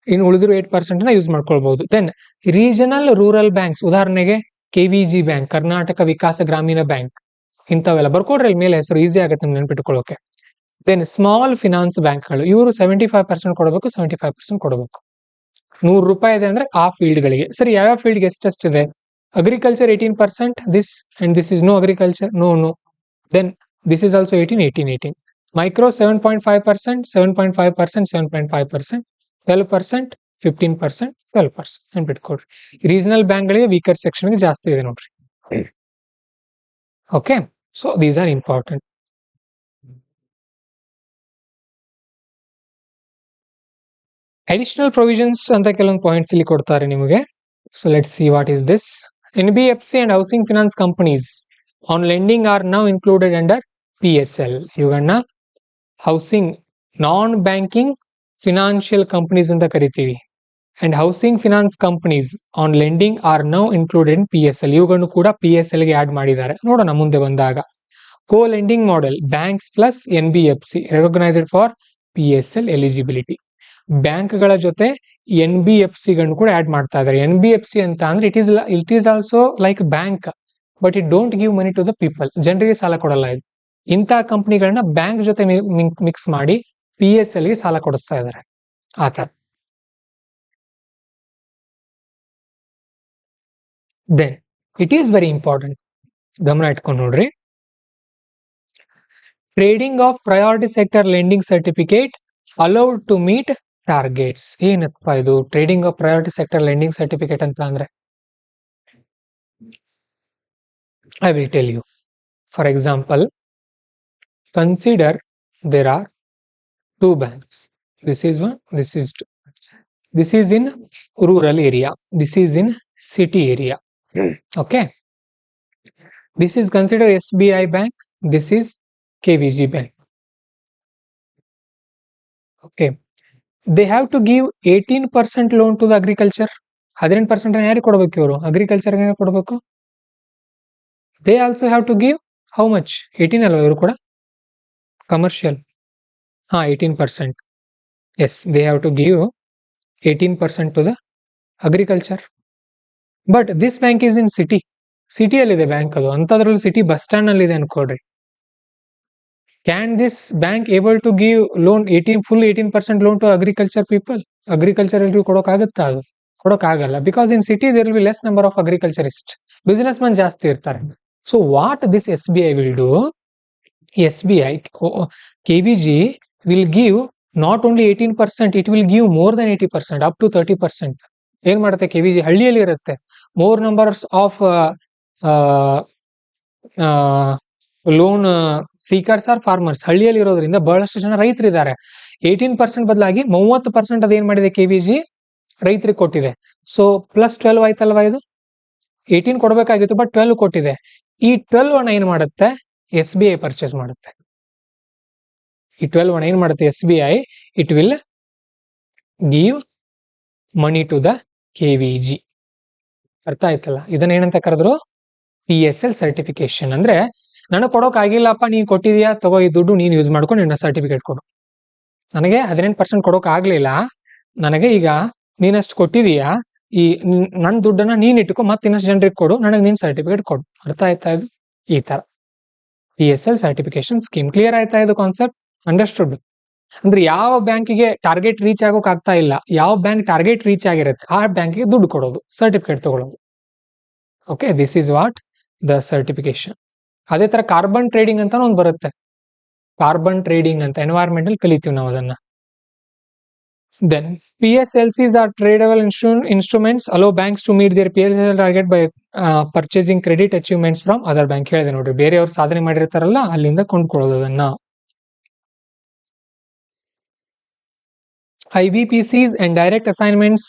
ಇನ್ನು ಉಳಿದಿರೋ 8% ಯೂಸ್ ಮಾಡ್ಕೊಳ್ಬಹುದು. ದೆನ್ ರೀಜನಲ್ ರೂರಲ್ ಬ್ಯಾಂಕ್ಸ್, ಉದಾಹರಣೆಗೆ KVG ಬ್ಯಾಂಕ್, ಕರ್ನಾಟಕ ವಿಕಾಸ ಗ್ರಾಮೀಣ ಬ್ಯಾಂಕ್, ಇಂಥವೆಲ್ಲ ಬರ್ಕೊಡ್ರಿ ಇಲ್ಲಿ ಮೇಲೆ ಹೆಸರು, ಈಸಿ ಆಗುತ್ತೆ ನೆನ್ಪಿಟ್ಕೊಳ್ಳೋಕೆ. ದೆನ್ ಸ್ಮಾಲ್ ಫಿನಾನ್ಸ್ ಬ್ಯಾಂಕ್ಗಳು, ಇವರು 75% ಕೊಡಬೇಕು, 75% ಕೊಡಬೇಕು. 100 ರೂಪಾಯಿ ಇದೆ ಅಂದ್ರೆ ಆ ಫೀಲ್ಡ್ಗಳಿಗೆ. ಸರಿ, ಯಾವ ಫೀಲ್ಡ್ಗೆ ಎಷ್ಟೆಷ್ಟಿದೆ? Agriculture 18%, this and this is no agriculture, no. Then this is also 18. Micro 7.5%, 7.5%, 7.5%, 12%, 15%, 12% ನೆನ್ಪಿಟ್ಕೊಡ್ರಿ. ರೀಜನಲ್ ಬ್ಯಾಂಕ್ಗಳಿಗೆ ವೀಕರ್ ಸೆಕ್ಷನ್ಗೆ ಜಾಸ್ತಿ ಇದೆ ನೋಡ್ರಿ. Okay, so these are important. Additional provisions ಅಂತ ಕೆಲವೊಂದು ಪಾಯಿಂಟ್ಸ್ ಇಲ್ಲಿ ಕೊಡ್ತಾರೆ ನಿಮಗೆ. So let's see what is this. NBFC and housing finance companies on lending are now included under PSL. ಇವುಗಳನ್ನ ಹೌಸಿಂಗ್ ನಾನ್ ಬ್ಯಾಂಕಿಂಗ್ ಫಿನಾನ್ಷಿಯಲ್ ಕಂಪನೀಸ್ ಅಂತ ಕರಿತೀವಿ. And housing finance companies on lending are now included in PSL. ಇವುಗಳನ್ನು ಕೂಡ PSL ಗೆ ಆಡ್ ಮಾಡಿದ್ದಾರೆ, ನೋಡೋಣ ಮುಂದೆ ಬಂದಾಗ. Co lending model, banks plus NBFC recognised for PSL eligibility. ಬ್ಯಾಂಕ್ಗಳ ಜೊತೆ NBFC ಗಳನ್ನು ಕೂಡ ಆಡ್ ಮಾಡ್ತಾ ಇದ್ದಾರೆ. NBFC ಅಂತ ಅಂದ್ರೆ it is also like bank, but it don't give money to the people. ಜನರಿಗೆ ಸಾಲ ಕೊಡಲ್ಲ ಇದು. ಇಂತಹ ಕಂಪನಿಗಳನ್ನ ಬ್ಯಾಂಕ್ ಜೊತೆ ಮಿಕ್ಸ್ ಮಾಡಿ PSL ಗೆ ಸಾಲ ಕೊಡಿಸ್ತಾ ಇದ್ದಾರೆ ಆತರ. Then it is very important, ಗಮನ ಇಟ್ಕೊಂಡು ನೋಡ್ರಿ. Trading of priority sector lending certificate allowed to meet targets. ಏನಪ್ಪ ಇದು trading of priority sector lending certificate ಅಂತ ಅಂದ್ರೆ? I will tell you. For example, consider there R 2 banks. This is one, this is 2. This is in rural area, this is in city area. Okay, this is considered SBI bank, this is KVG bank. Okay, they have to give 18% loan to the agriculture. 18% ಯಾರಿಗೆ ಕೊಡಬೇಕು ಇವರು? ಅಗ್ರಿಕಲ್ಚರ್ ಗೆ ಕೊಡಬೇಕು. They also have to give how much? 18 ಅಲ್ವಾ ಇವರು ಕೂಡ? Commercial 18%. Yes, they have to give 18% to the agriculture. But this bank is in city. ಸಿಟಿಯಲ್ಲಿದೆ ಬ್ಯಾಂಕ್ ಅದು, ಅಂತದ್ರಲ್ಲಿ ಸಿಟಿ ಬಸ್ ಸ್ಟ್ಯಾಂಡ್ ನಲ್ಲಿ ಇದೆ ಅನ್ಕೊಡ್ರಿ. Can this bank able to give loan full 18% loan to agriculture people? Agriculture ಎಲ್ರಿಗೂ ಕೊಡೋಕ್ಕಾಗುತ್ತಾ? ಅದು ಕೊಡೋಕ್ಕಾಗಲ್ಲ. Because in city there will be less number of agriculturist, business man ಜಾಸ್ತಿ ಇರ್ತಾರೆ. So what this SBI will do? SBI KVG will give not only 18%, it will give more than 80%, up to 30%. ಏನ್ ಮಾಡುತ್ತೆ KVG? ಹಳ್ಳಿಯಲ್ಲಿ ಇರುತ್ತೆ, more numbers of loan seekers are farmers. ಹಳ್ಳಿಯಲ್ಲಿ ಇರೋದ್ರಿಂದ ಬಹಳಷ್ಟು ಜನ ರೈತರಿದ್ದಾರೆ. 18% ಬದಲಾಗಿ 30% ಅದೇನ್ ಮಾಡಿದೆ KVG ರೈತರಿಗೆ ಕೊಟ್ಟಿದೆ. ಸೊ ಪ್ಲಸ್ 12 ಆಯ್ತಲ್ವಾ? ಇದು 18 ಕೊಡಬೇಕಾಗಿತ್ತು, ಬಟ್ 12 ಕೊಟ್ಟಿದೆ. ಈ 12 ಹಣ ಏನ್ ಮಾಡುತ್ತೆ? SBI ಪರ್ಚೇಸ್ ಮಾಡುತ್ತೆ. ಈ 12 ಹಣ ಏನ್ ಮಾಡುತ್ತೆ SBI? It will give money to the KVG. ಅರ್ಥ ಆಯ್ತಲ್ಲ? ಇದನ್ನ ಏನಂತ ಕರೆದ್ರು? PSL certification. ಅಂದ್ರೆ ನನಗೆ ಕೊಡೋಕ್ ಆಗಿಲ್ಲಪ್ಪ, ನೀನ್ ಕೊಟ್ಟಿದ್ಯಾ, ತಗೋ ಈ ದುಡ್ಡು ನೀನ್ ಯೂಸ್ ಮಾಡ್ಕೊಂಡು ನನ್ನ ಸರ್ಟಿಫಿಕೇಟ್ ಕೊಡು. ನನಗೆ 18% ಕೊಡೋಕ್ ಆಗ್ಲಿಲ್ಲ, ನನಗೆ ಈಗ ನೀನಷ್ಟು ಕೊಟ್ಟಿದೀಯಾ, ಈ ನನ್ನ ದುಡ್ಡನ್ನ ನೀನ್ ಇಟ್ಕೊ, ಮತ್ತೆ ಇನ್ನಷ್ಟು ಜನರಿಗೆ ಕೊಡು, ನನಗೆ ನೀನ್ ಸರ್ಟಿಫಿಕೇಟ್ ಕೊಡು. ಅರ್ಥ ಆಯ್ತಾ ಇದು? ಈ ತರ PSL ಸರ್ಟಿಫಿಕೇಶನ್ ಸ್ಕೀಮ್. ಕ್ಲಿಯರ್ ಆಯ್ತಾ ಇದು ಕಾನ್ಸೆಪ್ಟ್? ಅಂಡರ್ಸ್ಟುಡ್? ಅಂದ್ರೆ ಯಾವ ಬ್ಯಾಂಕಿಗೆ ಟಾರ್ಗೆಟ್ ರೀಚ್ ಆಗೋಕ್ ಆಗ್ತಾ ಇಲ್ಲ, ಯಾವ ಬ್ಯಾಂಕ್ ಟಾರ್ಗೆಟ್ ರೀಚ್ ಆಗಿರುತ್ತೆ ಆ ಬ್ಯಾಂಕಿಗೆ ದುಡ್ಡು ಕೊಡೋದು, ಸರ್ಟಿಫಿಕೇಟ್ ತಗೊಳ್ಳೋದು. Okay, this is what the certification. ಅದೇ ತರ ಕಾರ್ಬನ್ ಟ್ರೇಡಿಂಗ್ ಅಂತ ಒಂದು ಬರುತ್ತೆ. ಕಾರ್ಬನ್ ಟ್ರೇಡಿಂಗ್ ಅಂತ ಎನ್ವೈರನ್ಮೆಂಟಲ್ ಕಲಿತೀವಿ ನಾವು ಅದನ್ನ. Then PSLCs are tradable instruments, allow banks to meet their PSL target by purchasing credit achievements from other bank. ಹೇಳಿದೆ ನೋಡ್ರಿ, ಬೇರೆಯವ್ರು ಸಾಧನೆ ಮಾಡಿರ್ತಾರಲ್ಲ ಅಲ್ಲಿಂದ ಕೊಂಡ್ಕೊಳ್ಳೋದು ಅದನ್ನ. IBPCs and direct assignments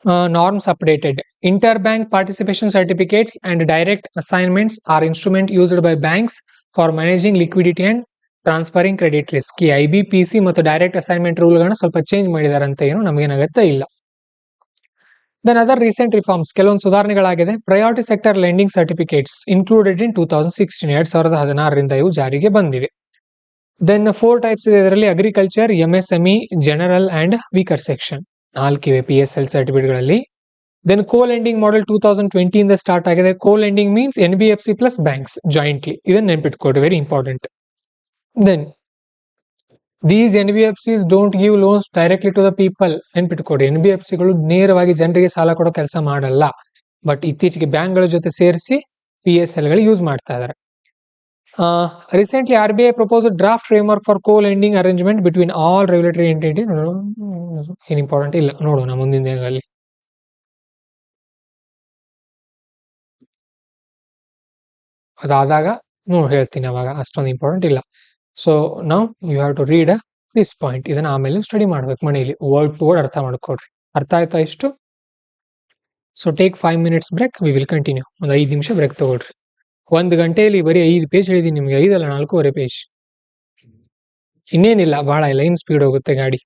Norms updated. Interbank participation certificates and direct assignments are instrument used by banks for managing liquidity and transferring credit risk. ಈ IBPC ಮತ್ತು ಡೈರೆಕ್ಟ್ ಅಸೈನ್ಮೆಂಟ್ ರೂಲ್ಗಳನ್ನ ಸ್ವಲ್ಪ ಚೇಂಜ್ ಮಾಡಿದಾರಂತ ಏನು ನಮಗೇನಾಗತ್ತೆ ಇಲ್ಲ. ದೆನ್ ಅದರ್ ರೀಸೆಂಟ್ ರಿಫಾರ್ಮ್ಸ್, ಕೆಲವೊಂದು ಸುಧಾರಣೆಗಳಾಗಿದೆ. Priority sector lending certificates included in 2016, 2016 ಇವು ಜಾರಿಗೆ ಬಂದಿವೆ. ದೆನ್ 4 ಟೈಪ್ಸ್ ಇದೆ ಇದರಲ್ಲಿ. Agriculture, MSME, general and weaker section 4 ಇವೆ PSL ಸರ್ಟಿಫಿಕೇಟ್ಗಳಲ್ಲಿ. ದೆನ್ ಕೋ ಲೆಂಡಿಂಗ್ ಮಾಡೆಲ್ 2020 ಇಂದ ಸ್ಟಾರ್ಟ್ ಆಗಿದೆ. Co lending means NBFC plus banks jointly. ಇದನ್ನ ನೆನ್ಪಿಟ್ಕೊಡ್ರಿ, very important. Then these NBFCs don't give loans directly to the people. ನೆನ್ಪಿಟ್ಕೊಡಿ, NBFCಗಳು ನೇರವಾಗಿ ಜನರಿಗೆ ಸಾಲ ಕೊಡೋ ಕೆಲಸ ಮಾಡಲ್ಲ. ಬಟ್ ಇತ್ತೀಚೆಗೆ ಬ್ಯಾಂಕ್ಗಳ ಜೊತೆ ಸೇರಿಸಿ PSL ಗಳು ಯೂಸ್ ಮಾಡ್ತಾ ಇದ್ದಾರೆ. Recently RBI propose draft framework for co lending arrangement between all regulatory entity. ಏನ್ ಇಂಪಾರ್ಟೆಂಟ್ ಇಲ್ಲ, ನೋಡೋಣ ಮುಂದಿನ ದಿನಗಳಲ್ಲಿ. ಅದಾದಾಗ ಹೇಳ್ತೀನಿ, ಅವಾಗ ಅಷ್ಟೊಂದು ಇಂಪಾರ್ಟೆಂಟ್ ಇಲ್ಲ. So now you have to read this point. ಇದನ್ನ ಆಮೇಲೆ ಸ್ಟಡಿ ಮಾಡ್ಬೇಕು ಮನೆಯಲ್ಲಿ, ವರ್ಡ್ ಟು ವರ್ಡ್ ಅರ್ಥ ಮಾಡ್ಕೊಡ್ರಿ. ಅರ್ಥ ಆಯ್ತಾ ಇಷ್ಟು? So take 5 minutes break, we will continue. ಒಂದು 5 ನಿಮಿಷ ಬ್ರೇಕ್ ತಗೊಳ್ರಿ. 1 ಗಂಟೆಯಲ್ಲಿ ಬರೀ 5 ಪೇಜ್ ಹೇಳಿದೀನಿ ನಿಮ್ಗೆ, 5 ಅಲ್ಲ 4.5 ಪೇಜ್. ಇನ್ನೇನಿಲ್ಲ, ಬಹಳ ಲೈನ್ ಸ್ಪೀಡ್ ಹೋಗುತ್ತೆ ಗಾಡಿ.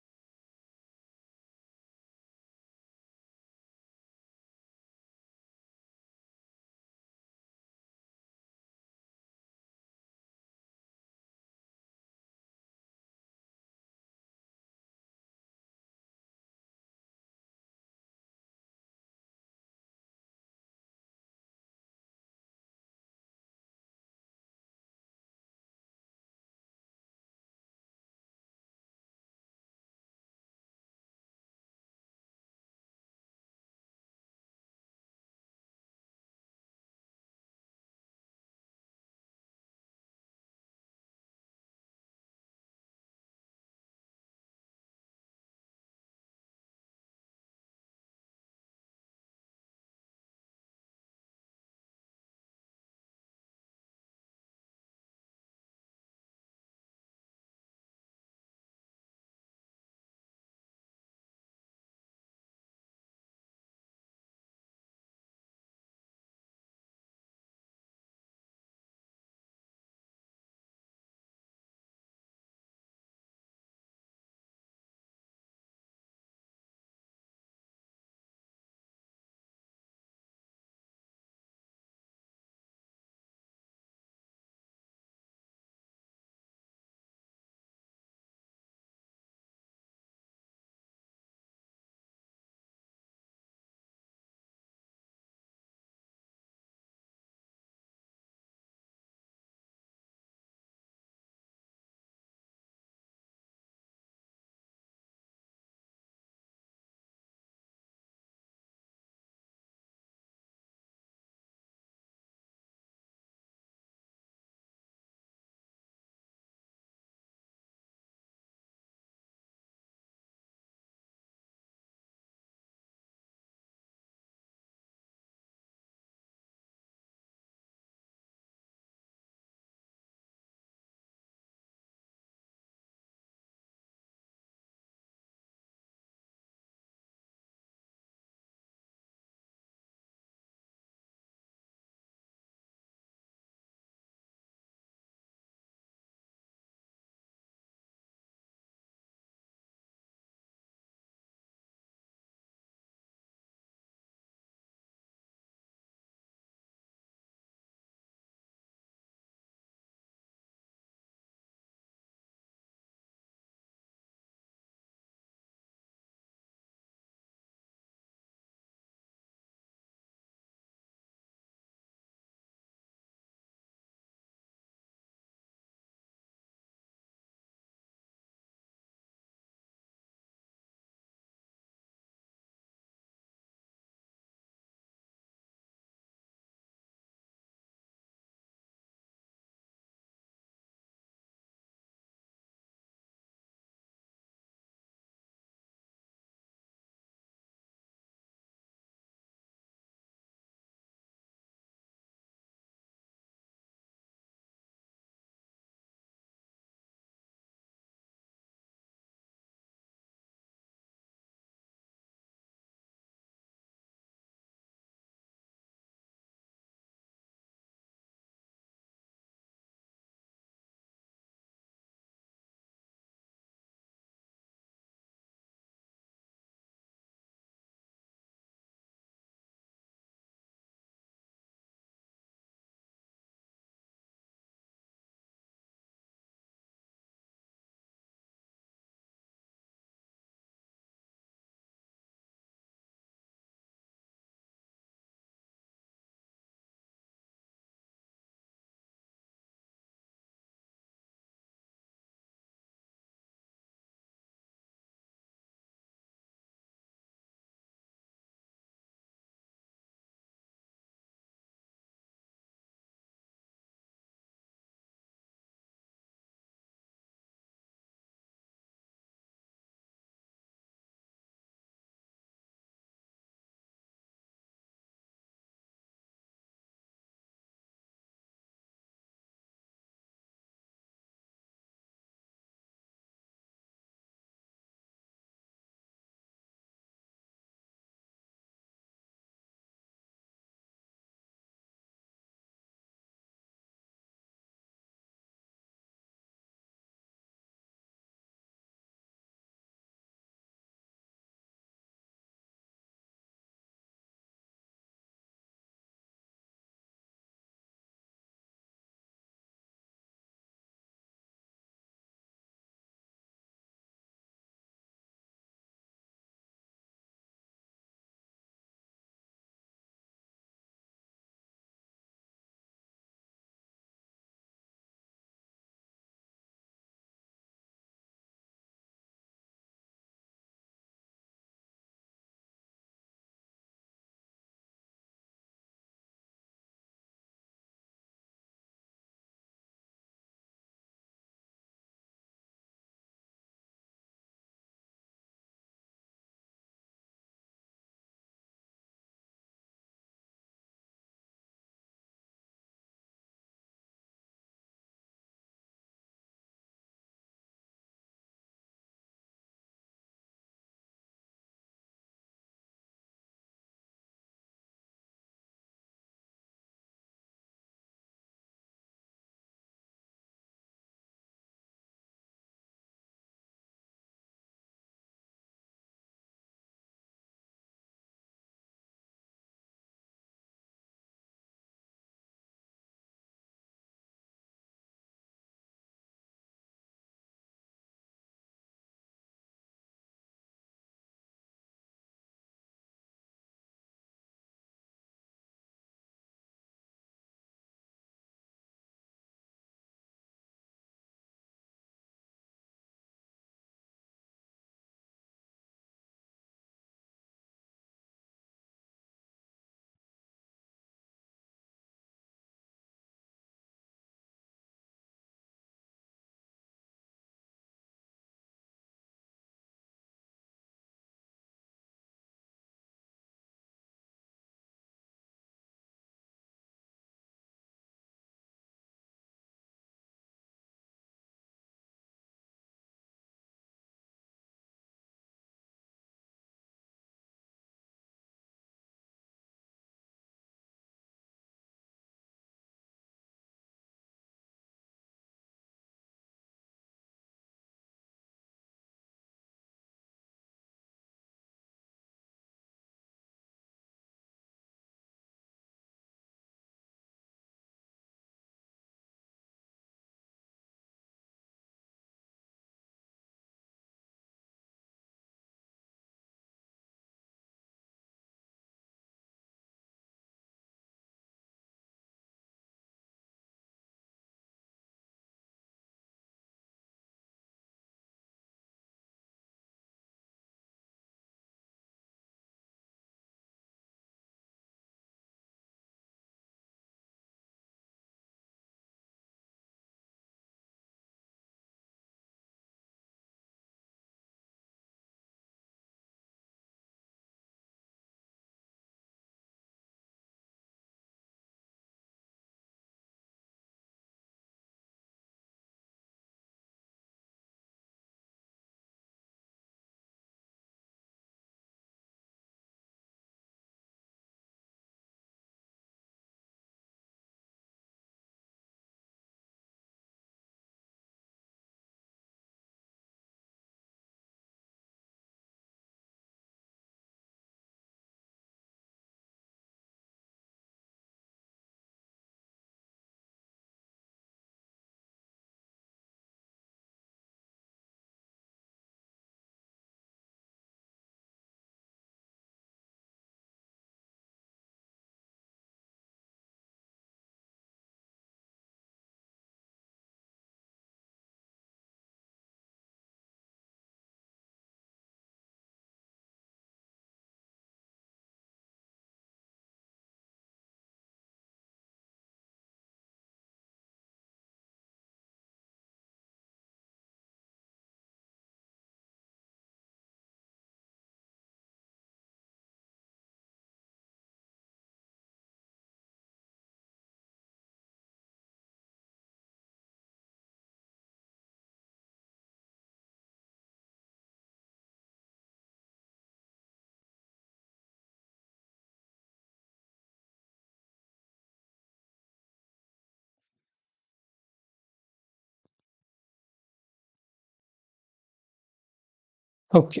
Okay.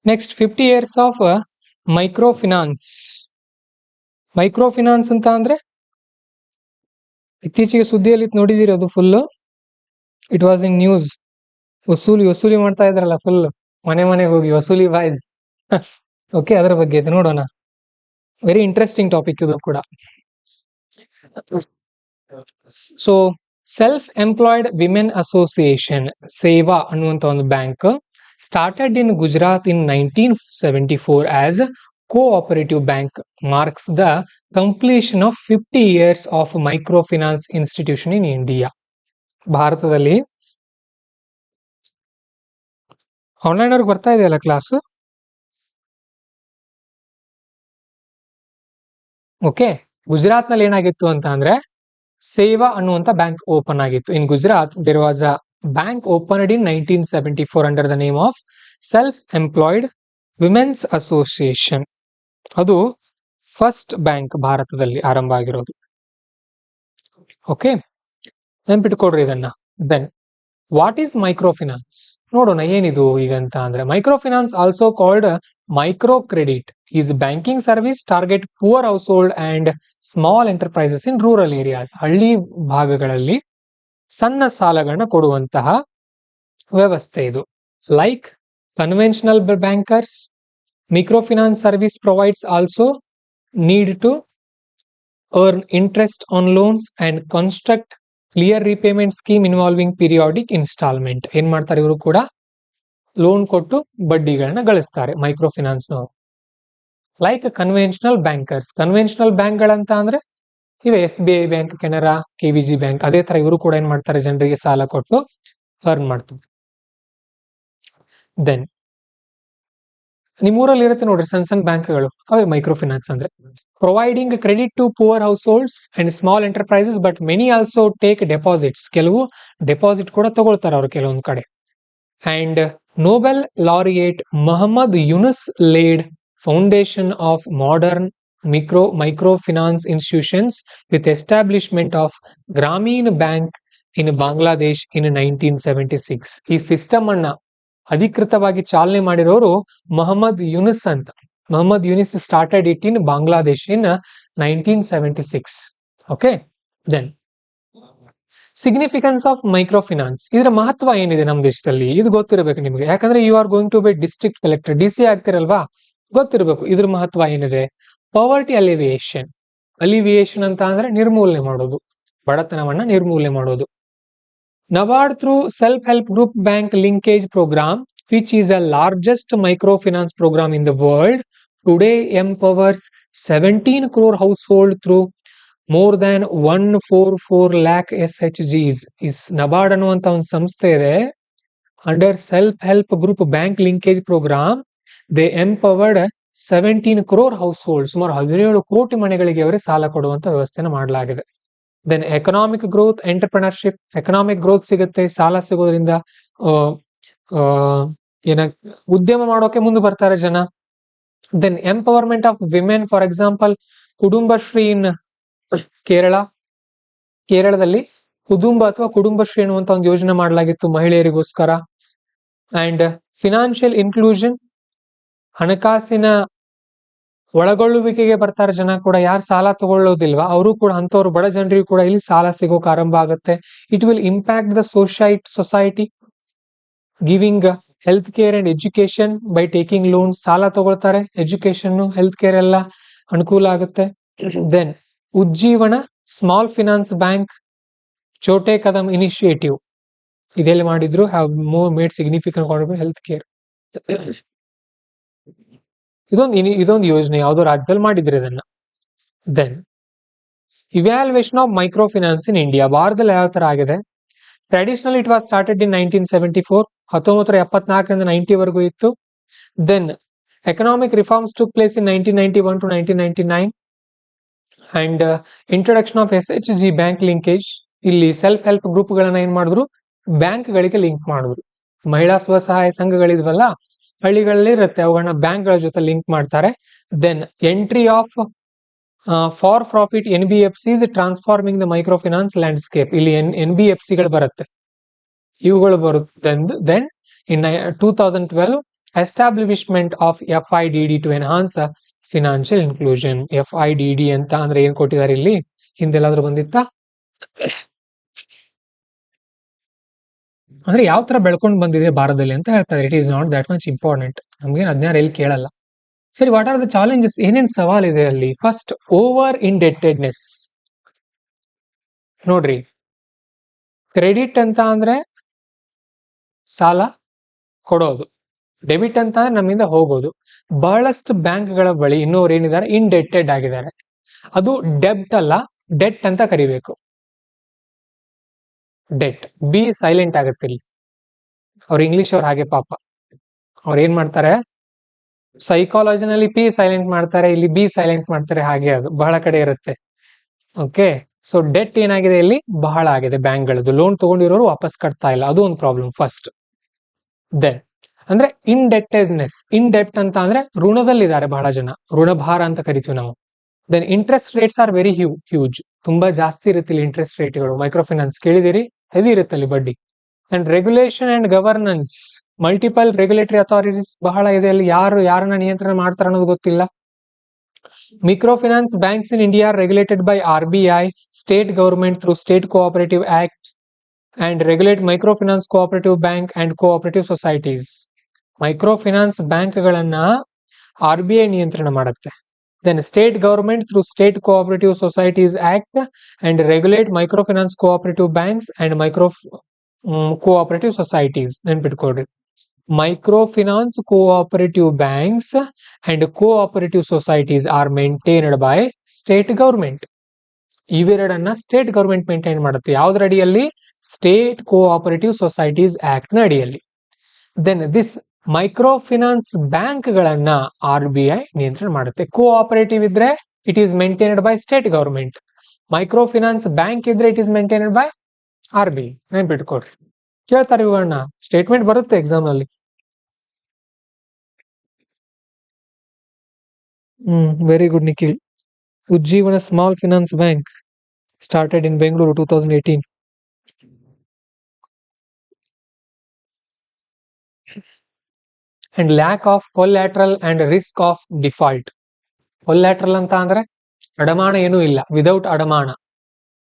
Next 50 years of micro finance. Micro finance ಅಂತ ಅಂದ್ರೆ ಇತ್ತೀಚೆಗೆ ಸುದ್ದಿಯಲ್ಲಿ ನೋಡಿದಿರಿ, ಅದು full it was in news. ವಸೂಲಿ ಮಾಡ್ತಾ ಇದ್ರಲ್ಲ ಫುಲ್, ಮನೆಗೆ ಹೋಗಿ ವಸೂಲಿ ವಾಯ್ಸ್. ಓಕೆ, ಅದರ ಬಗ್ಗೆ ಇದೆ ನೋಡೋಣ. ವೆರಿ ಇಂಟ್ರೆಸ್ಟಿಂಗ್ ಟಾಪಿಕ್ ಇದು ಕೂಡ. So self employed women association ಸೇವಾ ಅನ್ನುವಂತ ಒಂದು bank started in Gujarat in 1974 as a cooperative bank, marks the completion of 50 years of microfinance institution in India. ಭಾರತದಲ್ಲಿ ಆನ್ಲೈನ್ ಅವ್ರಿಗೆ ಬರ್ತಾ ಇದೆಯಲ್ಲ ಕ್ಲಾಸ್? ಓಕೆ, ಗುಜರಾತ್ ನಲ್ಲಿ ಏನಾಗಿತ್ತು ಅಂತ ಅಂದ್ರೆ ಸೇವಾ ಅನ್ನುವಂತ ಬ್ಯಾಂಕ್ ಓಪನ್ ಆಗಿತ್ತು. In Gujarat there was a bank opened in 1974 under the name of Self-Employed Women's Association. ಅದು ಫಸ್ಟ್ ಬ್ಯಾಂಕ್ ಭಾರತದಲ್ಲಿ ಆರಂಭ ಆಗಿರೋದು. ಓಕೆ, ನೆನ್ಪಿಟ್ಕೊಡ್ರಿ ಇದನ್ನ. Then what is micro finance ನೋಡೋಣ ಏನಿದು ಈಗ ಅಂತ ಅಂದ್ರೆ. Micro finance also called micro credit is banking service target poor household and small enterprises in rural areas. ಹಳ್ಳಿ ಭಾಗಗಳಲ್ಲಿ ಸಣ್ಣ ಸಾಲಗಳನ್ನ ಕೊಡುವಂತಹ ವ್ಯವಸ್ಥೆ ಇದು. Like conventional bankers, microfinance service provides also need to earn interest on loans and construct clear repayment scheme involving periodic installment. ಏನ್ ಮಾಡ್ತಾರೆ ಇವರು ಕೂಡ? ಲೋನ್ ಕೊಟ್ಟು ಬಡ್ಡಿಗಳನ್ನ ಗಳಿಸ್ತಾರೆ ಮೈಕ್ರೋ ಫಿನಾನ್ಸ್ ನವರು. Like conventional bankers, conventional bank ಗಳಂತ ಅಂದ್ರೆ ಇವೆ SBI bank, Canara, KVG bank. ಅದೇ ತರ ಇವರು ಕೂಡ ಏನ್ ಮಾಡ್ತಾರೆ? ಜನರಿಗೆ ಸಾಲ ಕೊಟ್ಟು ಅರ್ನ್ ಮಾಡ್ತಾರೆ. ದೆನ್ ನಿಮ್ಮೂರಲ್ಲಿ ಇರುತ್ತೆ ನೋಡ್ರಿ ಸಣ್ಣ ಬ್ಯಾಂಕ್ಗಳು, ಅವೇ ಮೈಕ್ರೋ ಫಿನಾನ್ಸ್ ಅಂದ್ರೆ. Providing credit to poor households and small enterprises, but many also take deposits. ಕೆಲವು ಡೆಪಾಸಿಟ್ ಕೂಡ ತಗೊಳ್ತಾರೆ ಅವರು ಕೆಲವೊಂದ್ ಕಡೆ. And Nobel laureate Muhammad Yunus laid foundation of modern micro finance institutions with establishment of Grameen bank in Bangladesh in 1976. ಈ ಸಿಸ್ಟಮ್ ಅನ್ನ ಅಧಿಕೃತವಾಗಿ ಚಾಲನೆ ಮಾಡಿರೋರು ಮೊಹಮ್ಮದ್ ಯುನುಸ್ ಅಂತ. Muhammad Yunus started it in Bangladesh in 1976. Okay, then significance of micro finance. ಇದರ ಮಹತ್ವ ಏನಿದೆ ನಮ್ಮ ದೇಶದಲ್ಲಿ ಇದು ಗೊತ್ತಿರಬೇಕು ನಿಮಗೆ. ಯಾಕಂದ್ರೆ you are going to be district collector, DC ಆಗ್ತಿರಲ್ವಾ, ಗೊತ್ತಿರಬೇಕು ಇದ್ರ ಮಹತ್ವ ಏನಿದೆ. Poverty alleviation. ಅಲಿವಿಯೇಷನ್ ಅಂತ ಅಂದ್ರೆ ನಿರ್ಮೂಲನೆ ಮಾಡೋದು, ಬಡತನವನ್ನ ನಿರ್ಮೂಲನೆ ಮಾಡೋದು. NABARD through Self-Help Group Bank Linkage Program, which is the largest microfinance program in the world, today empowers 17 crore households through more than 144 lakh SHGs. Is NABARD ಅನ್ನುವಂತ ಒಂದು ಸಂಸ್ಥೆ ಇದೆ. Under Self-Help Group Bank Linkage Program, they empowered 17 crore households. ಸುಮಾರು 17 ಕೋಟಿ ಮನೆಗಳಿಗೆ ಅವರೇ ಸಾಲ ಕೊಡುವಂತ ವ್ಯವಸ್ಥೆನ ಮಾಡಲಾಗಿದೆ. Then economic growth, entrepreneurship. Economic growth ಸಿಗುತ್ತೆ ಸಾಲ ಸಿಗೋದ್ರಿಂದ. ಉದ್ಯಮ ಮಾಡೋಕೆ ಮುಂದೆ ಬರ್ತಾರೆ ಜನ. Then empowerment of women. For example Kudumbashree in ಕೇರಳದಲ್ಲಿ ಕುಟುಂಬಶ್ರೀ ಅನ್ನುವಂತ ಒಂದು ಯೋಜನೆ ಮಾಡಲಾಗಿತ್ತು ಮಹಿಳೆಯರಿಗೋಸ್ಕರ. ಅಂಡ್ ಫಿನಾನ್ಷಿಯಲ್ ಇನ್ಕ್ಲೂಷನ್, ಹಣಕಾಸಿನ ಒಳಗೊಳ್ಳುವಿಕೆಗೆ ಬರ್ತಾರೆ ಜನ ಕೂಡ. ಯಾರು ಸಾಲ ತಗೊಳ್ಳೋದಿಲ್ವಾ ಅವರು ಕೂಡ, ಅಂತವ್ರು ಬಡ ಜನರಿಗೂ ಕೂಡ ಇಲ್ಲಿ ಸಾಲ ಸಿಗೋಕೆ ಆರಂಭ ಆಗುತ್ತೆ. It will impact the society giving health care and education by taking loan. ಸಾಲ ತಗೊಳ್ತಾರೆ, ಎಜುಕೇಶನ್, ಹೆಲ್ತ್ ಕೇರ್ ಎಲ್ಲ ಅನುಕೂಲ ಆಗುತ್ತೆ. Then Ujjivan small finance bank, Chhote Kadam initiative ಇದೆಲ್ಲ ಮಾಡಿದ್ರು, have made significant contribution health care. ಇದೊಂದು ಯೋಜನೆ ಯಾವುದೋ ರಾಜ್ಯದಲ್ಲಿ ಮಾಡಿದ್ರೆ ಇದನ್ನ. Then evaluation of micro finance in India. ಭಾರತದಲ್ಲಿ ಯಾವ ತರ ಆಗಿದೆ? Traditional it was started in 1974, 1974ರಿಂದ 90 ವರೆಗೂ ಇತ್ತು. Then economic reforms took place in 1991 to 1999 and introduction of SHG bank linkage. ಇಲ್ಲಿ ಸೆಲ್ಫ್ ಹೆಲ್ಪ್ ಗ್ರೂಪ್ ಗಳನ್ನ ಏನ್ ಮಾಡಿದ್ರು? ಬ್ಯಾಂಕ್ ಗಳಿಗೆ ಲಿಂಕ್ ಮಾಡಿದ್ರು. ಮಹಿಳಾ ಸ್ವಸಹಾಯ ಸಂಘಗಳಿದ್ವಲ್ಲ ಹಳ್ಳಿಗಳಲ್ಲಿ ಇರುತ್ತೆ, ಅವುಗಳನ್ನ ಬ್ಯಾಂಕ್ ಗಳ ಜೊತೆ ಲಿಂಕ್ ಮಾಡ್ತಾರೆ. Then entry of for profit NBFCs transforming the micro finance landscape. ಇಲ್ಲಿ NBFCಗಳು ಬರುತ್ತೆ, ಇವುಗಳು ಬರುತ್ತೆ. Then in 2012 establishment of FIDD to enhance financial inclusion. FIDD ಅಂತ ಅಂದ್ರೆ ಏನ್ ಕೊಟ್ಟಿದ್ದಾರೆ ಇಲ್ಲಿ, ಹಿಂದೆಲ್ಲಾದ್ರೂ ಬಂದಿತ್ತಾ? ಅಂದ್ರೆ ಯಾವ ತರ ಬೆಳ್ಕೊಂಡು ಬಂದಿದೆ ಭಾರತದಲ್ಲಿ ಅಂತ ಹೇಳ್ತಾರೆ. It is not that much important, ನಮ್ಗೇನು 16 ಎಲ್ಲಿ ಕೇಳಲ್ಲ. ಸರಿ, ವಾಟ್ ಆರ್ ದ ಚಾಲೆಂಜಸ್, ಏನೇನ್ ಸವಾಲಿದೆ ಅಲ್ಲಿ? First, over indebtedness. ನೋಡ್ರಿ, ಕ್ರೆಡಿಟ್ ಅಂತ ಅಂದ್ರೆ ಸಾಲ ಕೊಡೋದು, ಡೆಬಿಟ್ ಅಂತ ಅಂದ್ರೆ ನಮ್ಮಿಂದ ಹೋಗೋದು. ಬಹಳಷ್ಟು ಬ್ಯಾಂಕ್ಗಳ ಬಳಿ ಇನ್ನೂರು ಏನಿದ್ದಾರೆ ಇಂಡೆಟೆಡ್ ಆಗಿದ್ದಾರೆ. ಅದು ಡೆಬ್ಟ್ ಅಲ್ಲ, ಡೆಟ್ ಅಂತ ಕರಿಬೇಕು. ಡೆಟ್, ಬಿ ಸೈಲೆಂಟ್ ಆಗುತ್ತೆ ಇಲ್ಲಿ. ಅವ್ರು ಇಂಗ್ಲಿಷ್ ಅವ್ರು ಹಾಗೆ ಪಾಪ, ಅವ್ರು ಏನ್ ಮಾಡ್ತಾರೆ, ಸೈಕಾಲಜಿನಲ್ಲಿ ಪಿ ಸೈಲೆಂಟ್ ಮಾಡ್ತಾರೆ, ಇಲ್ಲಿ ಬಿ ಸೈಲೆಂಟ್ ಮಾಡ್ತಾರೆ. ಹಾಗೆ ಅದು ಬಹಳ ಕಡೆ ಇರುತ್ತೆ. ಓಕೆ, ಸೊ ಡೆಟ್ ಏನಾಗಿದೆ ಇಲ್ಲಿ, ಬಹಳ ಆಗಿದೆ ಬ್ಯಾಂಕ್ಗಳದ್ದು. ಲೋನ್ ತಗೊಂಡಿರೋರು ವಾಪಸ್ ಕಟ್ತಾ ಇಲ್ಲ, ಅದು ಒಂದು ಪ್ರಾಬ್ಲಮ್ ಫಸ್ಟ್. ದೆನ್ ಅಂದ್ರೆ ಇಂಡೆಟೆಡ್ನೆಸ್. ಡೆಟ್ ಅಂತ ಅಂದ್ರೆ ಋಣದಲ್ಲಿದ್ದಾರೆ ಬಹಳ ಜನ, ಋಣಭಾರ ಅಂತ ಕರಿತೀವಿ ನಾವು. Then interest rates are very huge, ತುಂಬಾ ಜಾಸ್ತಿ ಇರುತ್ತೆ ಇಲ್ಲಿ ಇಂಟ್ರೆಸ್ಟ್ ರೇಟ್ಗಳು. ಮೈಕ್ರೋ ಫೈನಾನ್ಸ್ ಕೇಳಿದಿರಿ, ಹೆವಿ ಇರುತ್ತೆ ಅಲ್ಲಿ ಬಡ್ಡಿ. And regulation and governance, multiple regulatory authorities ಬಹಳ ಇದೆ ಅಲ್ಲಿ. ಯಾರನ್ನ ನಿಯಂತ್ರಣ ಮಾಡ್ತಾರೆ ಅನ್ನೋದು ಗೊತ್ತಿಲ್ಲ. Micro finance banks in India regulated by RBI, state government through state cooperative act, and regulate micro finance cooperative bank and cooperative societies. Micro finance ಬ್ಯಾಂಕ್ಗಳನ್ನ RBI ನಿಯಂತ್ರಣ ಮಾಡುತ್ತೆ. Then state government through state cooperative societies act and regulate micro finance cooperative banks and micro cooperative societies. ನೆನ್ಪಿಟ್ಕೊಳ್ರಿ, micro finance cooperative banks and cooperative societies are maintained by state government. ಇವೆರಡನ್ನ ಸ್ಟೇಟ್ ಗವರ್ಮೆಂಟ್ ಮೇಂಟೈನ್ ಮಾಡುತ್ತೆ. ಯಾವ್ದ್ರ ಅಡಿಯಲ್ಲಿ? ಸ್ಟೇಟ್ ಕೋಆಪರೇಟಿವ್ ಸೊಸೈಟೀಸ್ ಆಕ್ಟ್ ನ ಅಡಿಯಲ್ಲಿ. Then this micro finance bank ಗಳನ್ನ RBI ನಿಯಂತ್ರಣ ಮಾಡುತ್ತೆ. ಕೋಆಪರೇಟಿವ್ ಇದ್ರೆ it is maintained by state government. Micro finance bank ಇದ್ರೆ it is maintained by RBI. ನೆನ್ಪಿಟ್ಕೊಡ್ರಿ, ಕೇಳ್ತಾರೆ ಇವುಗಳನ್ನ, ಸ್ಟೇಟ್ಮೆಂಟ್ ಬರುತ್ತೆ ಎಕ್ಸಾಮ್ ನಲ್ಲಿ. Very good Nikhil. Ujjivan small finance bank started in Bengaluru 2018. And lack of collateral and risk of default. Collateral ಅಂತ ಅಂದ್ರೆ ಅಡಮಾನ ಏನೂ ಇಲ್ಲ, ವಿದೌಟ್ ಅಡಮಾನ.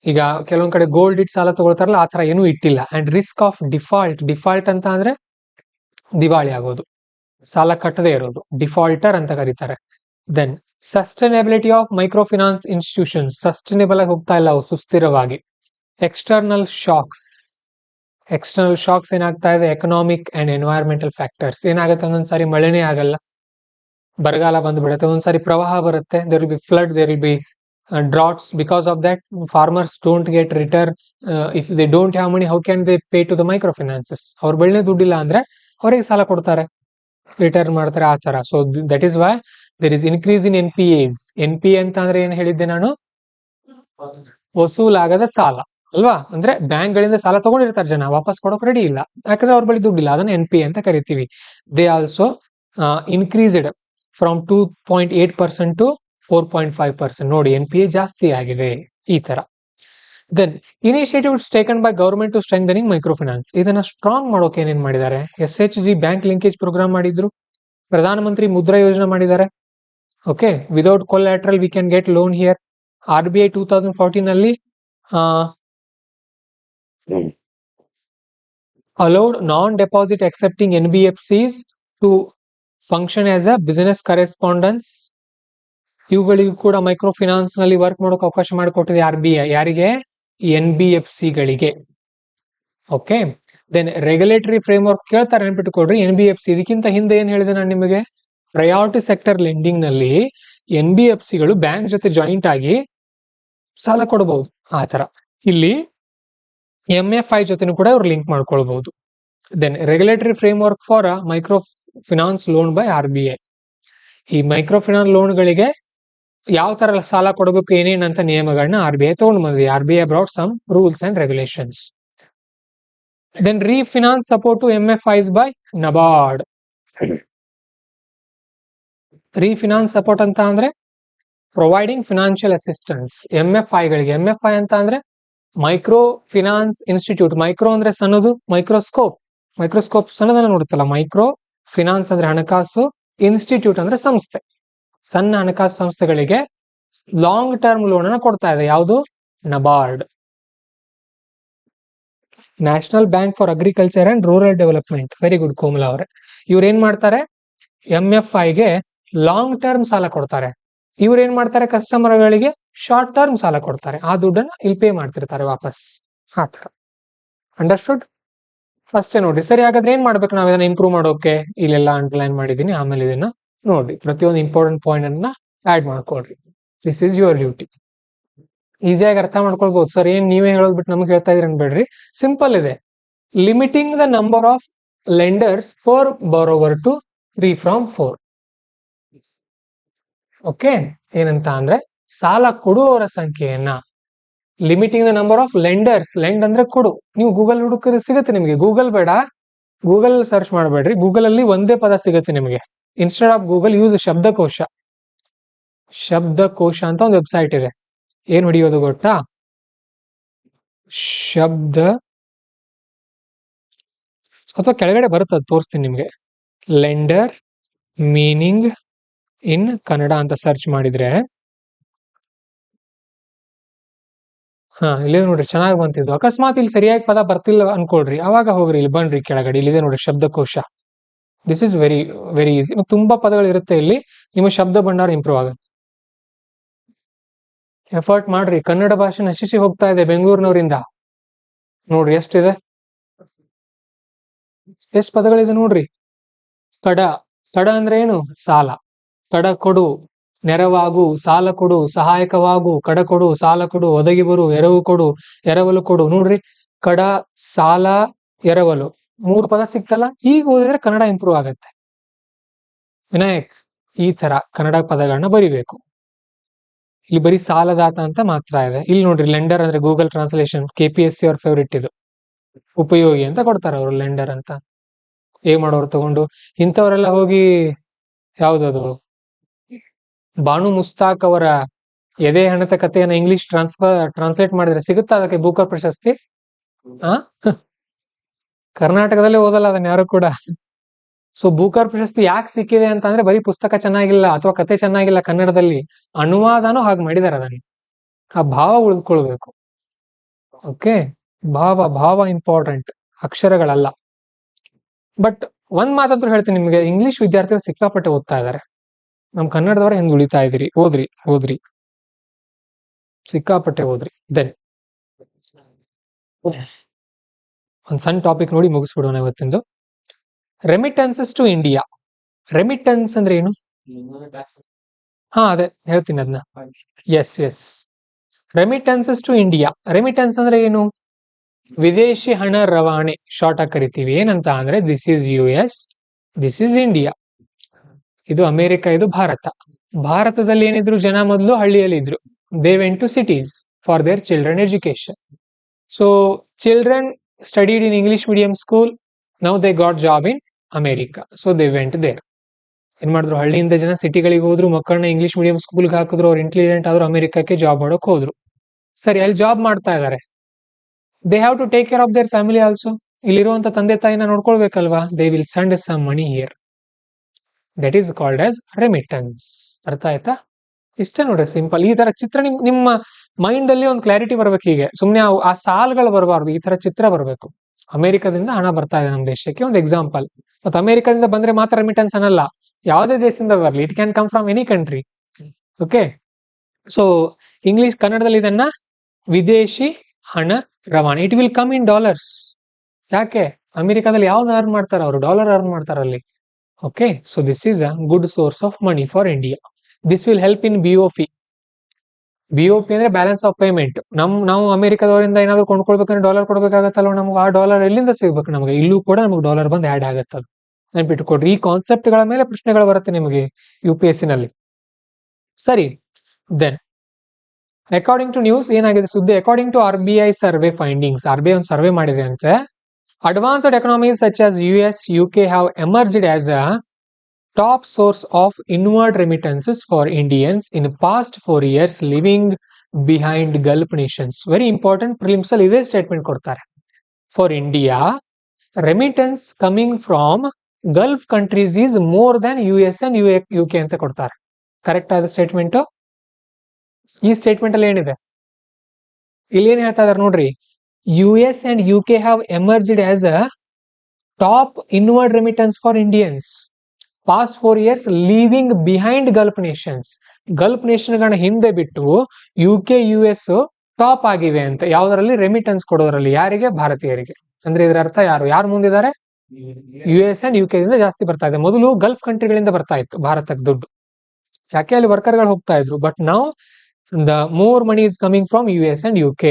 ಈಗ ಕೆಲವೊಂದ್ ಕಡೆ ಗೋಲ್ಡ್ ಇಟ್ಟು ಸಾಲ ತಗೊಳ್ತಾರಲ್ಲ, ಆ ತರ ಏನೂ ಇಟ್ಟಿಲ್ಲ. And risk of default. Default ಅಂತ ಅಂದ್ರೆ ದಿವಾಳಿ ಆಗೋದು, ಸಾಲ ಕಟ್ಟದೇ ಇರೋದು, ಡಿಫಾಲ್ಟರ್ ಅಂತ ಕರೀತಾರೆ. Then sustainability of micro finance institutions. Sustainable ಆಗಿ ಹೋಗ್ತಾ ಇಲ್ಲ ಅವು, ಸುಸ್ಥಿರವಾಗಿ. External shocks. ಎಕ್ಸ್ಟರ್ನಲ್ ಶಾಕ್ಸ್ ಏನಾಗ್ತಾ ಇದೆ? Economic and environmental factors. ಏನಾಗುತ್ತೆ, ಒಂದೊಂದ್ಸಾರಿ ಮಳೆನೇ ಆಗಲ್ಲ, ಬರಗಾಲ ಬಂದ್ಬಿಡುತ್ತೆ, ಒಂದ್ಸಾರಿ ಪ್ರವಾಹ ಬರುತ್ತೆ, there will be flood, there will be droughts. Because of that farmers don't get return. If they don't have money, how can they pay to the micro finances? ಅವ್ರ ಬಳಿನೇ ದುಡ್ಡಿಲ್ಲ ಅಂದ್ರೆ ಅವ್ರಿಗೆ ಸಾಲ ಕೊಡ್ತಾರೆ, ರಿಟರ್ನ್ ಮಾಡ್ತಾರೆ, ಆ ತರ. So that is why there is increase in NPAs. NPA ಅಂತ ಅಂದ್ರೆ ಏನ್ ಹೇಳಿದ್ದೆ ನಾನು? ವಸೂಲಾಗದ ಸಾಲ ಅಲ್ವಾ? ಅಂದ್ರೆ ಬ್ಯಾಂಕ್ ಗಳಿಂದ ಸಾಲ ತಗೊಂಡಿರ್ತಾರೆ ಜನ, ವಾಪಸ್ ಕೊಡೋಕೆ ರೆಡಿ ಇಲ್ಲ, ಯಾಕಂದ್ರೆ ಅವ್ರ ಬಳಿ ದುಡ್ಡಿಲ್ಲ. ಅದನ್ನ NPA ಅಂತ ಕರಿತೀವಿ. They also increased from 2.8% to 4.5%. ನೋಡಿ, NPA ಜಾಸ್ತಿ ಆಗಿದೆ ಈ ತರ. Then initiatives taken by government to strengthening micro finance. ಇದನ್ನ ಸ್ಟ್ರಾಂಗ್ ಮಾಡೋಕೆ ಏನೇನ್ ಮಾಡಿದ್ದಾರೆ? SHG ಬ್ಯಾಂಕ್ ಲಿಂಕೇಜ್ ಪ್ರೋಗ್ರಾಮ್ ಮಾಡಿದ್ರು, ಪ್ರಧಾನಮಂತ್ರಿ ಮುದ್ರಾ ಯೋಜನೆ ಮಾಡಿದ್ದಾರೆ. Okay, without collateral we can get loan here. RBI 2014 ನಲ್ಲಿ allowed non-deposit accepting NBFCs to function as a business correspondence. ಇವುಗಳಿಗೂ ಕೂಡ ಮೈಕ್ರೋ ಫಿನಾನ್ಸ್ ನಲ್ಲಿ ವರ್ಕ್ ಮಾಡೋಕೆ ಅವಕಾಶ ಮಾಡಿಕೊಟ್ಟಿದೆ RBI. ಯಾರಿಗೆ? NBFC ಗಳಿಗೆ. ಓಕೆ, ದೆನ್ ರೆಗ್ಯುಲೇಟರಿ ಫ್ರೇಮ್ವರ್ಕ್ ಕೇಳ್ತಾರೆ, ನೆನ್ಪಿಟ್ಟುಕೊಡ್ರಿ. NBFC ಇದಕ್ಕಿಂತ ಹಿಂದೆ ಏನ್ ಹೇಳಿದೆ ನಾನು ನಿಮಗೆ? ಪ್ರಯಾರಿಟಿ ಸೆಕ್ಟರ್ ಲೆಂಡಿಂಗ್ ನಲ್ಲಿ NBFC ಗಳು ಬ್ಯಾಂಕ್ ಜೊತೆ ಜಾಯಿಂಟ್ ಆಗಿ ಸಾಲ ಕೊಡಬಹುದು. ಆ ತರ ಇಲ್ಲಿ MFI ಜೊತೆನೂ ಕೂಡ ಅವ್ರು ಲಿಂಕ್ ಮಾಡ್ಕೊಳ್ಬಹುದು. Then regulatory framework for micro finance loan by RBI. ಈ ಮೈಕ್ರೋ ಫಿನಾನ್ಸ್ ಲೋನ್ಗಳಿಗೆ ಯಾವ ತರ ಸಾಲ ಕೊಡಬೇಕು, ಏನೇನಂತ ನಿಯಮಗಳನ್ನ RBI ತಗೊಂಡು ಬಂದಿದೆ. RBI brought some rules and regulations. Then refinance support to MFIs by NABARD. Refinance support ಅಂತ ಅಂದ್ರೆ ಪ್ರೊವೈಡಿಂಗ್ ಫಿನಾನ್ಷಿಯಲ್ ಅಸಿಸ್ಟೆನ್ಸ್ MFI ಗಳಿಗೆ. MFI ಅಂತ ಅಂದ್ರೆ ಮೈಕ್ರೋ ಫಿನಾನ್ಸ್ ಇನ್ಸ್ಟಿಟ್ಯೂಟ್. ಮೈಕ್ರೋ ಅಂದ್ರೆ ಸಣ್ಣದು, ಮೈಕ್ರೋಸ್ಕೋಪ್ ಸಣ್ಣದನ್ನ ನೋಡುತ್ತಲ್ಲ. ಮೈಕ್ರೋ ಫಿನಾನ್ಸ್ ಅಂದ್ರೆ ಹಣಕಾಸು, ಇನ್ಸ್ಟಿಟ್ಯೂಟ್ ಅಂದ್ರೆ ಸಂಸ್ಥೆ. ಸಣ್ಣ ಹಣಕಾಸು ಸಂಸ್ಥೆಗಳಿಗೆ ಲಾಂಗ್ ಟರ್ಮ್ ಲೋನ್ ಅನ್ನ ಕೊಡ್ತಾ ಇದೆ. ಯಾವುದು? NABARD, national bank for agriculture and rural development. Very good Komala ಅವರೇ. ಇವ್ರು ಏನ್ ಮಾಡ್ತಾರೆ? MFI ಗೆ ಲಾಂಗ್ ಟರ್ಮ್ ಸಾಲ ಕೊಡ್ತಾರೆ. ಇವ್ರು ಏನ್ ಮಾಡ್ತಾರೆ? ಕಸ್ಟಮರ್ಗಳಿಗೆ ಶಾರ್ಟ್ ಟರ್ಮ್ ಸಾಲ ಕೊಡ್ತಾರೆ. ಆ ದುಡ್ಡನ್ನ ಇಲ್ಲಿ ಪೇ ಮಾಡ್ತಿರ್ತಾರೆ ವಾಪಸ್. ಆ ತರ. ಅಂಡರ್ಸ್ಟುಡ್? ಅಷ್ಟೇ ನೋಡ್ರಿ. ಸರಿ, ಹಾಗಾದ್ರೆ ಏನ್ ಮಾಡ್ಬೇಕು ನಾವ್ ಇದನ್ನ ಇಂಪ್ರೂವ್ ಮಾಡೋಕೆ? ಇಲ್ಲೆಲ್ಲ ಅಂಡರ್ಲೈನ್ ಮಾಡಿದೀನಿ. ಆಮೇಲೆ ಇದನ್ನ ನೋಡ್ರಿ, ಪ್ರತಿಯೊಂದು ಇಂಪಾರ್ಟೆಂಟ್ ಪಾಯಿಂಟ್ ಅನ್ನ ಆಡ್ ಮಾಡ್ಕೊಳ್ರಿ. This is your duty. ಈಸಿಯಾಗಿ ಅರ್ಥ ಮಾಡ್ಕೊಳ್ಬಹುದು. ಸರ್ ಏನ್ ನೀವೇ ಹೇಳೋದ್ಬಿಟ್ಟು ನಮ್ಗೆ ಹೇಳ್ತಾ ಇದೀರಿ ಅನ್ಬೇಡ್ರಿ. ಸಿಂಪಲ್ ಇದೆ. Limiting the number of lenders for borrower to 3 from 4. Okay, ಏನಂತ ಅಂದ್ರೆ ಸಾಲ ಕೊಡುವವರ ಸಂಖ್ಯೆಯನ್ನ limiting the number of lenders. Lend ಅಂದ್ರೆ ಕೊಡು. ನೀವು ಗೂಗಲ್ ಹುಡುಕಿದ್ರೆ ಸಿಗುತ್ತೆ ನಿಮಗೆ. ಗೂಗಲ್ ಬೇಡ, ಗೂಗಲ್ ಸರ್ಚ್ ಮಾಡಬೇಡ್ರಿ. ಗೂಗಲ್ ಅಲ್ಲಿ ಒಂದೇ ಪದ ಸಿಗುತ್ತೆ ನಿಮಗೆ. Instead of Google use Shabdkosh. Shabdkosh ಅಂತ ಒಂದು ವೆಬ್ಸೈಟ್ ಇದೆ. ಏನ್ ಹೊಡಿಯೋದು ಗೊತ್ತಾ? ಶಬ್ದ, ಅಥವಾ ಕೆಳಗಡೆ ಬರುತ್ತೆ, ಅದು ತೋರಿಸ್ತೀನಿ ನಿಮ್ಗೆ. ಲೆಂಡರ್ ಮೀನಿಂಗ್ ಇನ್ ಕನ್ನಡ ಅಂತ ಸರ್ಚ್ ಮಾಡಿದ್ರೆ ಇಲ್ಲೇ ನೋಡ್ರಿ, ಚೆನ್ನಾಗಿ ಬಂತಿದ್ದು. ಅಕಸ್ಮಾತ್ ಇಲ್ಲಿ ಸರಿಯಾಗಿ ಪದ ಬರ್ತಿಲ್ಲ ಅನ್ಕೊಳ್ರಿ, ಅವಾಗ ಹೋಗ್ರಿ, ಇಲ್ಲಿ ಬನ್ರಿ ಕೆಳಗಡೆ. ಇಲ್ಲಿದೆ ನೋಡ್ರಿ Shabdkosh. This is very very easy. ತುಂಬಾ ಪದಗಳು ಇರುತ್ತೆ ಇಲ್ಲಿ. ನಿಮ್ಮ ಶಬ್ದ ಭಂಡಾರ ಇಂಪ್ರೂವ್ ಆಗುತ್ತೆ. ಎಫರ್ಟ್ ಮಾಡ್ರಿ. ಕನ್ನಡ ಭಾಷೆ ನಶಿಸಿ ಹೋಗ್ತಾ ಇದೆ ಬೆಂಗಳೂರಿನವರಿಂದ. ನೋಡ್ರಿ ಎಷ್ಟಿದೆ, ಎಷ್ಟು ಪದಗಳಿದೆ ನೋಡ್ರಿ. ಕಡ, ಕಡ ಅಂದ್ರೆ ಏನು? ಸಾಲ. ಕಡ ಕೊಡು, ನೆರವಾಗು, ಸಾಲ ಕೊಡು, ಸಹಾಯಕವಾಗು, ಕಡ ಕೊಡು, ಸಾಲ ಕೊಡು, ಒದಗಿ ಬರು, ಎರವು ಕೊಡು, ಎರವಲು ಕೊಡು. ನೋಡ್ರಿ, ಕಡ, ಸಾಲ, ಎರವಲು, 3 ಪದ ಸಿಕ್ತಲ್ಲ. ಈಗ ಓದಿದ್ರೆ ಕನ್ನಡ ಇಂಪ್ರೂವ್ ಆಗತ್ತೆ. ವಿನಾಯಕ್, ಈ ತರ ಕನ್ನಡ ಪದಗಳನ್ನ ಬರಿಬೇಕು. ಇಲ್ಲಿ ಬರೀ ಸಾಲದಾತ ಅಂತ ಮಾತ್ರ ಇದೆ. ಇಲ್ಲಿ ನೋಡ್ರಿ, ಲೆಂಡರ್ ಅಂದ್ರೆ ಗೂಗಲ್ ಟ್ರಾನ್ಸ್ಲೇಷನ್. KPSC ಅವ್ರ ಫೇವ್ರೇಟ್ ಇದು. ಉಪಯೋಗಿ ಅಂತ ಕೊಡ್ತಾರೆ ಅವರು, ಲೆಂಡರ್ ಅಂತ. ಮಾಡೋರು ತಗೊಂಡು ಇಂಥವರೆಲ್ಲ ಹೋಗಿ ಯಾವ್ದದು ಬಾನು ಮುಸ್ತಾಕ್ ಅವರ ಎದೆ ಹಣದ ಕಥೆಯನ್ನ ಇಂಗ್ಲಿಷ್ ಟ್ರಾನ್ಸ್ಲೇಟ್ ಮಾಡಿದ್ರೆ ಸಿಗುತ್ತಾ ಅದಕ್ಕೆ ಬೂಕರ್ ಪ್ರಶಸ್ತಿ? ಕರ್ನಾಟಕದಲ್ಲೇ ಓದಲ್ಲ ಅದನ್ನ ಯಾರು ಕೂಡ. ಸೊ ಬೂಕರ್ ಪ್ರಶಸ್ತಿ ಯಾಕೆ ಸಿಕ್ಕಿದೆ ಅಂತ ಅಂದ್ರೆ ಬರೀ ಪುಸ್ತಕ ಚೆನ್ನಾಗಿಲ್ಲ ಅಥವಾ ಕತೆ ಚೆನ್ನಾಗಿಲ್ಲ ಕನ್ನಡದಲ್ಲಿ, ಅನುವಾದನೂ ಹಾಗೆ ಮಾಡಿದಾರೆ. ಅದನ್ನ ಆ ಭಾವ ಉಳಿದುಕೊಳ್ಬೇಕು. ಓಕೆ, ಭಾವ ಇಂಪಾರ್ಟೆಂಟ್, ಅಕ್ಷರಗಳಲ್ಲ. ಬಟ್ ಒಂದ್ ಮಾತಂತೂ ಹೇಳ್ತೀನಿ ನಿಮ್ಗೆ, ಇಂಗ್ಲಿಷ್ ವಿದ್ಯಾರ್ಥಿಗಳು ಸಿಕ್ಕಾಪಟ್ಟೆ ಓದ್ತಾ ಇದಾರೆ. ನಮ್ ಕನ್ನಡದವರ ಹಿಂದ್ ಉಳಿತಾ ಇದ್ದೀರಿ. ಓದ್ರಿ ಸಿಕ್ಕಾಪಟ್ಟೆ ಓದ್ರಿ. ದೆನ್ ಒಂದ್ ಸಣ್ಣ ಟಾಪಿಕ್ ನೋಡಿ ಮುಗಿಸ್ಬಿಡೋಣ ಇವತ್ತಿಂದು. Remittances to India. ರೆಮಿಟೆನ್ಸ್ ಅಂದ್ರೆ ಏನು? ಅದೇ ಹೇಳ್ತೀನಿ ಅದನ್ನ. Yes, remittances to India. Remittance ಅಂದ್ರೆ ಏನು? ವಿದೇಶಿ ಹಣ ರವಾನೆ, ಶಾರ್ಟ್ ಆಗಿ ಕರಿತೀವಿ. ಏನಂತ ಅಂದ್ರೆ this is US, this is India. ಇದು ಅಮೆರಿಕ, ಇದು ಭಾರತ. ಭಾರತದಲ್ಲಿ ಏನಿದ್ರು ಜನ ಮೊದಲು ಹಳ್ಳಿಯಲ್ಲಿ ಇದ್ರು. They went to cities for their children education. So children studied in English medium school. Now they got job in America. So they went there. ಏನ್ ಮಾಡಿದ್ರು? ಹಳ್ಳಿಯಿಂದ ಜನ ಸಿಟಿಗಳಿಗೆ ಹೋದ್ರು, ಮಕ್ಕಳನ್ನ ಇಂಗ್ಲಿಷ್ ಮೀಡಿಯಂ ಸ್ಕೂಲ್ಗೆ ಹಾಕಿದ್ರು. ಅವ್ರು ಇಂಟೆಲಿಜೆಂಟ್ ಆದ್ರು, ಅಮೆರಿಕಕ್ಕೆ ಜಾಬ್ ಮಾಡೋಕ್ ಹೋದ್ರು. ಸರಿ, ಅಲ್ಲಿ ಜಾಬ್ ಮಾಡ್ತಾ ಇದಾರೆ. They have to take care of their family also. ಇಲ್ಲಿರುವಂತ ತಂದೆ ತಾಯಿನ ನೋಡ್ಕೊಳ್ಬೇಕಲ್ವಾ? They will send some money here. That is called as remittance. ಅರ್ಥ ಆಯ್ತಾ? ಇಷ್ಟೇ ನೋಡ್ರಿ, ಸಿಂಪಲ್. ಈ ತರ ಚಿತ್ರ ನಿಮ್ಮ ಮೈಂಡ್ ಅಲ್ಲಿ ಒಂದು ಕ್ಲಾರಿಟಿ ಬರ್ಬೇಕು. ಹೀಗೆ ಸುಮ್ನೆ ಆ ಸಾಲ್ಗಳು ಬರಬಾರ್ದು, ಈ ತರ ಚಿತ್ರ ಬರಬೇಕು. ಅಮೆರಿಕದಿಂದ ಹಣ ಬರ್ತಾ ಇದೆ ನಮ್ಮ ದೇಶಕ್ಕೆ, ಒಂದು ಎಕ್ಸಾಂಪಲ್. ಮತ್ತೆ ಅಮೆರಿಕದಿಂದ ಬಂದ್ರೆ ಮಾತ್ರ ರೆಮಿಟೆನ್ಸ್ ಅನ್ನಲ್ಲ, ಯಾವುದೇ ದೇಶದಿಂದ ಬರಲಿ, it can come from any country. Okay, so English, ಕನ್ನಡದಲ್ಲಿ ಇದನ್ನ ವಿದೇಶಿ ಹಣ ರವಾನೆ. It will come in dollars. ಯಾಕೆ? ಅಮೆರಿಕಾದಲ್ಲಿ ಯಾವ್ದು ಅರ್ನ್ ಮಾಡ್ತಾರೆ ಅವರು? ಡಾಲರ್ ಅರ್ನ್ ಮಾಡ್ತಾರಲ್ಲಿ. Okay, so this is a good source of money for India. This will help in BOP. BOP ಅಂದ್ರೆ ಬ್ಯಾಲೆನ್ಸ್ ಆಫ್ ಪೇಮೆಂಟ್. ನಾವು ಅಮೆರಿಕದವರಿಂದ ಏನಾದ್ರು ಕೊಂಡ್ಕೊಳ್ಬೇಕಂದ್ರೆ ಡಾಲರ್ ಕೊಡ್ಬೇಕಾಗತ್ತಲ್ವ ನಮ್ಗೆ. ಆ ಡಾಲರ್ ಎಲ್ಲಿಂದ ಸಿಗ್ಬೇಕು ನಮಗೆ? ಇಲ್ಲೂ ಕೂಡ ನಮಗೆ ಡಾಲರ್ ಬಂದು ಆಡ್ ಆಗತ್ತೆ. ಅದು ನೆನ್ಪಿಟ್ಕೊಡ್ರಿ. ಈ ಕಾನ್ಸೆಪ್ಟ್ ಗಳ ಮೇಲೆ ಪ್ರಶ್ನೆಗಳು ಬರುತ್ತೆ ನಿಮಗೆ UPSC ನಲ್ಲಿ. ಸರಿ, ದೆನ್ ಅಕಾರ್ಡಿಂಗ್ ಟು ನ್ಯೂಸ್ ಏನಾಗಿದೆ ಸುದ್ದಿ? According to RBI survey findings. RBI ಒಂದು ಸರ್ವೆ ಮಾಡಿದೆ ಅಂತೆ. Advanced economies such as US, UK have emerged as a top source of inward remittances for Indians in past 4 years living behind Gulf nations. Very important, prelims ಅಲ್ಲಿ ಇದೇ ಸ್ಟೇಟ್ಮೆಂಟ್ ಕೊಡ್ತಾರೆ. For India remittance coming from Gulf countries is more than US and UK ಅಂತ ಕೊಡ್ತಾರೆ. ಕರೆಕ್ಟ್ ಆದ ಸ್ಟೇಟ್ಮೆಂಟ್. ಈ ಸ್ಟೇಟ್ಮೆಂಟ್ ಅಲ್ಲಿ ಏನಿದೆ, ಇಲ್ಲಿ ಏನ್ ಹೇಳ್ತಾ ಇದಾರೆ ನೋಡ್ರಿ, US and UK have emerged as a top inward remittance for Indians past 4 years leaving behind Gulf nations. Gulf nation ಗಳನ್ನ ಹಿಂದೆ ಬಿಟ್ಟು UK US ಟಾಪ್ ಆಗಿವೆ ಅಂತ. ಯಾವ್ದರಲ್ಲಿ? ರೆಮಿಟೆನ್ಸ್ ಕೊಡೋದ್ರಲ್ಲಿ. ಯಾರಿಗೆ? ಭಾರತೀಯರಿಗೆ. ಅಂದ್ರೆ ಇದರ ಅರ್ಥ ಯಾರು ಮುಂದಿದ್ದಾರೆ? US ಅಂಡ್ UK ದಿಂದ ಜಾಸ್ತಿ ಬರ್ತಾ ಇದೆ. ಮೊದಲು ಗಲ್ಫ್ ಕಂಟ್ರಿಗಳಿಂದ ಬರ್ತಾ ಇತ್ತು ಭಾರತಕ್ಕೆ ದುಡ್ಡು, ಯಾಕೆ ಅಲ್ಲಿ ವರ್ಕರ್ಗಳು ಹೋಗ್ತಾ ಇದ್ರು. But now the more money is coming from US and UK.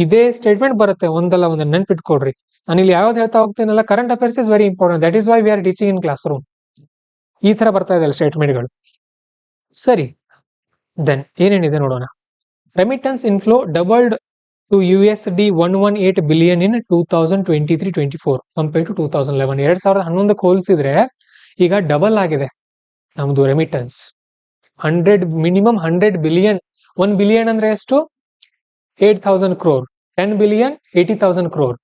ಇದೇ ಸ್ಟೇಟ್ಮೆಂಟ್ ಬರುತ್ತೆ, ಒಂದಲ್ಲ ಒಂದನ್ನು ನೆನ್ಪಿಟ್ಕೊಡ್ರಿ. ನಾನು ಇಲ್ಲಿ ಯಾವ್ದು ಹೇಳ್ತಾ ಹೋಗ್ತೀನಲ್ಲ, current affairs is very important. That is why we are teaching in classroom. ಈ ತರ ಬರ್ತಾ ಇದೆ ಸ್ಟೇಟ್ಮೆಂಟ್ಗಳು. ಸರಿ, ದೆನ್ ಏನೇನಿದೆ ನೋಡೋಣ. Remittance inflow doubled to USD 118 billion in 2023-24 compare to 2011. 2011 ಹೋಲಿಸಿದ್ರೆ ಈಗ ಡಬಲ್ ಆಗಿದೆ ನಮ್ದು ರೆಮಿಟೆನ್ಸ್. 100 billion. 1 billion ಅಂದ್ರೆ ಎಷ್ಟು? 8,000 crore. 10 billion 80,000 crore.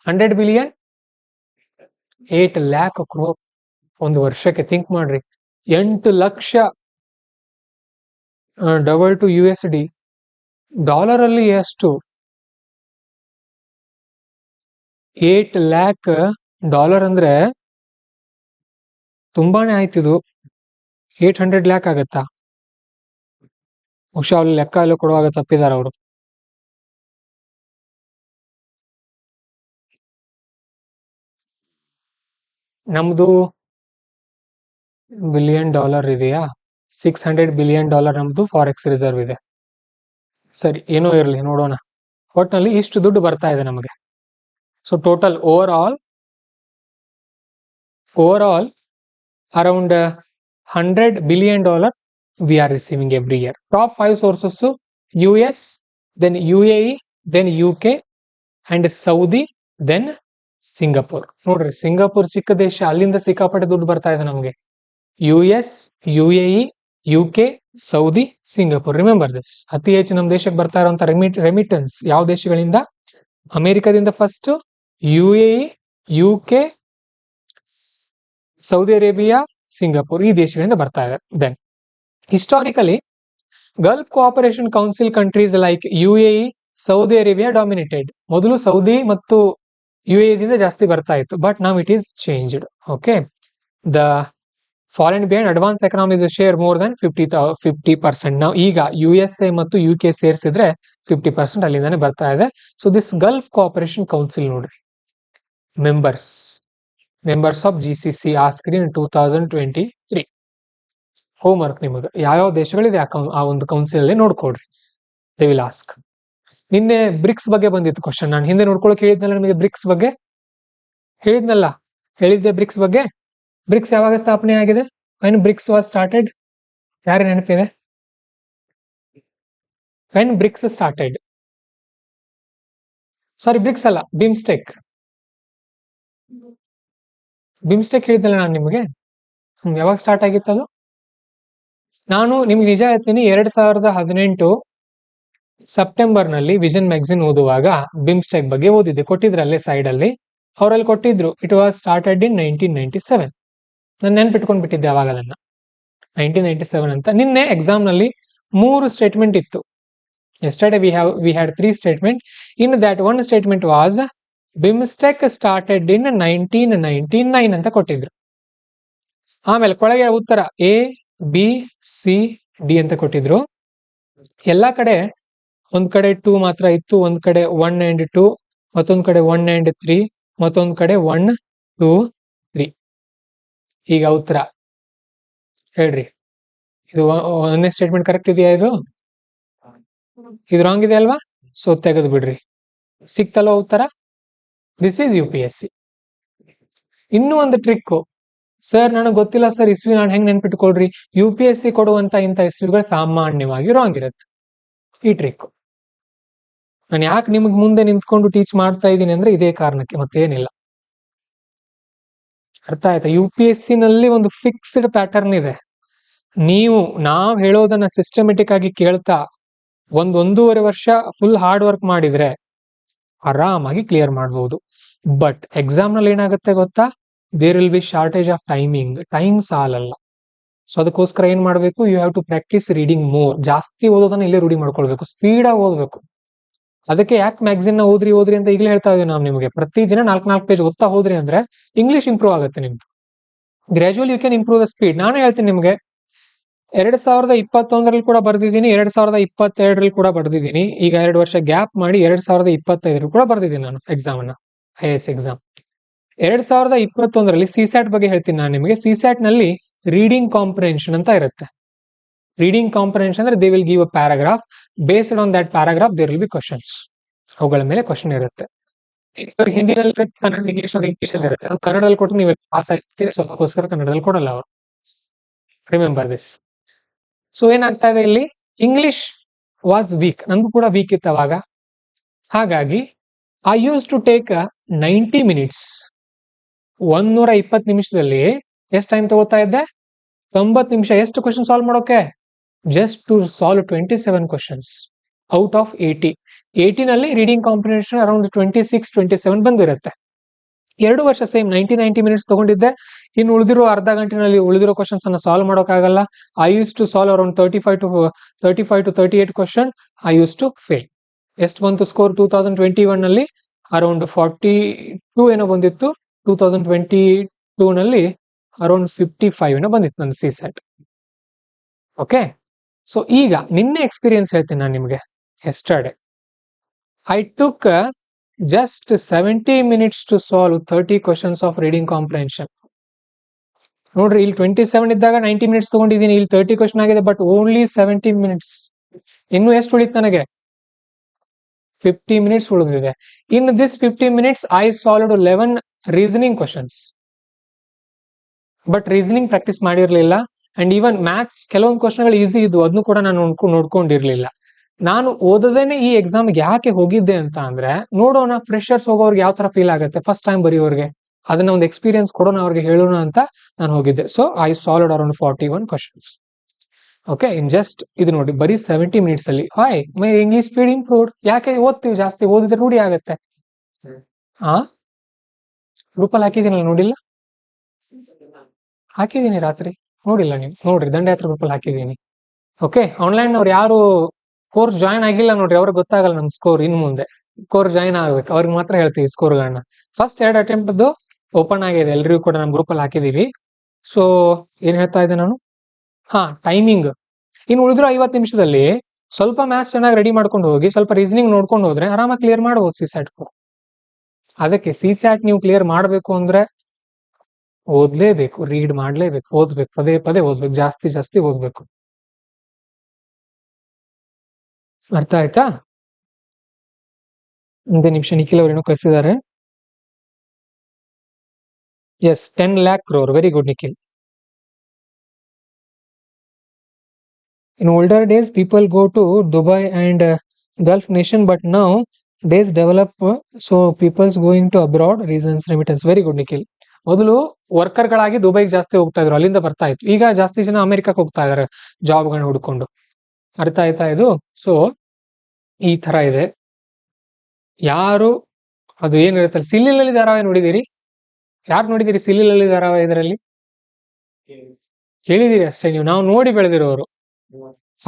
100 billion 8 lakh crore. ಒಂದು ವರ್ಷಕ್ಕೆ ಥಿಂಕ್ ಮಾಡ್ರಿ, 8 lakh double two USD. Dollar ಅಲ್ಲಿ ಎಷ್ಟು? 8 lakh ಡಾಲರ್ ಅಂದ್ರೆ ತುಂಬಾನೇ ಆಯ್ತಿದು. 800 lakh ಆಗತ್ತಾ? ಬಹುಶಃ ಅಲ್ಲಿ ಲೆಕ್ಕ ಎಲ್ಲ ಕೊಡುವಾಗ ತಪ್ಪಿದಾರ ಅವರು. ನಮ್ದು $1 billion ಇದೆಯಾ? $600 billion ನಮ್ದು ಫಾರೆಕ್ಸ್ ರಿಸರ್ವ್ ಇದೆ. ಸರಿ, ಏನೋ ಇರಲಿ, ನೋಡೋಣ. ಒಟ್ನಲ್ಲಿ ಇಷ್ಟು ದುಡ್ಡು ಬರ್ತಾ ಇದೆ ನಮಗೆ. So total over all around $100 billion we are receiving every year. Top 5 sources: US, then UAE, then UK and Saudi, then Singapore. ನೋಡ್ರಿ, ಸಿಂಗಾಪುರ್ ಚಿಕ್ಕ ದೇಶ, ಅಲ್ಲಿಂದ ಸಿಕ್ಕಾಪಟ್ಟೆ ದುಡ್ಡು ಬರ್ತಾ ಇದೆ ನಮಗೆ. US, UAE, UK, Saudi, Singapore. Remember this. ಅತಿ ಹೆಚ್ಚು ನಮ್ಮ ದೇಶಕ್ಕೆ ಬರ್ತಾ ಇರುವಂತ ರೆಮಿಟೆನ್ಸ್ ಯಾವ ದೇಶಗಳಿಂದ? ಅಮೆರಿಕದಿಂದ first, UAE, UK, Saudi Arabia, Singapore, ಈ ದೇಶಗಳಿಂದ ಬರ್ತಾ ಇದೆ. Then historically Gulf Cooperation Council countries like UAE, Saudi Arabia dominated. ಮೊದಲು ಸೌದಿ ಮತ್ತು UAE ದಿಂದ ಜಾಸ್ತಿ ಬರ್ತಾ ಇತ್ತು, but now it is changed. Okay, the foreign behind advance economies share more than 50%. ನಾವು ಈಗ USA ಮತ್ತು UK ಸೇರಿಸಿದ್ರೆ 50% ಅಲ್ಲಿಂದಾನೆ ಬರ್ತಾ ಇದೆ. So this Gulf Cooperation Council ನೋಡ್ರಿ, members of GCC asked in 2023. Homework ನಿಮಗೆ, ಯಾವ್ಯಾವ ದೇಶಗಳಿದೆ ಆ ಒಂದು ಕೌನ್ಸಿಲ್ ಅಲ್ಲಿ ನೋಡ್ಕೊಡ್ರಿ. They will ask. ನಿನ್ನೆ ಬ್ರಿಕ್ಸ್ ಬಗ್ಗೆ ಬಂದಿತ್ತು ಕ್ವಶನ್. ನಾನು ಹಿಂದೆ ನೋಡ್ಕೊಳಕ್ ಹೇಳಿದ್ನಲ್ಲ ನಿಮಗೆ, ಬ್ರಿಕ್ಸ್ ಬಗ್ಗೆ ಹೇಳಿದ್ದೆ. ಬ್ರಿಕ್ಸ್ ಬಗ್ಗೆ, ಬ್ರಿಕ್ಸ್ ಯಾವಾಗ ಸ್ಥಾಪನೆ ಆಗಿದೆ? When BRICS was started? ಯಾರು ನೆನಪಿದೆ? When BRICS started? Sorry, BRICS ಅಲ್ಲ, ಬಿಮ್ಸ್ಟೆಕ್ ಹೇಳಿದ್ನಲ್ಲ ನಾನು ನಿಮಗೆ. ಯಾವಾಗ ಸ್ಟಾರ್ಟ್ ಆಗಿತ್ತು ಅದು? ನಾನು ನಿಮ್ಗೆ ನಿಜ ಹೇಳ್ತೀನಿ, 2018 ಸೆಪ್ಟೆಂಬರ್ ನಲ್ಲಿ ವಿಷನ್ ಮ್ಯಾಗಝಿನ್ ಓದುವಾಗ ಬಿಮ್ಸ್ಟೆಕ್ ಬಗ್ಗೆ ಓದಿದ್ದೆ. ಕೊಟ್ಟಿದ್ರಲ್ಲೇ ಸೈಡ್ ಅಲ್ಲಿ, ಅವರಲ್ಲಿ ಕೊಟ್ಟಿದ್ರು. ಇಟ್ ವಾಸ್ ಸ್ಟಾರ್ಟೆಡ್ ಇನ್ 1997. ನಾನು ನೆನ್ಪಿಟ್ಕೊಂಡ್ ಬಿಟ್ಟಿದ್ದೆ ಅವಾಗ ಅದನ್ನ, 1997 ಅಂತ. ನಿನ್ನೆ ಎಕ್ಸಾಮ್ ನಲ್ಲಿ 3 ಸ್ಟೇಟ್ಮೆಂಟ್ ಇತ್ತು. Yesterday we had 3 statement. In that one statement was BIMSTEC started in 1999 ಅಂತ ಕೊಟ್ಟಿದ್ರು. ಆಮೇಲೆ ಕೊಳಗೆ ಉತ್ತರ A, B, C, D ಅಂತ ಕೊಟ್ಟಿದ್ರು. ಎಲ್ಲಾ ಕಡೆ ಒಂದ್ ಕಡೆ 2 ಮಾತ್ರ ಇತ್ತು, ಒಂದ್ ಕಡೆ 1 and 2, ಮತ್ತೊಂದ್ ಕಡೆ 1 and 3, ಮತ್ತೊಂದ್ ಕಡೆ 1, 2, 3. ಈಗ ಉತ್ತರ ಹೇಳ್ರಿ. ಇದು ಒಂದೇ ಸ್ಟೇಟ್ಮೆಂಟ್ ಕರೆಕ್ಟ್ ಇದೆಯಾ? ಇದು ರಾಂಗ್ ಇದೆ ಅಲ್ವಾ? ಸೊ ತೆಗೆದು ಬಿಡ್ರಿ. ಸಿಕ್ತಲ್ವ ಉತ್ತರ? This is UPSC. ಇನ್ನೂ ಒಂದು ಟ್ರಿಕ್. ಸರ್ ನನಗೆ ಗೊತ್ತಿಲ್ಲ ಸರ್ ಇಸ್ವಿ, ನಾನು ಹೆಂಗ್ ನೆನ್ಪಿಟ್ಕೊಳ್ರಿ? UPSC ಕೊಡುವಂತ ಇಂಥ ಇಸ್ವಿಗಳು ಸಾಮಾನ್ಯವಾಗಿ ರಾಂಗ್ ಇರುತ್ತೆ. ಈ ಟ್ರಿಕ್ ನಾನು ಯಾಕೆ ನಿಮ್ಗೆ ಮುಂದೆ ನಿಂತ್ಕೊಂಡು ಟೀಚ್ ಮಾಡ್ತಾ ಇದ್ದೀನಿ ಅಂದ್ರೆ ಇದೇ ಕಾರಣಕ್ಕೆ, ಮತ್ತೇನಿಲ್ಲ. ಅರ್ಥ ಆಯ್ತಾ? UPSC ನಲ್ಲಿ ಒಂದು ಫಿಕ್ಸ್ಡ್ ಪ್ಯಾಟರ್ನ್ ಇದೆ. ನೀವು ನಾವ್ ಹೇಳೋದನ್ನ ಸಿಸ್ಟಮೆಟಿಕ್ ಆಗಿ ಕೇಳ್ತಾ ಒಂದೂವರೆ ವರ್ಷ ಫುಲ್ ಹಾರ್ಡ್ ವರ್ಕ್ ಮಾಡಿದ್ರೆ ಆರಾಮಾಗಿ ಕ್ಲಿಯರ್ ಮಾಡಬಹುದು. ಬಟ್ ಎಕ್ಸಾಮ್ ನಲ್ಲಿ ಏನಾಗುತ್ತೆ ಗೊತ್ತಾ? There will be shortage of time ಸಾಲಲ್ಲ. ಸೊ ಅದಕ್ಕೋಸ್ಕರ ಏನ್ ಮಾಡ್ಬೇಕು? You have to practice reading more. ಜಾಸ್ತಿ ಓದೋದನ್ನ ಇಲ್ಲೇ ರೂಢಿ ಮಾಡ್ಕೊಳ್ಬೇಕು, ಸ್ಪೀಡ್ ಆಗಿ ಓದ್ಬೇಕು. ಅದಕ್ಕೆ ಯಾಕೆ ಮ್ಯಾಗಝಿನ್ ನ ಓದ್ರಿ ಅಂತ ಈಗಲೇ ಹೇಳ್ತಾ ಇದೀವಿ ನಾವು ನಿಮಗೆ. ಪ್ರತಿದಿನ 4 ಪೇಜ್ ಓದ್ತಾ ಹೋದ್ರಿ ಅಂದ್ರೆ ಇಂಗ್ಲಿಷ್ ಇಂಪ್ರೂವ್ ಆಗುತ್ತೆ ನಿಮ್ದು. Gradual you can improve the speed. ನಾನೇ ಹೇಳ್ತೀನಿ ನಿಮ್ಗೆ, 2021ರಲ್ಲಿ ಕೂಡ ಬರ್ದಿದ್ದೀನಿ, 2022ರಲ್ಲಿ ಕೂಡ ಬರ್ದಿದ್ದೀನಿ. ಈಗ 2 ವರ್ಷ ಗ್ಯಾಪ್ ಮಾಡಿ 2025ರಲ್ಲಿ ಕೂಡ ಬರ್ದಿದ್ದೀನಿ ನಾನು ಎಕ್ಸಾಮ್ ಅನ್ನ, IAS ಎಕ್ಸಾಮ್. 2021ರಲ್ಲಿ CSAT ಬಗ್ಗೆ ಹೇಳ್ತೀನಿ ನಾನು ನಿಮಗೆ. CSAT ನಲ್ಲಿ ರೀಡಿಂಗ್ ಕಾಂಪ್ರಿಹೆನ್ಷನ್ ಅಂತ ಇರುತ್ತೆ. ರೀಡಿಂಗ್ ಕಾಂಪ್ರಿಹೆನ್ಷನ್ ಅಂದ್ರೆ they will give a paragraph, based on that paragraph there will be questions. ಅವುಗಳ ಮೇಲೆ ಕ್ವಶನ್ ಇರುತ್ತೆ. ಹಿಂದಿನಲ್ಲಿ ಕನ್ನಡ, ಇಂಗ್ಲಿಷ್ ಅಲ್ಲಿ ಇರುತ್ತೆ. ಕನ್ನಡದಲ್ಲಿ ಕೊಟ್ಟು ನೀವು ಪಾಸ್ ಆಗ್ತೀರಿ, ಸೊ ಅದಕ್ಕೋಸ್ಕರ ಕನ್ನಡದಲ್ಲಿ ಕೊಡಲ್ಲ ಅವರು. Remember this. ಸೊ ಏನಾಗ್ತಾ ಇದೆ ಇಲ್ಲಿ? ಇಂಗ್ಲಿಷ್ ವಾಸ್ ವೀಕ್, ನಂದು ಕೂಡ ವೀಕ್ ಇತ್ತು ಅವಾಗ. ಹಾಗಾಗಿ I used to take 90 minutes, 120 ನಿಮಿಷದಲ್ಲಿ ಎಷ್ಟು ಟೈಮ್ ತಗೋತಾ ಇದ್ದೆ? 90 ನಿಮಿಷ. ಎಷ್ಟು ಕ್ವಶನ್ ಸಾಲ್ವ್ ಮಾಡೋಕೆ? Just to solve 27 questions out of 80. 80 ನಲ್ಲಿ ರೀಡಿಂಗ್ ಕಾಂಪ್ರಿಹೆನ್ಷನ್ ಅರೌಂಡ್ 26-27 ಬಂದಿರುತ್ತೆ. 2 ವರ್ಷ ಸೇಮ್ 90 ಮಿನಿಟ್ಸ್ ತಗೊಂಡಿದ್ದೆ. ಇನ್ನು ಉಳಿದಿರೋ ಅರ್ಧ ಗಂಟೆನಲ್ಲಿ ಉಳಿದಿರೋ ಕ್ವಶನ್ಸ್ ಅನ್ನ ಸಾಲ್ವ್ ಮಾಡೋಕ್ಕಾಗಲ್ಲ. I used to solve around 35 to 38 question. I used to fail. ಎಷ್ಟು ಬಂತು ಸ್ಕೋರ್? 2021 ನಲ್ಲಿ ಅರೌಂಡ್ 42 ಏನೋ ಬಂದಿತ್ತು. 2022 ನಲ್ಲಿ ಅರೌಂಡ್ 55 ಏನೋ ಬಂದಿತ್ತು ನನ್ನ CSAT. ಓಕೆ, ಸೊ ಈಗ ನಿನ್ನೆ ಎಕ್ಸ್ಪೀರಿಯನ್ಸ್ ಹೇಳ್ತೀನಿ ನಾನು ನಿಮಗೆ. Yesterday I took just 70 minutes to solve 30 questions of reading comprehension. ನೋಡ್ರಿ, ಇಲ್ಲಿ 27 ಇದ್ದಾಗ 90 ಮಿನಿಟ್ಸ್ ತಗೊಂಡಿದ್ದೀನಿ, ಇಲ್ಲಿ 30 ಕ್ವಶನ್ ಆಗಿದೆ, ಬಟ್ ಓನ್ಲಿ 70 ಮಿನಿಟ್ಸ್. ಇನ್ನು ಎಷ್ಟು ಉಳಿತು ನನಗೆ? 50 ಮಿನಿಟ್ಸ್ ಉಳಿದಿದೆ. In this 50 minutes I solved 11 reasoning questions. But reasoning practice ಮಾಡಿರ್ಲಿಲ್ಲ. ಅಂಡ್ ಈವನ್ ಮ್ಯಾಥ್ಸ್ ಕೆಲವೊಂದು ಕ್ವಶನ್ಗಳು ಈಸಿ ಇದ್ವು, ಅದನ್ನು ಕೂಡ ನಾನು ನೋಡ್ಕೊಂಡಿರ್ಲಿಲ್ಲ. ನಾನು ಓದದೇನೆ ಈ ಎಕ್ಸಾಮ್ಗೆ ಯಾಕೆ ಹೋಗಿದ್ದೆ ಅಂತ ಅಂದ್ರೆ, ನೋಡೋಣ ಫ್ರೆಶರ್ಸ್ ಹೋಗೋರ್ಗೆ ಯಾವ ತರ ಫೀಲ್ ಆಗುತ್ತೆ, ಫಸ್ಟ್ ಟೈಮ್ ಬರೆಯೋರ್ಗೆ ಅದನ್ನ ಒಂದು ಎಕ್ಸ್ಪೀರಿಯನ್ಸ್ ಕೊಡೋಣ, ಅವ್ರಿಗೆ ಹೇಳೋಣ ಅಂತ ನಾನು ಹೋಗಿದ್ದೆ. So I solved around 41 questions. Okay, in just ಇದು ನೋಡಿ, ಬರೀ 70 ಮಿನಿಟ್ಸ್ ಅಲ್ಲಿ hi my English speed improved. ಯಾಕೆ? ಓದ್ತೀವಿ, ಜಾಸ್ತಿ ಓದಿದ್ರೆ ರೂಢಿ ಆಗುತ್ತೆ. ಗ್ರೂಪಲ್ಲಿ ಹಾಕಿದ್ದೀನಲ್ಲ, ನೋಡಿಲ್ಲ? ಹಾಕಿದ್ದೀನಿ ರಾತ್ರಿ, ನೋಡಿಲ್ಲ ನೀವು? ನೋಡ್ರಿ, ದಂಡಯಾತ್ರೆ ಗ್ರೂಪಲ್ಲಿ ಹಾಕಿದ್ದೀನಿ. ಓಕೆ, ಆನ್ಲೈನ್ ಅವ್ರು ಯಾರು ಕೋರ್ಸ್ ಜಾಯ್ನ್ ಆಗಿಲ್ಲ ನೋಡ್ರಿ, ಅವ್ರಿಗೆ ಗೊತ್ತಾಗಲ್ಲ ನಮ್ ಸ್ಕೋರ್. ಇನ್ ಮುಂದೆ ಕೋರ್ಸ್ ಜಾಯ್ನ್ ಆಗ್ಬೇಕು, ಅವ್ರಿಗೆ ಮಾತ್ರ ಹೇಳ್ತೀವಿ ಸ್ಕೋರ್ಗಳನ್ನ. ಫಸ್ಟ್ 2 ಅಟೆಂಪ್ಟ್ ಓಪನ್ ಆಗಿದೆ, ಎಲ್ರಿಗೂ ಕೂಡ ನಮ್ ಗ್ರೂಪ್ ಅಲ್ಲಿ ಹಾಕಿದೀವಿ. ಸೊ ಏನ್ ಹೇಳ್ತಾ ಇದ್ದೆ ನಾನು? ಟೈಮಿಂಗ್. ಇನ್ನು ಉಳಿದ್ರು 50 ನಿಮಿಷದಲ್ಲಿ ಸ್ವಲ್ಪ ಮ್ಯಾಥ್ಸ್ ಚೆನ್ನಾಗಿ ರೆಡಿ ಮಾಡ್ಕೊಂಡು ಹೋಗಿ, ಸ್ವಲ್ಪ ರೀಸನಿಂಗ್ ನೋಡ್ಕೊಂಡು ಹೋದ್ರೆ ಆರಾಮಾಗಿ ಕ್ಲಿಯರ್ ಮಾಡಬಹುದು CSAT. ಅದಕ್ಕೆ CSAT ನೀವು ಕ್ಲಿಯರ್ ಮಾಡಬೇಕು ಅಂದ್ರೆ ಓದ್ಲೇಬೇಕು, ರೀಡ್ ಮಾಡ್ಲೇಬೇಕು, ಓದ್ಬೇಕು, ಪದೇ ಪದೇ ಓದ್ಬೇಕು, ಜಾಸ್ತಿ ಓದ್ಬೇಕು. ಅರ್ಥ ಆಯ್ತಾ? ಒಂದೇ ನಿಮಿಷ, ನಿಖಿಲ್ ಅವರೇನೋ ಕಳಿಸಿದ್ದಾರೆ. Yes, 10 lakh crore. Very good Nikhil. In older days, people go to Dubai and Gulf nation, but now days develop, so people's going to abroad, reasons remittance. Very good Nikhil. ಮೊದಲು ವರ್ಕರ್ ಗಳಾಗಿ ದುಬೈಗೆ ಜಾಸ್ತಿ ಹೋಗ್ತಾ ಇದ್ರು, ಅಲ್ಲಿಂದ ಬರ್ತಾ ಇತ್ತು. ಈಗ ಜಾಸ್ತಿ ಜನ ಅಮೆರಿಕಕ್ಕೆ ಹೋಗ್ತಾ ಇದಾರೆ ಜಾಬ್ಗಳನ್ನ ಹುಡ್ಕೊಂಡು. ಅರ್ಥ ಆಯ್ತಾ ಇದು? ಸೊ ಈ ತರ ಇದೆ. ಯಾರು ಅದು ಏನಿರುತ್ತೆ ಸಿಲ್ಲಿಲಲ್ಲಿ ಧಾರಾವಾಹಿ ನೋಡಿದಿರಿ? ಯಾರು ನೋಡಿದಿರಿ ಸಿಲ್ಲಿಲಲ್ಲಿ ಧಾರಾವಾಹಿ? ಇದರಲ್ಲಿ ಕೇಳಿದಿರಿ ಅಷ್ಟೇ ನೀವು, ನಾವು ನೋಡಿ ಬೆಳೆದಿರೋರು.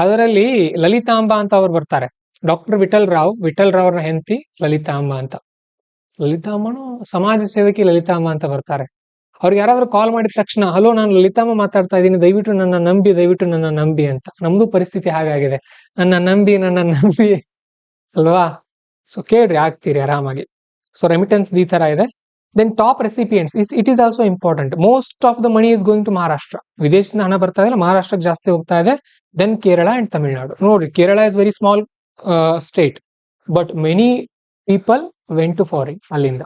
ಅದರಲ್ಲಿ ಲಲಿತಾಂಬಾ ಅಂತ ಅವ್ರು ಬರ್ತಾರೆ. ಡಾಕ್ಟರ್ ವಿಠಲ್ ರಾವ್ ಅವ್ರನ್ನ ಹೆಂಡತಿ ಲಲಿತಾಂಬಾ ಅಂತ. ಲಲಿತಾಂಬನು ಸಮಾಜ ಸೇವಕಿ ಲಲಿತಾಂಬಾ ಅಂತ ಬರ್ತಾರೆ. ಅವ್ರಿಗೆ ಯಾರಾದ್ರೂ ಕಾಲ್ ಮಾಡಿದ ತಕ್ಷಣ, ಹಲೋ, ನಾನು ಲಲಿತಾಂಬ ಮಾತಾಡ್ತಾ ಇದ್ದೀನಿ, ದಯವಿಟ್ಟು ನನ್ನ ನಂಬಿ ಅಂತ. ನಮ್ದು ಪರಿಸ್ಥಿತಿ ಹಾಗಾಗಿದೆ, ನನ್ನ ನಂಬಿ ಅಲ್ವಾ? ಸೊ ಕೇಳ್ರಿ, ಆಗ್ತೀರಿ ಆರಾಮಾಗಿ. ಸೊ ರೆಮಿಟೆನ್ಸ್ ಈ ತರ ಇದೆ. Then top recipients, it is also important. Most of the money is going to Maharashtra. ವಿದೇಶದಿಂದ ಹಣ ಬರ್ತಾ ಇದೆ, ಮಹಾರಾಷ್ಟ್ರಕ್ಕೆ ಜಾಸ್ತಿ ಹೋಗ್ತಾ ಇದೆ. Then Kerala and Tamil Nadu. ನೋಡ್ರಿ, Kerala is very small state, but many people went to foreign ಅಲ್ಲಿಂದ.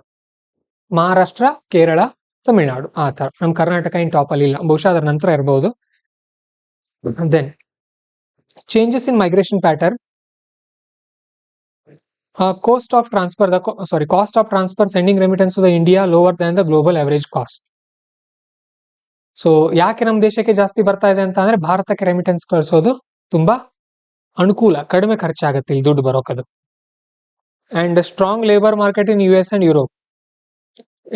ಮಹಾರಾಷ್ಟ್ರ, ಕೇರಳ, ತಮಿಳ್ನಾಡು ಆ ತರ. ನಮ್ ಕರ್ನಾಟಕ ಇನ್ ಟಾಪ್ ಅಲ್ಲಿ ಇಲ್ಲ, ಬಹುಶಃ ಅದರ ನಂತರ ಇರಬಹುದು. Then changes in migration pattern. Cost of transfer sending remittance to the India lower than the global average cost. So ಯಾಕೆ ನಮ್ಮ ದೇಶಕ್ಕೆ ಜಾಸ್ತಿ ಬರ್ತಾ ಇದೆ ಅಂತ ಅಂದ್ರೆ ಭಾರತಕ್ಕೆ ರೆಮಿಟೆನ್ಸ್ ಕಳಿಸೋದು ತುಂಬಾ ಅನುಕೂಲ, ಕಡಿಮೆ ಖರ್ಚಾಗುತ್ತೆ ಇಲ್ಲಿ ದುಡ್ಡು ಬರೋಕದು. And strong labour market in US and Europe,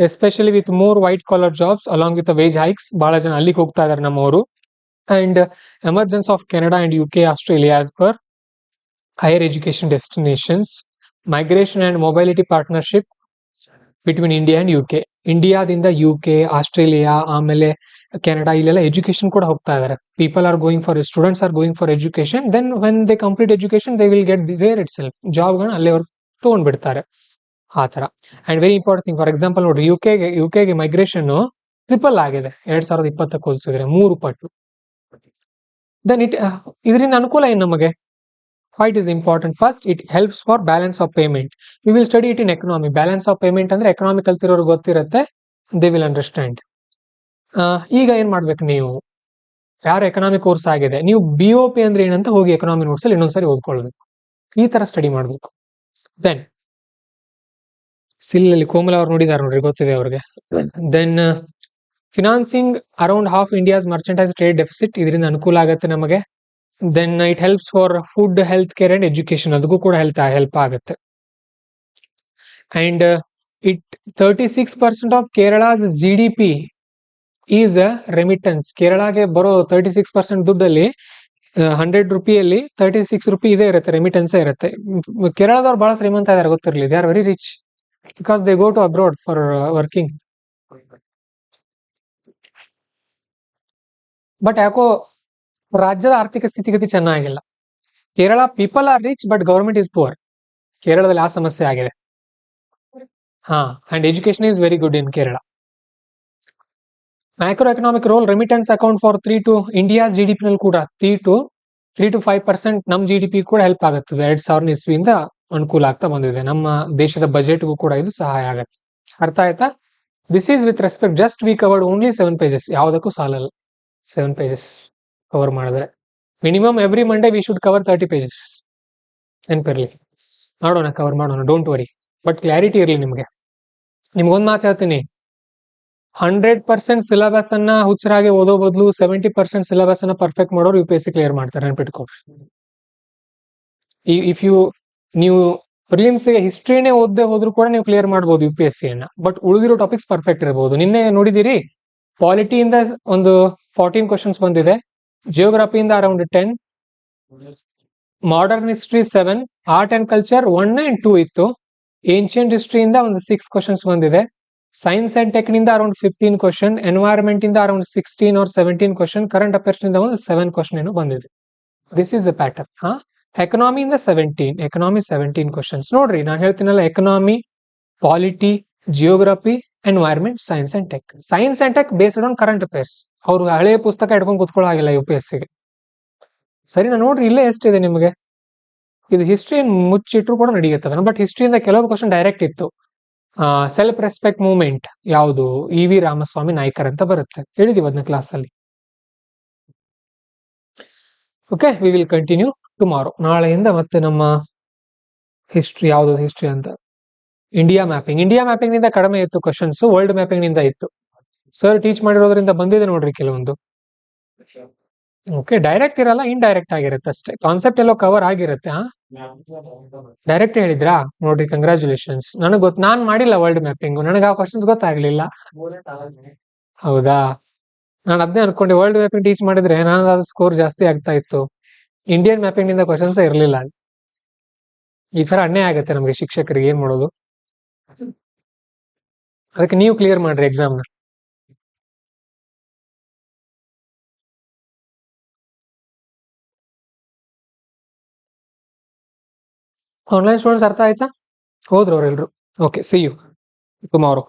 especially with more white collar jobs along with wage hikes. ಬಹಳ ಜನ ಅಲ್ಲಿಗೆ ಹೋಗ್ತಾ ಇದಾರೆ ನಮ್ಮವರು. And emergence of Canada and UK, Australia as per higher education destinations, migration and mobility partnership between India and UK. ಇಂಡಿಯಾದಿಂದ UK, ಆಸ್ಟ್ರೇಲಿಯಾ, ಆಮೇಲೆ ಕೆನಡಾ, ಇಲ್ಲೆಲ್ಲ ಎಜುಕೇಶನ್ ಕೂಡ ಹೋಗ್ತಾ ಇದಾರೆ. People are going for, students are going for education. Then when they complete education they will get there itself ಜಾಬ್ಗಳನ್ನ ಅಲ್ಲೇ ಅವ್ರು ತಗೊಂಡ್ಬಿಡ್ತಾರೆ. ಆ ತರ. And very important thing, for example ನೋಡ್ರಿ, ಯುಕೆಗೆ ಮೈಗ್ರೇಷನ್ ಟ್ರಿಪಲ್ ಆಗಿದೆ 2020 ಹೋಲಿಸಿದ್ರೆ, 3 ಪಟ್ಟು. ದೆನ್ ಇದರಿಂದ ಅನುಕೂಲ ಏನು ನಮಗೆ? Why it is important? First, it helps for balance of payment. We will study it in economy. Balance of payment ಅಂದ್ರೆ ಎಕನಾಮಿ ಕಲ್ತಿರೋರು ಗೊತ್ತಿರುತ್ತೆ, they will understand. ಈಗ ಏನ್ ಮಾಡ್ಬೇಕು, ನೀವು ಯಾರು ಎಕನಾಮಿ ಕೋರ್ಸ್ ಆಗಿದೆ, ನೀವು BOP ಅಂದ್ರೆ ಏನಂತ ಹೋಗಿ ಎಕನಾಮಿ ನೋಟ್ಸ್ ಅಲ್ಲಿ ಇನ್ನೊಂದ್ಸರಿ ಓದ್ಕೊಳ್ಬೇಕು. ಈ ತರ ಸ್ಟಡಿ ಮಾಡ್ಬೇಕು. ದೆನ್ ಸಿಲ್ ಅಲ್ಲಿ ಕೋಮಲ ಅವ್ರು ನೋಡಿದಾರೆ ನೋಡ್ರಿ, ಗೊತ್ತಿದೆ ಅವ್ರಿಗೆ. Then financing around half India's merchandise trade deficit, ಇದರಿಂದ ಅನುಕೂಲ ಆಗುತ್ತೆ ನಮಗೆ. Then it helps for food, health care and education, ಅದಕ್ಕೂ ಕೂಡ ಹೆಲ್ಪ್ ಆಗುತ್ತೆ. And it 36% of Kerala's GDP is remittance. ಕೇರಳಗೆ ಬರೋ 36% ದುಡ್ಡಲ್ಲಿ 100 ರೂಪಿಯಲ್ಲಿ 36 ರೂಪಿ ಇದೇ ಇರುತ್ತೆ, ರೆಮಿಟೆನ್ಸ್ ಇರುತ್ತೆ. ಕೇರಳದವ್ರು ಬಹಳ ಶ್ರೀಮಂತ ಇದಾರೆ, ಗೊತ್ತಿರಲಿ. They are very rich because they go to abroad for working. But ಯಾಕೋ ರಾಜ್ಯದ ಆರ್ಥಿಕ ಸ್ಥಿತಿಗತಿ ಚೆನ್ನಾಗಿಲ್ಲ. Kerala people are rich but government is poor. ಕೇರಳದಲ್ಲಿ ಆ ಸಮಸ್ಯೆ ಆಗಿದೆ. And education is very good in Kerala. Macro economic role, remittance account for 3 to India's GDP ನಲ್ಲಿ ಕೂಡ 3 to 5% ನಮ್ಮ GDP ಕೂಡ ಹೆಲ್ಪ್ ಆಗುತ್ತದೆ. 2000 ಇಸ್ವಿಯಿಂದ ಅನುಕೂಲ ಆಗ್ತಾ ಬಂದಿದೆ. ನಮ್ಮ ದೇಶದ ಬಜೆಟ್ಗೂ ಕೂಡ ಇದು ಸಹಾಯ ಆಗುತ್ತೆ. ಅರ್ಥ ಆಯ್ತಾ? This is with respect, just we covered only 7 pages. ಯಾವುದಕ್ಕೂ ಸಾಲಲ್ಲ 7 pages ಕವರ್ ಮಾಡಿದ್ರೆ. Minimum every Monday we should cover 30 pages. ನೆನಪಿರ್ಲಿ, ಮಾಡೋಣ, ಕವರ್ ಮಾಡೋಣ, ಡೋಂಟ್ ವರಿ. ಬಟ್ ಕ್ಲಾರಿಟಿ ಇರಲಿ ನಿಮ್ಗೆ. ನಿಮ್ಗೊಂದು ಮಾತು ಹೇಳ್ತೀನಿ, 100% ಸಿಲೆಬಸ್ ಅನ್ನ ಹುಚ್ಚರಾಗಿ ಓದೋ ಬದಲು 70% ಸಿಲೆಬಸ್ ಅನ್ನ ಪರ್ಫೆಕ್ಟ್ ಮಾಡೋರು UPSC ಕ್ಲಿಯರ್ ಮಾಡ್ತಾರೆ, ನೆನ್ಪಿಟ್ಕೊಡ್ರಿ. ಇಫ್ ನೀವು ಪ್ರಿಲಿಮ್ಸ್ ಗೆ ಹಿಸ್ಟ್ರಿನೇ ಓದದೆ ಹೋದ್ರು ಕೂಡ ನೀವು ಕ್ಲಿಯರ್ ಮಾಡಬಹುದು UPSC ಅನ್ನ. ಬಟ್ ಉಳಿದಿರೋ ಟಾಪಿಕ್ಸ್ ಪರ್ಫೆಕ್ಟ್ ಇರಬಹುದು. ನಿನ್ನೆ ನೋಡಿದಿರಿ, ಪಾಲಿಟಿಯಿಂದ ಒಂದು 14 ಕ್ವಶನ್ಸ್ ಬಂದಿದೆ, ಜಿಯೋಗ್ರಫಿಯಿಂದ around 10, modern history 7, art and culture 1 and 2 ಇತ್ತು. ಏನ್ಷಿಯಂಟ್ ಹಿಸ್ಟ್ರಿಯಿಂದ ಒಂದು 6 ಕ್ವಶನ್ಸ್ ಬಂದಿದೆ. ಸೈನ್ಸ್ ಅಂಡ್ ಟೆಕ್ ನಿಂದ ಅರೌಂಡ್ 15 ಕ್ವಶನ್, ಎನ್ವೈರನ್ಮೆಂಟ್ ಇಂದ around 16 or 17 question, current affairs ನಿಂದ ಒಂದು 7 ಕ್ವಶನ್ ಏನು ಬಂದಿದೆ. This is the pattern. ಎಕನಾಮಿಯಿಂದ 17 ಕ್ವಶನ್ಸ್. ನೋಡ್ರಿ, ನಾನು ಹೇಳ್ತೀನಲ್ಲ, economy, polity, geography, environment, science and tech. Science and tech based on current affairs. ಅವ್ರು ಹಳೆಯ ಪುಸ್ತಕ ಇಟ್ಕೊಂಡು ಕುತ್ಕೊಳ್ಳೋ ಆಗಿಲ್ಲ UPSCಗೆ. ಸರಿನಾ? ನೋಡ್ರಿ, ಇಲ್ಲೇ ಎಷ್ಟಿದೆ ನಿಮಗೆ. ಇದು ಹಿಸ್ಟ್ರಿ ಮುಚ್ಚಿಟ್ರು ಕೂಡ ನಡೆಯುತ್ತದೆ. ಬಟ್ ಹಿಸ್ಟ್ರಿಯಿಂದ ಕೆಲವು ಕ್ವಶನ್ ಡೈರೆಕ್ಟ್ ಇತ್ತು. ಸೆಲ್ಫ್ ರೆಸ್ಪೆಕ್ಟ್ ಮೂವ್ಮೆಂಟ್ ಯಾವುದು? EV ರಾಮಸ್ವಾಮಿ ನಾಯ್ಕರ್ ಅಂತ ಬರುತ್ತೆ, ಹೇಳಿದೀವಿ ಅದನ್ನ ಕ್ಲಾಸ್ ಅಲ್ಲಿ. Okay, V will continue tomorrow. ನಾಳೆಯಿಂದ ಮತ್ತೆ ನಮ್ಮ ಹಿಸ್ಟ್ರಿ, ಯಾವುದು ಹಿಸ್ಟ್ರಿ ಅಂತ, ಇಂಡಿಯಾ ಮ್ಯಾಪಿಂಗ್ ನಿಂದ ಕಡಿಮೆ ಇತ್ತು ಕ್ವಶನ್ಸ್, ವರ್ಲ್ಡ್ ಮ್ಯಾಪಿಂಗ್ ನಿಂದ ಇತ್ತು. ಸರ್ ಟೀಚ್ ಮಾಡಿರೋದ್ರಿಂದ ಬಂದಿದೆ ನೋಡ್ರಿ ಕೆಲವೊಂದು. ಓಕೆ, ಡೈರೆಕ್ಟ್ ಇರಲ್ಲ, ಇಂಡೈರೆಕ್ಟ್ ಆಗಿರುತ್ತೆ ಅಷ್ಟೇ. ಕಾನ್ಸೆಪ್ಟ್ ಎಲ್ಲೋ ಕವರ್ ಆಗಿರುತ್ತೆ. ಡೈರೆಕ್ಟ್ ಹೇಳಿದ್ರಾ? ನೋಡ್ರಿ, ಕಂಗ್ರಾಚುಲೇಷನ್ಸ್. ನಾನ್ ಮಾಡಿಲ್ಲ ವರ್ಲ್ಡ್ ಮ್ಯಾಪಿಂಗ್, ನನಗೆ ಆ ಕ್ವಶನ್ಸ್ ಗೊತ್ತಾಗ್ಲಿಲ್ಲ. ಹೌದಾ? ನಾನು ಅದನ್ನೇ ಅನ್ಕೊಂಡೆ, ವರ್ಲ್ಡ್ ಮ್ಯಾಪಿಂಗ್ ಟೀಚ್ ಮಾಡಿದ್ರೆ ನಾನು ಸ್ಕೋರ್ ಜಾಸ್ತಿ ಆಗ್ತಾ ಇತ್ತು. ಇಂಡಿಯನ್ ಮ್ಯಾಪಿಂಗ್ ನಿಂದ ಕ್ವಶನ್ಸ್ ಇರಲಿಲ್ಲ. ಈ ತರ ಅನ್ಯಾಯ ಆಗುತ್ತೆ ನಮಗೆ ಶಿಕ್ಷಕರಿಗೆ, ಏನ್ ಮಾಡೋದು? ಅದಕ್ಕೆ ನೀವು ಕ್ಲಿಯರ್ ಮಾಡ್ರಿ ಎಕ್ಸಾಮ್ ನ. ಆನ್ಲೈನ್ ಸ್ಟೂಡೆಂಟ್ಸ್ ಅರ್ಥ ಆಯ್ತಾ? ಹೋದ್ರು ಅವರೆಲ್ಲರೂ. Okay, see you tomorrow.